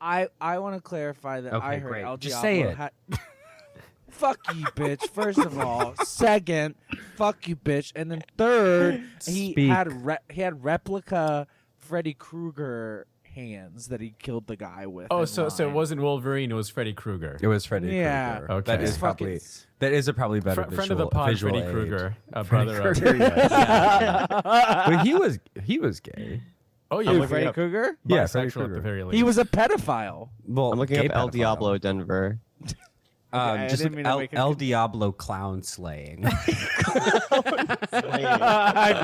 I want to clarify that Okay, I heard great. El Just Diablo say it. had- Fuck you, bitch. First of all, second, fuck you, bitch, and then third, he Speak. had replica Freddy Krueger hands that he killed the guy with. Oh, in so it line. wasn't Wolverine. It was Freddy Krueger. It was Freddy Yeah. Krueger. Okay. That is It's probably fucking- that is a probably better Friend of the visual, pod, visual Freddy aid. Krueger, Freddy brother of. Krueger, yes. But he was gay. Oh Who, yeah, Freddy Krueger? Yeah, Freddy bisexual at the Krueger. very least. He was a pedophile. Well, I'm looking gay up El pedophile. Diablo Denver. I Just didn't mean to make it El Diablo clown slaying. I'm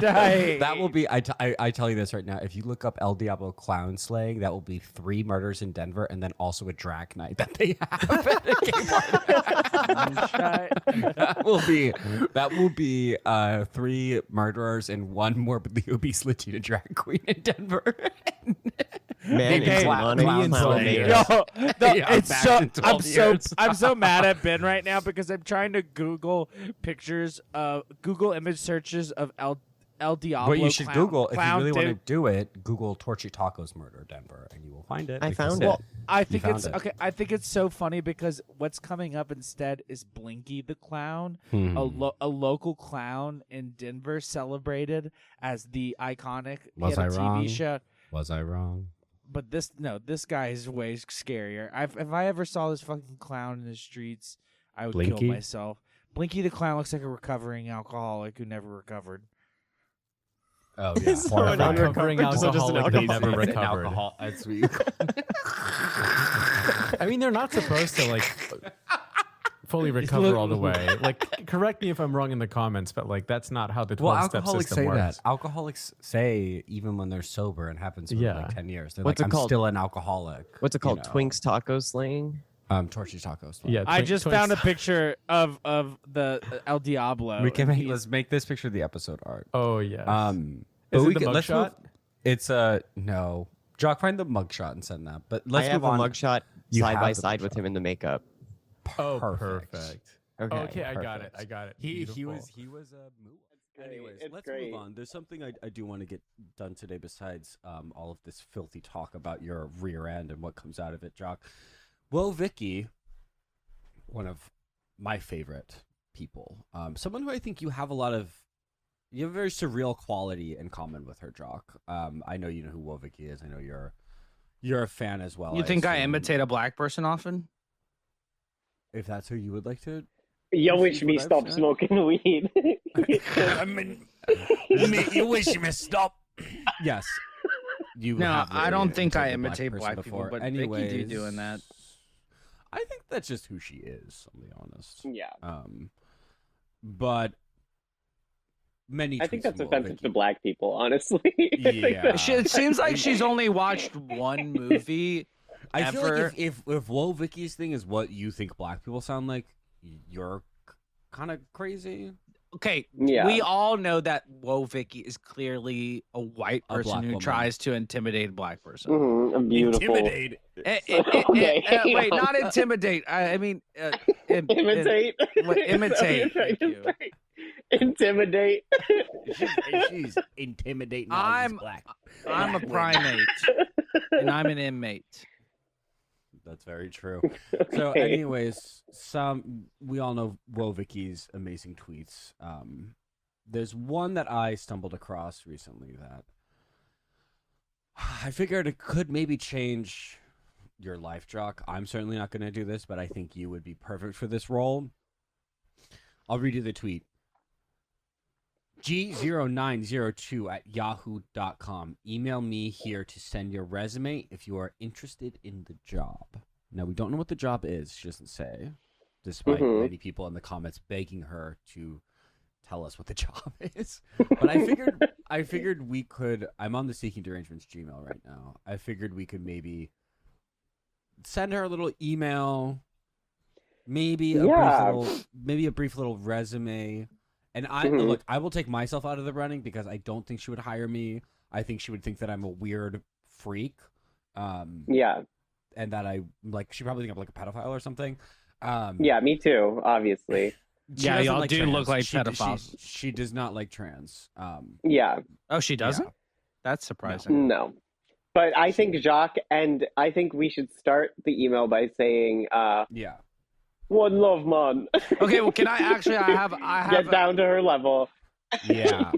dying. That will be. I tell you this right now. If you look up El Diablo clown slaying, that will be 3 murders in Denver, and then also a drag night that they have at a gay bar. that will be 3 murderers and 1 morbidly obese Latina drag queen in Denver. Man, Maybe it's clown Clown slaying. Yo, Yeah, it's back so in 12 years. I'm so mad at Ben right now because I'm trying to Google pictures of Google image searches of El Diablo. What you should clown, Google, if you clown really want to dude. do it, Google Torchy Tacos murder Denver, and you will find it. I because- found it. Well, I You think found it's it. okay. I think it's so funny because what's coming up instead is Blinky the clown, a local clown in Denver, celebrated as the iconic. He Was had a I TV wrong? show. Was I wrong? But this guy is way scarier. If I ever saw this fucking clown in the streets, I would Blinky? kill myself. Blinky the clown looks like a recovering alcoholic who never recovered. Oh yeah, So an recovering so just an alcoholic that never It's an recovered. alcohol. That's what you I mean, they're not supposed to like fully recover all the way. Like, correct me if I'm wrong in the comments, but like that's not how the 12-step alcoholics system say works. that. Alcoholics say even when they're sober and happens for like 10 years, they're What's like, it I'm called? still an alcoholic. What's it called? You know? Twinks taco slaying? Torchy tacos. Yeah, I just found a picture of the El Diablo. We can and make, let's make this picture the episode art. Oh yeah. But Is we it the let's mugshot? move- It's no. Jock, find the mugshot and send that. But let's I have move a on. mugshot You side have by the side with mugshot. him in the makeup. Oh, Perfect. Okay, I got it. perfect. I got it. He Beautiful. was a Anyways, It's let's great. move on. There's something I do want to get done today besides all of this filthy talk about your rear end and what comes out of it, Jock. Well, Vicky, one of my favorite people, someone who I think you have a very surreal quality in common with her, Jock. I know you know who Vicky is. I know you're a fan as well. You think I assume. imitate a black person often? If that's who you would like to. You wish receive me what I've stop said? smoking weed. I mean, you wish me stop. Yes. You No, have I don't think I imitated a imitate person black people, before. but Anyways, Vicky do doing that. I think that's just who she is. I'll be honest. Yeah. But many. I think tweets that's from offensive Vicky. to black people, honestly. Yeah. It seems like she's only watched one movie. I feel like ever. if Whoa Vicky's thing is what you think black people sound like, you're kind of crazy. Okay, Yeah. we all know that Whoa Vicky is clearly a white A person black who woman. tries to intimidate a black person. Mhm, beautiful. Intimidate. Okay, Wait, not intimidate. I mean, Imitate. imitate. Trying Thank to you. say. Intimidate. She's intimidating all these black. I'm a black women. primate, and I'm an inmate. That's very true. So, Okay. anyways, we all know Whoa Vicky's amazing tweets. There's one that I stumbled across recently that I figured it could maybe change your life, Jock. I'm certainly not going to do this, but I think you would be perfect for this role. I'll read you the tweet. G0902@yahoo.com. Email me here to send your resume if you are interested in the job. Now, we don't know what the job is. She doesn't say, despite many people in the comments begging her to tell us what the job is. But I figured we could. I'm on the Seeking Derangements Gmail right now. I figured we could maybe send her a little email, maybe a brief little resume. And look, I will take myself out of the running because I don't think she would hire me. I think she would think that I'm a weird freak. Yeah. And that she probably think I'm like a pedophile or something. Yeah, me too, obviously. She Yeah, doesn't y'all like do trans. look like She- pedophiles. She does not like trans. Yeah. Oh, she doesn't? Yeah. That's surprising. No. But I think Jacques, and I think we should start the email by saying, yeah. One love, man. Okay, well, can I actually? I have. Get down to her level. Yeah.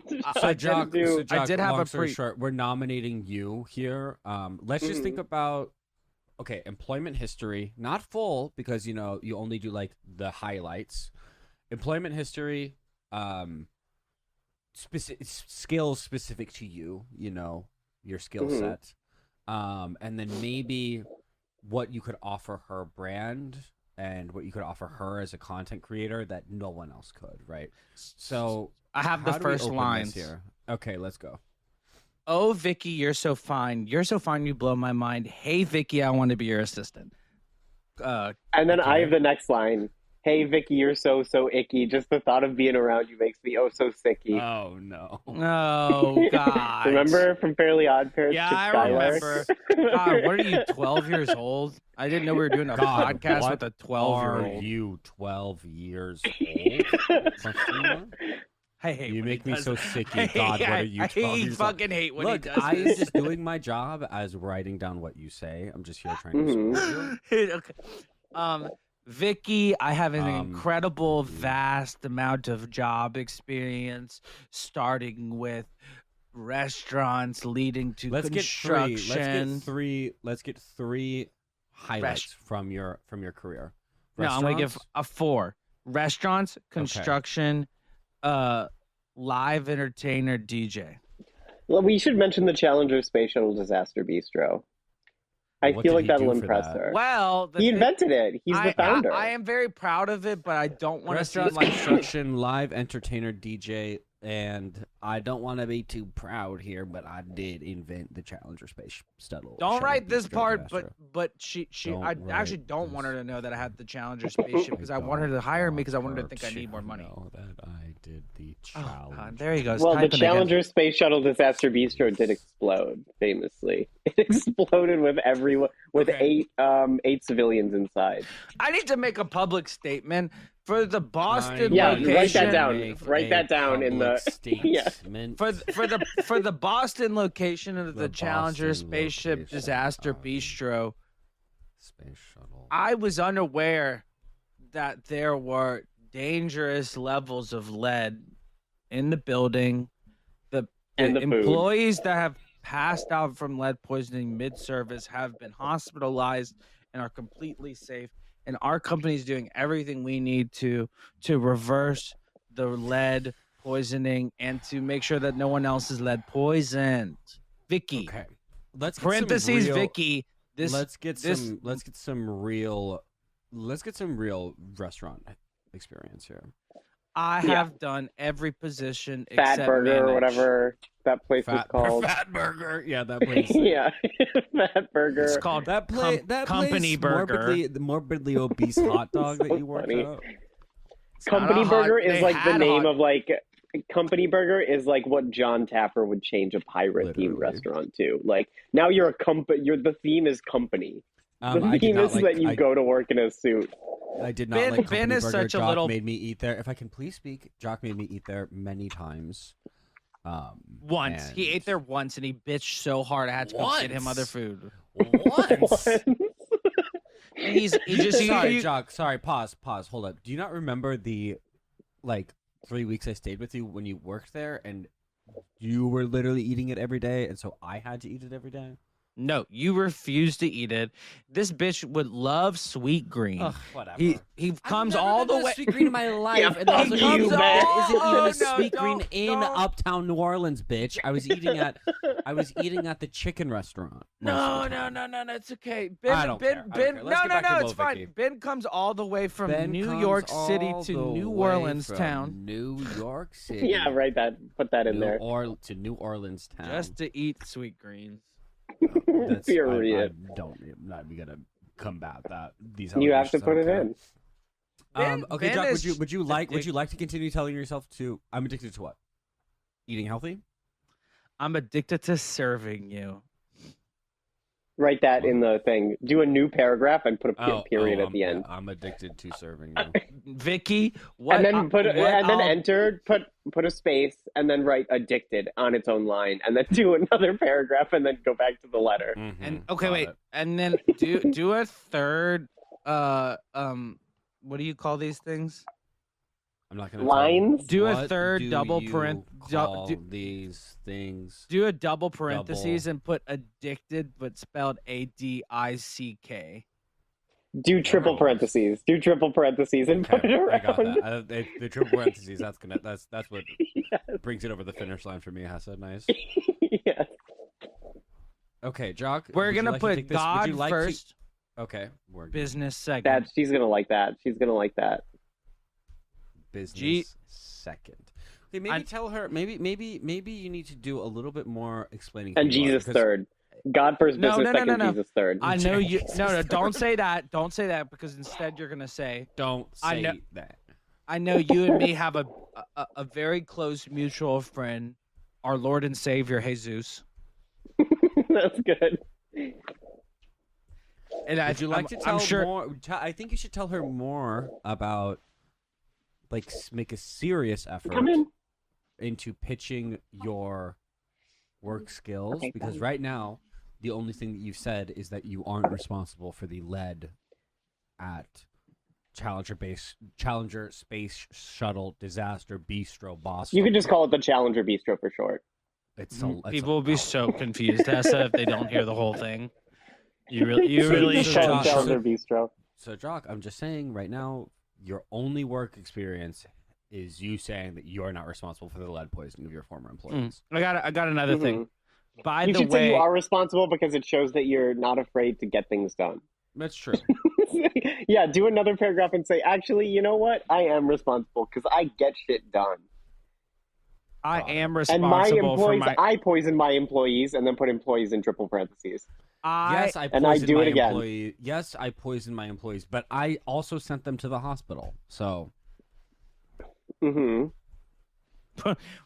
I Jock, did have long a story pre. short, we're nominating you here. Let's just think about employment history, not full because you only do like the highlights. Employment history, skills specific to you, your skill set, and then maybe what you could offer her brand and what you could offer her as a content creator that no one else could, right? So I have the how do we first open lines this here. Okay, let's go. Oh, Vicky, you're so fine. You're so fine. You blow my mind. Hey, Vicky, I want to be your assistant. And then I have the next line. Hey, Vicky, you're so icky. Just the thought of being around you makes me so sicky. Oh, no. Oh, God. Remember from Fairly Odd Parents? Yeah, Chip I Skylark? remember. God, what are you, 12 years old? I didn't know we were doing a podcast with a 12-year-old. Are you 12 years old? I hate you when make he me does so that. sicky. God, what are you 12 years old? fucking hate when Look, he does I am this. just doing my job as writing down what you say. I'm just here trying to support you. Okay. Vicky, I have an incredible, vast amount of job experience, starting with restaurants, leading to construction. Let's get three highlights from your career. No, I'm gonna give a 4. Restaurants, construction, live entertainer, DJ. Well, we should mention the Challenger Space Shuttle Disaster Bistro. I What feel did like he that'll do for impress that? her. Well, He invented it. He's the founder. I am very proud of it, but I don't want to see Restaurant construction, live entertainer, DJ, and I don't want to be too proud here, but I did invent the Challenger Space Shuttle. Don't write this Bistro part, Disaster. but she Don't I write actually don't want her to know that I had the Challenger spaceship because I want her to hire me because I want her to think I need more money. Know that I did the Oh, challenge. God, there he goes. Well, the typing again. Challenger Space Shuttle Disaster Bistro did explode, famously. It exploded with everyone, with eight civilians inside. I need to make a public statement for the Boston Yeah, location. write that down. Write that down in the yeah. For the Boston location of the Challenger Boston Spaceship location, Disaster Bistro. Space Shuttle. I was unaware that there were dangerous levels of lead in the building. The And the food. employees that have passed out from lead poisoning mid-service have been hospitalized and are completely safe. And our company is doing everything we need to reverse the lead poisoning and to make sure that no one else is lead poisoned. Vicky. Okay. Let's get parentheses some real, Vicky. Let's get some real restaurant experience here. I have done every position Fat except Burger manage. or whatever that place was called. Fat Burger. Yeah, that place. Yeah, Fat Burger. It's called that place. Company Burger. The morbidly obese hot dog that you worked funny. out. Company Burger is like the name of. of like Company Burger is like what John Tapper would change a pirate themed restaurant to. Like now you're a company. The theme is company. The theme is that you go to work in a suit. I did not Ben- like Ben Company is Burger. such a Jock little- made me eat there. If I can please speak, Jock made me eat there many times. Once he ate there once and he bitched so hard I had to go get him other food. Once. He just Sorry, Jock. Sorry. Pause. Hold up. Do you not remember the 3 weeks I stayed with you when you worked there and you were literally eating it every day, and so I had to eat it every day? No, you refused to eat it. This bitch would love sweet green. Ugh, whatever. He comes all the way. Sweet green in my life, Yeah, and also fuck you, man. isn't even Oh, a no, sweet green don't- in don't. Uptown New Orleans, bitch. I was eating at the chicken restaurant. No, it's okay. Ben, I don't care. Ben, Let's get back to it's Mo, fine. Vicky. Ben comes all the way from Ben New comes York City all to the New way Orleans from town New York City. Yeah, write that. Put that in there. To New Orleans town. just to eat sweet greens. That's, Period. I'm not even gonna combat that. These You have to allegations, put it I don't in. care. Okay, Ben Jock, is would you like to continue telling yourself to I'm addicted to what? Eating healthy? I'm addicted to serving you. Write that in the thing. Do a new paragraph and put a period at the end. I'm addicted to serving you. Vicky, what? And then I'll- enter. Put a space and then write addicted on its own line, and then do another paragraph and then go back to the letter. And okay, wait, and then do a third. What do you call these things? I'm not gonna Lines? Do a What third do double you parent. call these things. Do a double parentheses and put addicted, but spelled ADICK. Do triple parentheses. Do triple parentheses and put it I around. got that. The triple parentheses. That's what brings it over the finish line for me. Hassan, nice. Yes. Okay, Jock. We're would you gonna like to put take this- would God you like to- first. Okay, we're good. Business second. That she's gonna like that. She's gonna like that. Business second. Okay, maybe tell her. Maybe you need to do a little bit more explaining. And who you are, Jesus because- third. God first, No, business no, no, second, no, no. Jesus third. I know you. No, Jesus don't third. say that. Don't say that because instead you're gonna say. Don't I say know, that. I know you and me have a very close mutual friend, our Lord and Savior Jesus. That's good. And Would you like to tell I'm sure, more? I think you should tell her more about, make a serious effort Come in. into pitching your work skills, Okay, because fine. right now the only thing that you've said is that you aren't responsible for the lead at Challenger Space Shuttle Disaster Bistro Boston. You could just call it the Challenger Bistro for short. people will be so confused, Tessa, if they don't hear the whole thing. You really should. Jock, Challenger Bistro. So, Jock, I'm just saying right now, your only work experience is you saying that you're not responsible for the lead poisoning of your former employees. I got another thing. By You the should say you way, are responsible because it shows that you're not afraid to get things done. That's true. Yeah, do another paragraph and say, actually, you know what? I am responsible because I get shit done. I am And my responsible for employees, my. I poison my employees and then put employees in triple parentheses. Yes, I and I poisoned do my it again. employee. Yes, I poisoned my employees, but I also sent them to the hospital. So,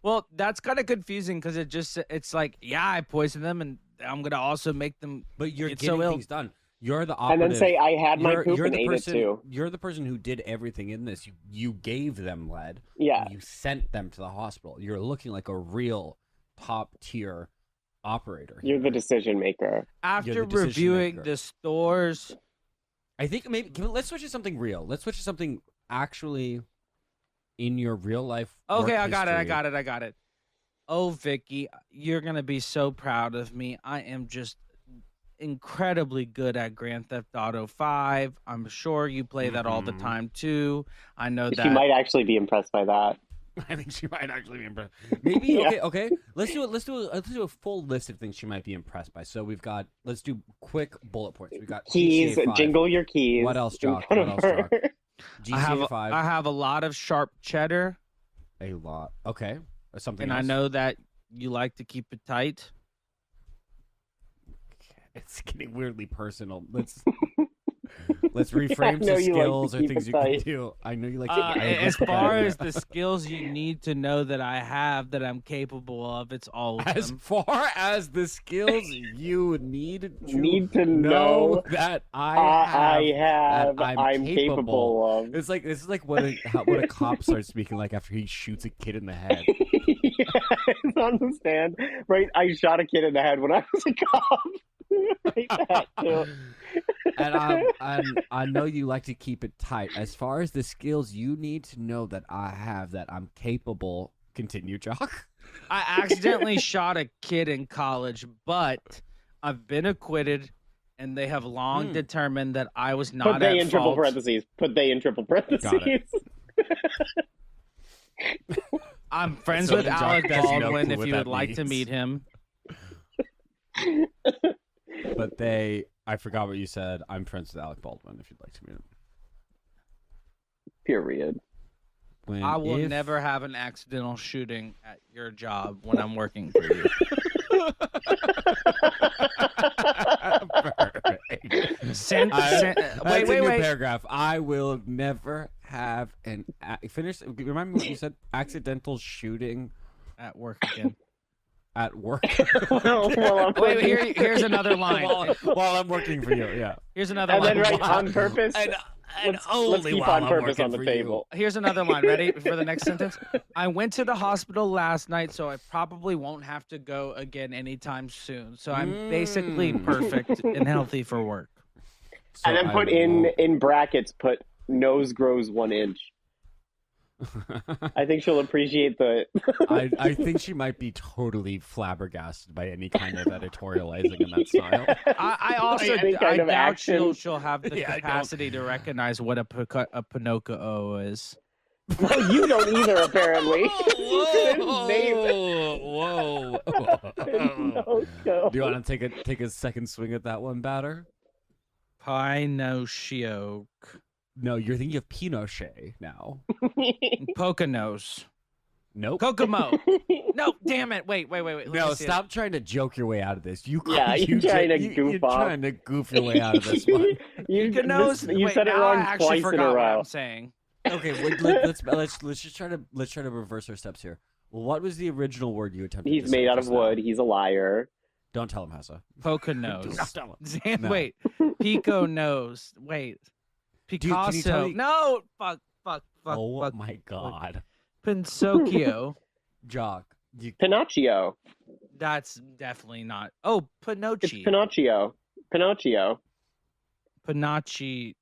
Well, that's kind of confusing because it's like, yeah, I poisoned them, and I'm gonna also make them. but you're get getting so ill. things done. You're the And operative. then say, I had my poop you're and the ate person, it too. You're the person who did everything in this. You gave them lead. Yeah. And you sent them to the hospital. You're looking like a real top tier operator. You're the decision maker. After reviewing the stores, I think maybe let's switch to something real. Let's switch to something actually in your real life. Okay, work I got history. it. Oh, Vicky, you're gonna be so proud of me. I am just incredibly good at Grand Theft Auto 5. I'm sure you play that all the time too. I know that She might actually be impressed by that. I think she might actually be impressed. Maybe okay. Let's do a full list of things she might be impressed by. So let's do quick bullet points. We got Keys, GTA 5. jingle your keys. What else, in Jock? front What of else, her. Jock? GTA 5. I have a lot of sharp cheddar. A lot. Okay. Something And else. I know that you like to keep it tight. It's getting weirdly personal. Let's reframe know some you like to skills or keep things it you can tight. do. I know you like to As far as the skills you need to know that I have, that I'm capable of, it's all of as them. far as the skills you need to know that I have, that I'm capable of. It's like this is like what a cop starts speaking like after he shoots a kid in the head. Yes, understand. Right, I shot a kid in the head when I was a cop. Right, that too. And I know you like to keep it tight. As far as the skills you need to know that I have, that I'm capable. Continue, Jock. I accidentally shot a kid in college, but I've been acquitted, and they have long determined that I was not Put they at in triple fault. parentheses. Put they in triple parentheses. Got it. I'm friends So with Jock Alec has no Baldwin clue if what you that would like to means. meet him. But I forgot what you said. I'm friends with Alec Baldwin if you'd like to meet him. Period. I will never have an accidental shooting at your job when I'm working for you. Wait. Paragraph. I will never have an finish. Remind me what you said. Accidental shooting at work again. At work. Wait, here's another line. While I'm working for you, yeah. Here's another And line. then right on purpose. And let's keep on purpose on the table. Here's another line. Ready for the next sentence? I went to the hospital last night, so I probably won't have to go again anytime soon. So I'm basically perfect and healthy for work. So and then put in brackets, put nose grows 1 inch. I think she'll appreciate the. I think she might be totally flabbergasted by any kind of editorializing in that style. I also Any kind of doubt action. she'll have the capacity to recognize what a Pinocchio is. Well, you don't either, apparently. Whoa! Pinocchio. Do you want to take a second swing at that one, batter? Pinocchio. No, you're thinking of Pinochet now. Poconos. Nope. Kokomo. No, damn it. Wait. Let No, me see stop trying to joke your way out of this. You're trying to goof you're off. trying to goof your way out of this one. You said it now wrong I actually twice in a forgot what row. I'm saying. Okay, let's just try to reverse our steps here. What was the original word you attempted? He's to say made out of just now? wood. He's a liar. Don't tell him, Hessa. Poconos. Don't tell him. No. Wait. Pico nose. Wait. Dude, can you tell Picasso. me- No. Fuck. Oh my god. Pinocchio. Jock. Pinocchio. That's definitely not. Oh, It's Pinocchio. Pinocchio. Pinocchio.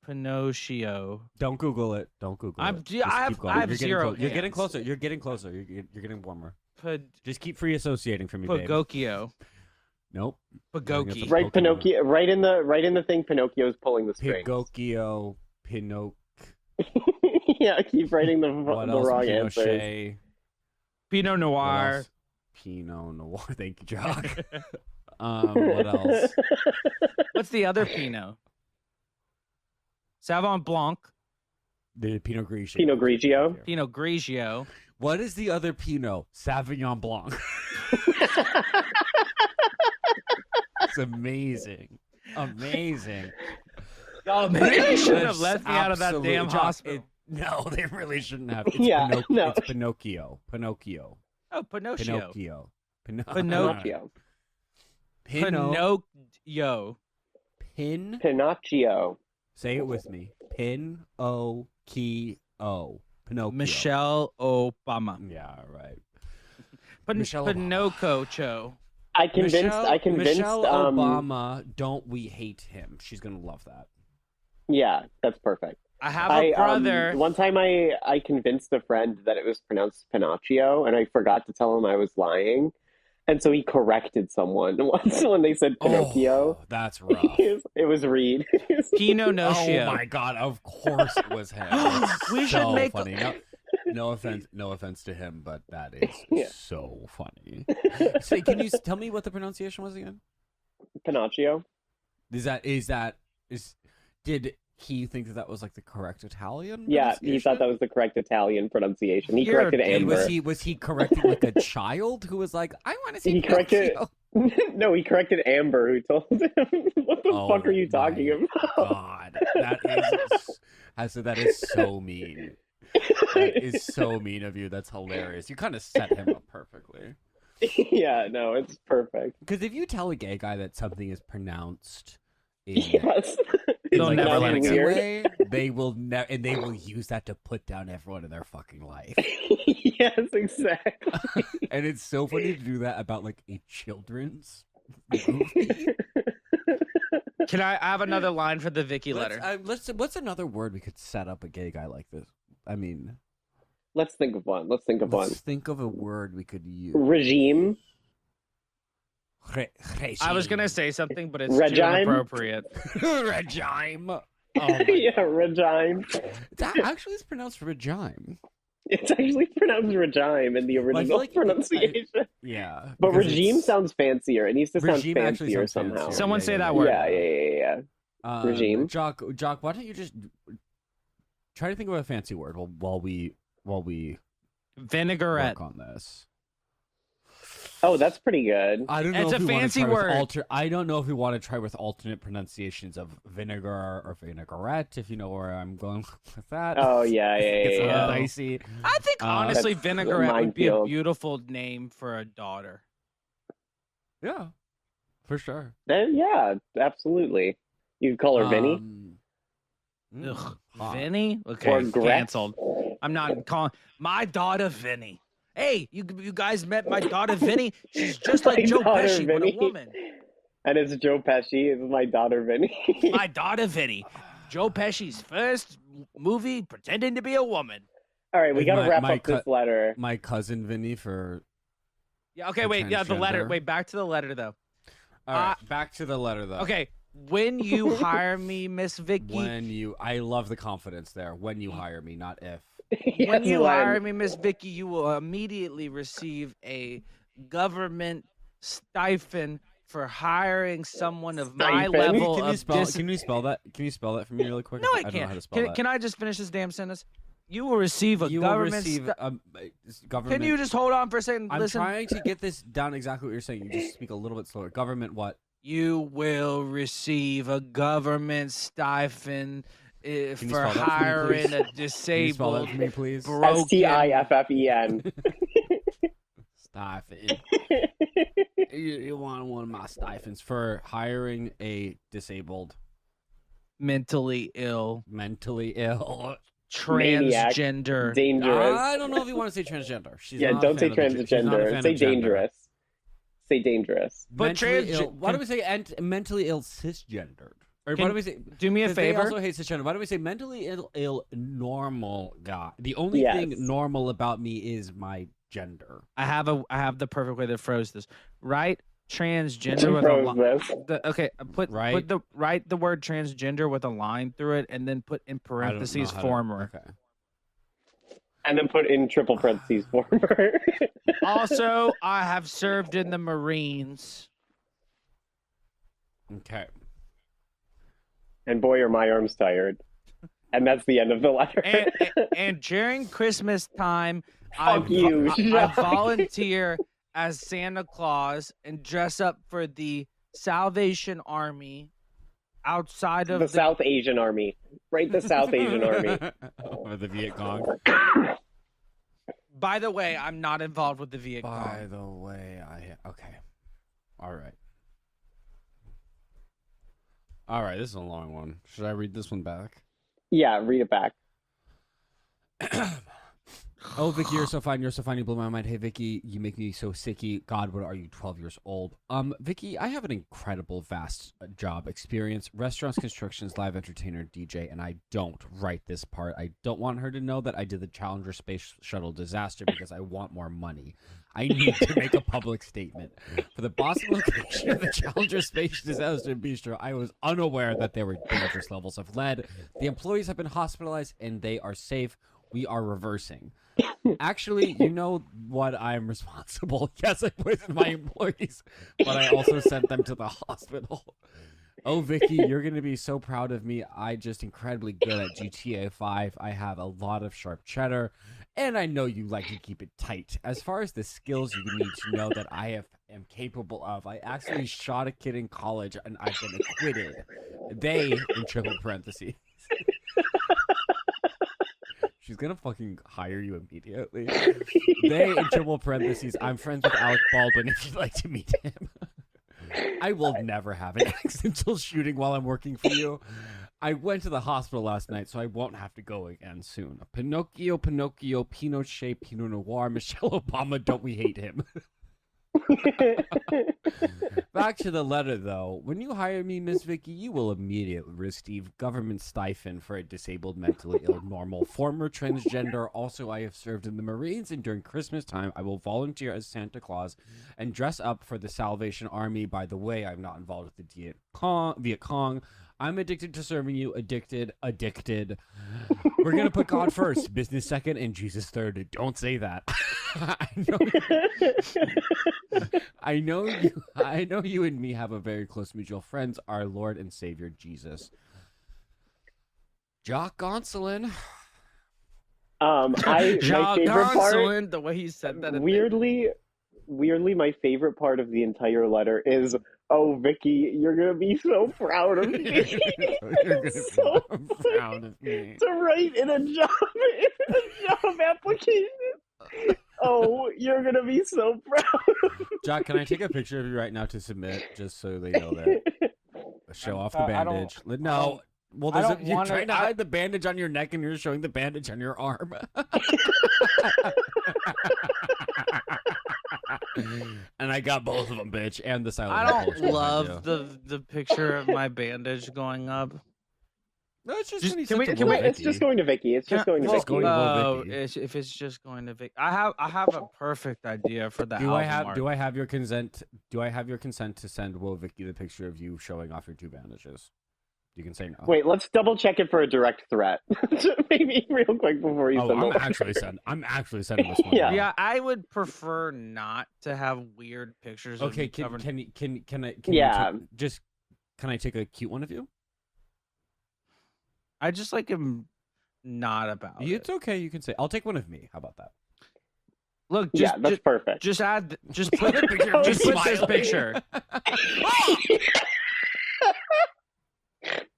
Pinocchio. Don't Google it. Don't Google I'm- it. yeah, Just I keep have- going. I have You're getting zero close. You're getting hands. closer. You're getting closer. You're getting warmer. Pid- Just keep free associating from me, babe. Pagokio. Nope. Pagoki. Right, Pinocchio. Right in the thing. Pinocchio's pulling the strings. Pigocchio. Pinocchio. Yeah, keep writing the What the else? wrong Pinot answers. Noir. Pinot Noir. Pinot Noir. Thank you, Jock. What else? What's the other Pinot? Sauvignon Blanc. The Pinot Grigio. Pinot Grigio. Pinot Grigio. What is the other Pinot? Sauvignon Blanc. It's amazing. Amazing. Y'all, maybe they shouldn't have left me out of that damn hospital. No, they really shouldn't have. It's No. It's Pinocchio. Pinocchio. Oh, Pinocchio. Pinocchio. Pinocchio. Pinocchio. Pinocchio. Say it with me. Pinocchio. Pinocchio. Michelle Obama. Yeah, right. Michelle Pinocchio. I convinced. Michelle Obama. Don't we hate him? She's gonna love that. Yeah, that's perfect. I have a brother. One time I convinced a friend that it was pronounced Pinocchio, and I forgot to tell him I was lying. And so he corrected someone once when they said Pinocchio. Oh, that's rough. It was Reed. Pinot Nocio. Oh my god! Of course it was him. We so should make funny. No offense to him, but that is so funny. So, can you tell me what the pronunciation was again? Pinocchio. Did he think that was like the correct Italian? Yeah, he thought that was the correct Italian pronunciation. He corrected Amber. Was he correcting like a child who was like, I want to see? He corrected. No, he corrected Amber, who told him, "What the fuck are you talking about?" God, that is so mean. That is so mean of you. That's hilarious. You kind of set him up perfectly. Yeah, no, it's perfect. Because if you tell a gay guy that something is pronounced in, yes, in like never a let it fancy go. way, they will and they will use that to put down everyone in their fucking life. Yes, exactly. And it's so funny to do that about like a children's movie. Can I have another line for the Vicky letter? What's another word we could set up a gay guy like this? I mean, let's think of one. Let's think of a word we could use. Regime. I was gonna say something, but it's Regime? too inappropriate. Regime. Oh yeah, regime. Actually, it's pronounced regime. It's actually pronounced regime in the original pronunciation. Yeah. But regime sounds fancier. It needs to sound fancier sounds somehow. fancier. Someone say that word. Yeah. Regime. Jock, why don't you just try to think of a fancy word while we Vinaigrette. work on this. Oh, that's pretty good. I don't know. It's if a we fancy want to try word. I don't know if we want to try with alternate pronunciations of vinegar or vinaigrette. If you know where I'm going with that. Oh yeah. It's a little dicey. I think honestly, That's vinaigrette would be a minefield. beautiful name for a daughter. Yeah, for sure. Yeah, absolutely. You could call her Vinny. Ugh, Vinny? Okay, Or Gret. canceled. I'm not calling my daughter Vinny. Hey, you guys met my daughter Vinny? She's just like My Joe daughter Pesci, but a Vinny. woman. And it's Joe Pesci. It's my daughter Vinny. My daughter Vinny. Joe Pesci's first movie pretending to be a woman. All right, we got to wrap up this letter. My cousin Vinny for. Yeah. Okay. For Wait. Yeah. The letter. transgender. Wait. Back to the letter though. All right, back to the letter though. Okay. When you hire me, Miss Vicky. I love the confidence there. When you hire me, not if. When you hire me, Miss Vicky, you will immediately receive a government stipend for hiring someone of my level Can you of spell? Can you spell that? Can you spell that for me really quick? No, I don't know can't. how to spell that. Can I just finish this damn sentence? You will receive a You will government. receive government. Can you just hold on for a second? I'm Listen. trying to get this down exactly what you're saying. You just speak a little bit slower. Government what? You will receive a government stipend for spell that for me, hiring please? a Can you spell disabled, that for me, please? broken. Stiffen. Stipend. You want one of my stipends for hiring a disabled, mentally ill, transgender. Dangerous. I don't know if you want to say transgender. She's Yeah, not don't a say fan of the- she's not a fan transgender. of Say gender. dangerous. Say dangerous. But Mentally ill. Why do we say mentally ill cisgendered? Or why do we say? Do me a 'cause favor. They also hate cisgender. Why do we say mentally ill normal guy? The only Yes. thing normal about me is my gender. I have the perfect way to phrase this. Right? Transgender with a line. Okay, put the word transgender with a line through it, and then put in parentheses how to- former. Okay. And then put in triple parentheses former. Also, I have served in the Marines. Okay. And boy, are my arms tired. And that's the end of the letter. And during Christmas time, I Jacques. volunteer as Santa Claus and dress up for the Salvation Army outside of the South Asian Army. Right, the South Asian Army. Or the Viet Cong. By the way, I'm not involved with the Viet Cong. By the way, okay. All right. All right, this is a long one. Should I read this one back? Yeah, read it back. Oh, Vicky, you're so fine. You're so fine. You blow my mind. Hey, Vicky, you make me so sicky. God, what are you, 12 years old? Vicky, I have an incredible, vast job experience. Restaurants, constructions, live entertainer, DJ, and I don't write this part. I don't want her to know that I did the Challenger Space Shuttle disaster because I want more money. I need to make a public statement. For the Boston location of the Challenger Space Disaster Bistro, I was unaware that there were dangerous levels of lead. The employees have been hospitalized, and they are safe. We are reversing. Actually, you know what? I'm responsible. Yes, I poisoned my employees, but I also sent them to the hospital. Oh, Vicky, you're going to be so proud of me. I just incredibly good at GTA 5. I have a lot of sharp cheddar, and I know you like to keep it tight. As far as the skills you need to know that I am capable of, I actually shot a kid in college, and I've been acquitted. They, in triple parentheses. She's gonna fucking hire you immediately. They, in triple parentheses, I'm friends with Alec Baldwin if you'd like to meet him. I will never have an accidental shooting while I'm working for you. I went to the hospital last night, so I won't have to go again soon. Pinocchio, Pinochet, Pinot Noir, Michelle Obama, don't we hate him? Back to the letter, though. When you hire me, Miss Vicky, you will immediately receive government stipend for a disabled, mentally ill, normal, former transgender. Also, I have served in the Marines, and during Christmas time, I will volunteer as Santa Claus and dress up for the Salvation Army. By the way, I'm not involved with the Viet Cong. I'm addicted to serving you. Addicted. We're going to put God first, business second, and Jesus third. Don't say that. I know you and me have a very close mutual friends, our Lord and Savior, Jesus. Jacques Gonsolin. Jacques Gonsolin, the way he said that. Weirdly, my favorite part of the entire letter is, oh, Vicky, you're going to be so proud of me. so proud of me. To write in a job application. Oh, you're going to be so proud. Jack, can I take a picture of you right now to submit, just so they know that? Show off the bandage. No. Well, you're trying to hide the bandage on your neck, and you're showing the bandage on your arm. And I got both of them, bitch, and the silent. I don't love the picture of my bandage going up. No, it's just it's just going to Vicky. It's just going to Vicky. Oh, if it's just going to Vicky, I have a perfect idea for that. Do I have your consent? Do I have your consent to send Vicky the picture of you showing off your two bandages? You can say no. Wait, let's double check it for a direct threat. Maybe real quick before you send I'm actually sending this one. Yeah, I would prefer not to have weird pictures. Okay, of can I take a cute one of you? I just like him not about it. It's okay. You can say, I'll take one of me. How about that? Look, that's perfect. Just put a picture. Just put this picture.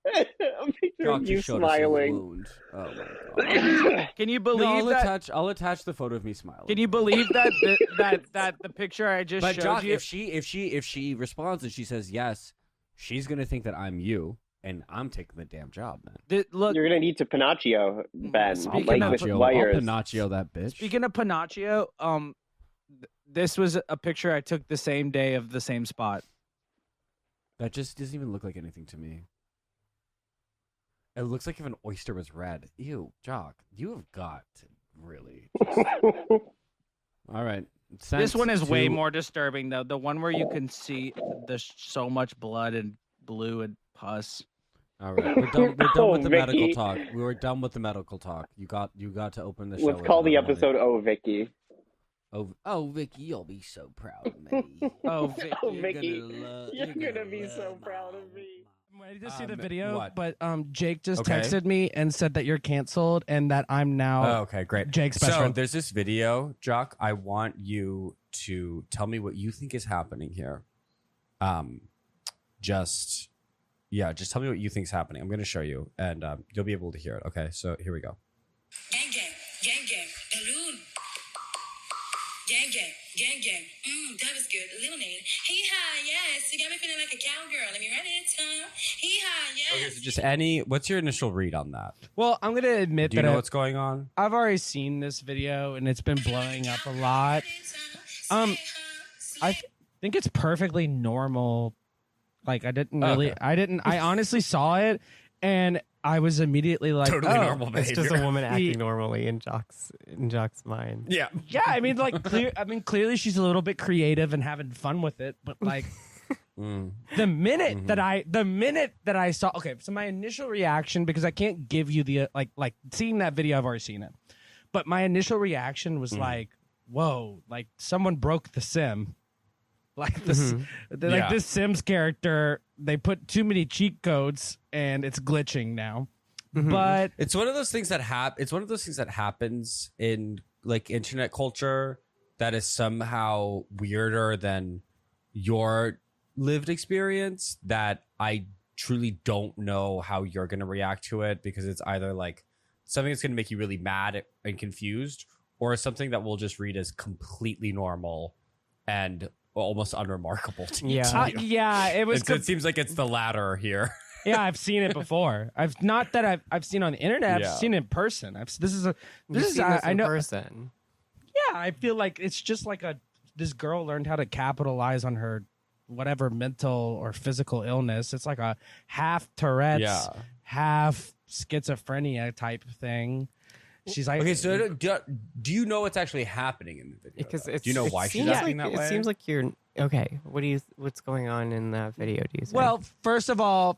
A picture of you smiling. Oh my god! Can you believe that? I'll attach the photo of me smiling. Can you believe that the picture I just showed Jock, you? If she responds and she says yes, she's gonna think that I'm you, and I'm taking the damn job, man. Look, you're gonna need to Pinocchio, Ben. I'll Pinocchio that bitch. Speaking of Pinocchio, this was a picture I took the same day of the same spot. That just doesn't even look like anything to me. It looks like if an oyster was red. Ew, Jock, you have got to really. All right. This one is way more disturbing, though. The one where you can see there's so much blood and blue and pus. All right, we're done with the medical Vicky. talk. We were done with the medical talk. You got to open the show. Let's call the episode "Oh Vicky." Oh, Vicky, you'll be so proud of me. Oh, Vicky. Oh, Vicky, you're gonna be so proud of me. I'm ready to see the video, what? but Jake just Okay. texted me and said that you're canceled and that I'm now Oh, okay, great. Jake's best So friend. there's this video, Jacques. I want you to tell me what you think is happening here. Just tell me what you think is happening. I'm going to show you, and you'll be able to hear it. Okay, so here we go. Gang gang, balloon. Gang gang. That was good. Lemonade. Hee-haw, yes. You got me feeling like a cowgirl. Let me run it. Hee-haw, yes. Okay, so just what's your initial read on that? Well, I'm gonna admit Do you that know what's going on? I've already seen this video and it's been blowing up a lot. I think it's perfectly normal. Like I honestly saw it and I was immediately like, Totally normal It's just a woman acting normally in Jacques' mind. Yeah. Yeah, I mean, clearly she's a little bit creative and having fun with it, but like, the minute that I saw, okay, so my initial reaction, because I can't give you the like seeing that video, I've already seen it, but my initial reaction was like, whoa, like someone broke the sim. Like this, this Sims character, they put too many cheat codes and it's glitching now. But it's one of those things that happens in like internet culture that is somehow weirder than your lived experience, that I truly don't know how you're going to react to it, because it's either like something that's going to make you really mad and confused, or something that we'll just read as completely normal and almost unremarkable to you. It was. It seems like it's the latter here. Yeah, I've seen it before. I've seen it on the internet. I've seen it in person. I know. Person. Yeah, I feel like it's just like this girl learned how to capitalize on her whatever mental or physical illness. It's like a half Tourette's, half schizophrenia type thing. She's like, okay, so do you know what's actually happening in the video? Because do you know why she's acting that way? It seems like you're okay. What's going on in that video? Do you think? Well, first of all,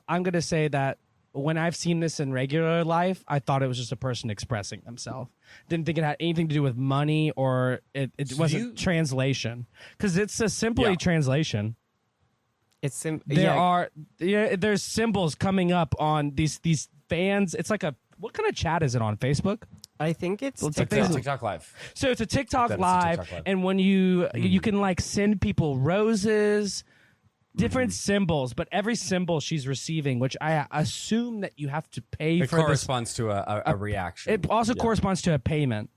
I'm gonna say that when I've seen this in regular life, I thought it was just a person expressing themselves. Didn't think it had anything to do with money, or it wasn't translation, because it's a simply translation. It's there's symbols coming up on these fans. It's like what kind of chat is it on Facebook? I think it's TikTok Live. So it's a TikTok Live, and when you can like send people roses, different symbols, but every symbol she's receiving, which I assume that you have to pay for. It corresponds to a reaction. It also corresponds to a payment.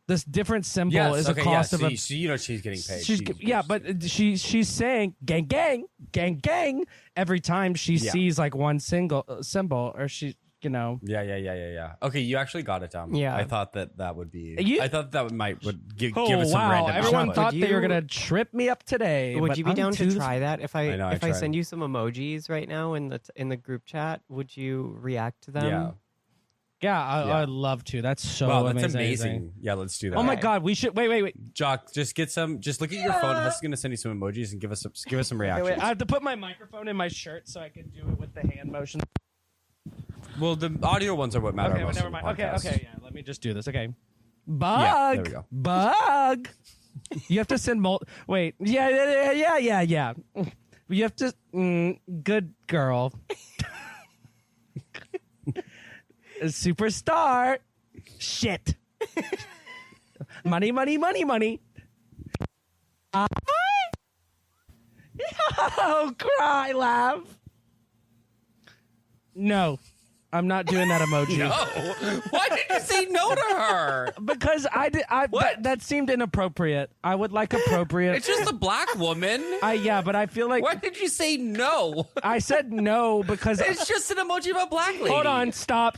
This different symbol is a cost of a. So you know she's getting paid. But she's saying gang gang gang gang every time she sees like one single symbol, or she. You know. Yeah. Okay, you actually got it down. Yeah. I thought that would be. I thought that would give us some wow. random. Everyone thought they were gonna trip me up today. Would you be down to try that? If I tried. send you some emojis right now in the group chat, would you react to them? Yeah, I'd love to. That's so amazing. That's amazing. Yeah, let's do that. Oh my God, we should wait. Jock, just get some. Just look at your phone. Hess is gonna send you some emojis and give us some reactions. Wait, I have to put my microphone in my shirt so I can do it with the hand motion. Well, the audio ones are what matter most. Never mind. Okay, yeah. Let me just do this. Okay. Bug. Yeah, there we go. Bug. You have to send Wait. Yeah. You have to. Good girl. A superstar. Shit. Money. Oh, cry, laugh. No. I'm not doing that emoji. No. Why did you say no to her? Because that seemed inappropriate. I would like appropriate. It's just a black woman. But I feel like. Why did you say no? I said no because it's just an emoji of a black lady. Hold on, stop.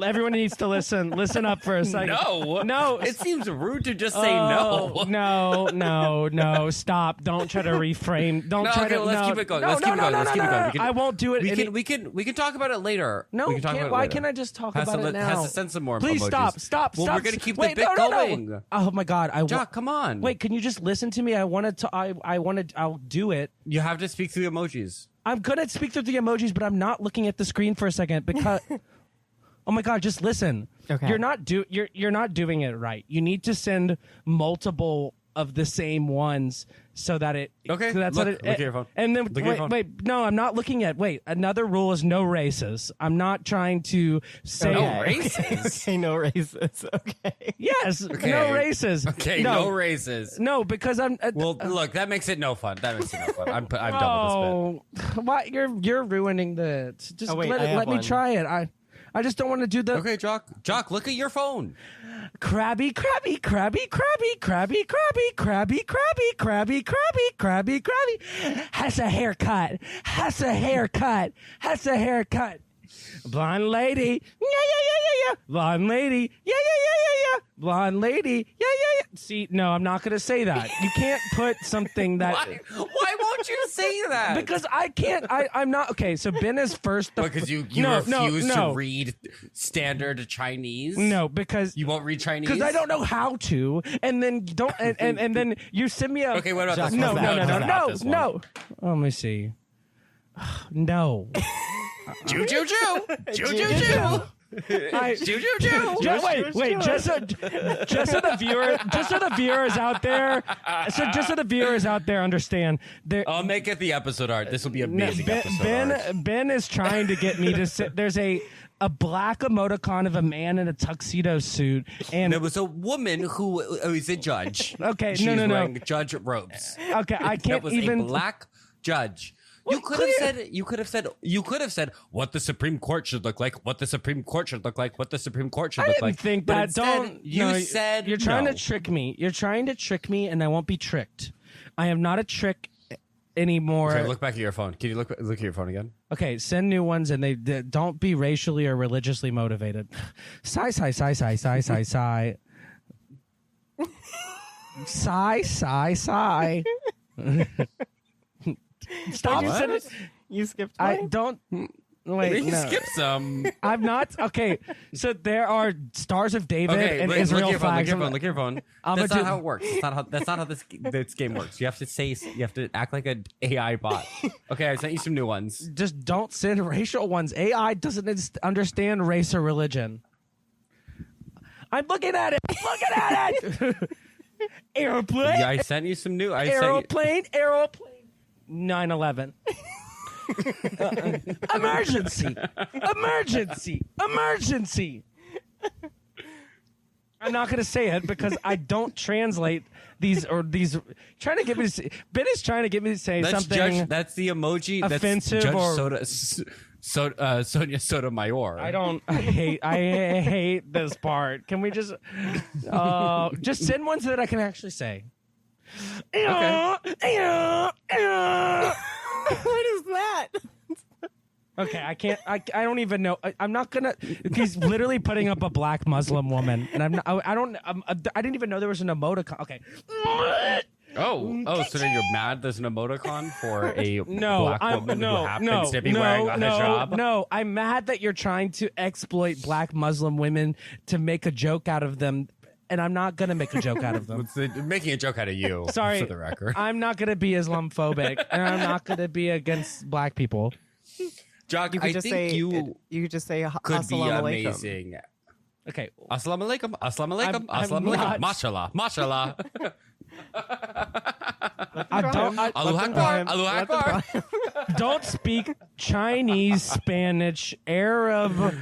Everyone needs to listen. Listen up for a second. No. It seems rude to just say no. No. Stop. Don't try to reframe. Let's keep it going. Let's keep it going. I won't do it. We can talk about it later. No, Why can't I just talk about it now? Has to send some more Please emojis. stop. Well, stop. we're gonna keep Wait, the bit no. going. Oh my God! Jacques, come on. Wait, can you just listen to me? I wanted to. I wanted. I'll do it. You have to speak through emojis. I'm gonna speak through the emojis, but I'm not looking at the screen for a second because. Oh my God! Just listen. Okay. You're not doing it right. You need to send multiple of the same ones so that it. Okay. So that's look what at your phone. And then Look at your phone. wait. No, I'm not looking at. Wait. Another rule is no races. I'm not trying to say No races. Okay, no races. Okay. Yes. Okay. No races. Okay. No races. No, because I'm. Well, look, that makes it no fun. I'm done with this bit. Oh, why you're ruining the? Just Oh, wait, let me one. try it. I just don't want to do the. Okay, Jacques, look at your phone. Crabby. Has a haircut. Blonde lady. Yeah. Blonde lady. Yeah. Blonde lady. Yeah. See, no, I'm not going to say that. You can't put something that. Why won't you say that? Because I can't. I'm not. Okay, so Ben is first. Because you refuse to read standard Chinese? No, because you won't read Chinese. Because I don't know how to, and then don't, and then you send me a. Okay, what about this? No. No. Oh, let me see. No. Jew. Wait, just so the viewers out there understand. I'll make it the episode art. This will be amazing. Ben is trying to get me to sit. There's a black emoticon of a man in a tuxedo suit, and there was a woman who is a judge. Okay, She's no. wearing judge robes. Okay, I can't that was even. a black judge. You could have said what the Supreme Court should look like. What the Supreme Court should look like. What the Supreme Court should look like. I think but that. instead, said you're trying no. to trick me. You're trying to trick me, and I won't be tricked. I am not a trick anymore. Okay, look back at your phone. Can you look at your phone again? Okay, send new ones, and they don't be racially or religiously motivated. Sigh. Sigh. Stop. You skipped. I don't. Wait, you no. skip some. I'm not. Okay, so there are Stars of David and Israel flags. Look at your phone. That's not how it works. That's not how this game works. You have to act like an AI bot. Okay, I sent you some new ones. Just don't send racial ones. AI doesn't understand race or religion. I'm looking at it. Airplane. Yeah, I sent you some new. Aeroplane. 9/11. Emergency. I'm not going to say it because I don't translate these. Trying to get me to. Ben is trying to get me to say something. That's the emoji. Offensive that's Judge Sonia Sotomayor. I hate this part. Can we just send ones that I can actually say? Okay. What is that? Okay, I can't. I don't even know. I'm not gonna. He's literally putting up a black Muslim woman, and I'm not. I didn't even know there was an emoticon. Okay. So now you're mad there's an emoticon for a black woman who happens to be wearing a hijab? No, I'm mad that you're trying to exploit black Muslim women to make a joke out of them, and I'm not going to make a joke out of them. Making a joke out of you, sorry, for the record. I'm not going to be Islamophobic, and I'm not going to be against black people. Jacques, I think you could just say could be amazing. Okay. Assalamu alaikum. Assalamu alaikum. Assalamu alaikum. Mashallah. Mashallah. Allahu Akbar. Allahu Akbar. Don't speak Chinese, Spanish, Arab,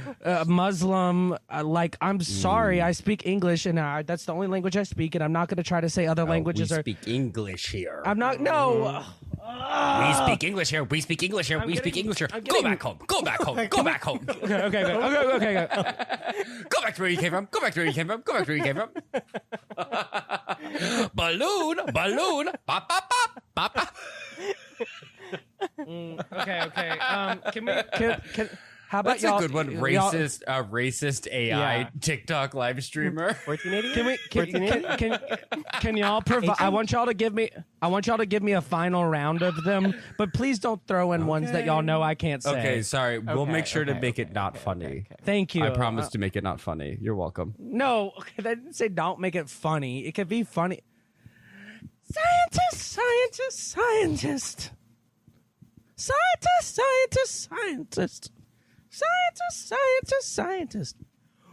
Muslim. I'm sorry. I speak English, and that's the only language I speak, and I'm not going to try to say other languages. We speak English here. I'm not. No. We speak English here. We speak English here. We speak English here. Go back home. Go back home. Go back home. Okay. Go back to where you came from. Go back to where you came from. Go back to where you came from. Balloon. Pop, pop, pop, pop, pop. Okay. Can we? How about That's y'all? a good one. y'all- Racist AI Yeah. TikTok live streamer. 1480. Can y'all provide? I want y'all to give me a final round of them, but please don't throw in ones that y'all know I can't say. Okay, sorry. We'll make sure to make it not funny. Thank you. I promise to make it not funny. You're welcome. No, okay, they didn't say don't make it funny. It could be funny. Scientist, scientist, scientist. Scientist, scientist, scientist. Scientist, scientist, scientist.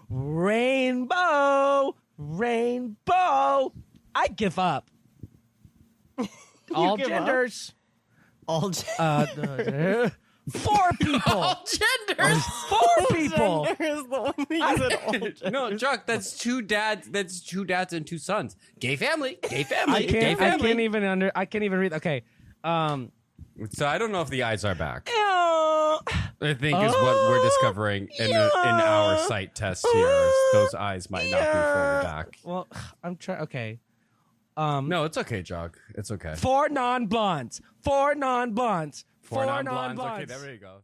Rainbow, rainbow. I give up. All give up? genders. All genders. 4 people. All genders. 4 people. No, Chuck, that's 2 dads. That's 2 dads and 2 sons. Gay family. Gay family. I Gay family. I can't even read. Okay. So I don't know if the eyes are back. I think is what we're discovering in our sight test here. Those eyes might not be fully back. Well, I'm trying. Okay. No, it's okay, Jacques. It's okay. 4 non-blondes. 4 non-blondes. 4 non-blondes. Okay, there we go.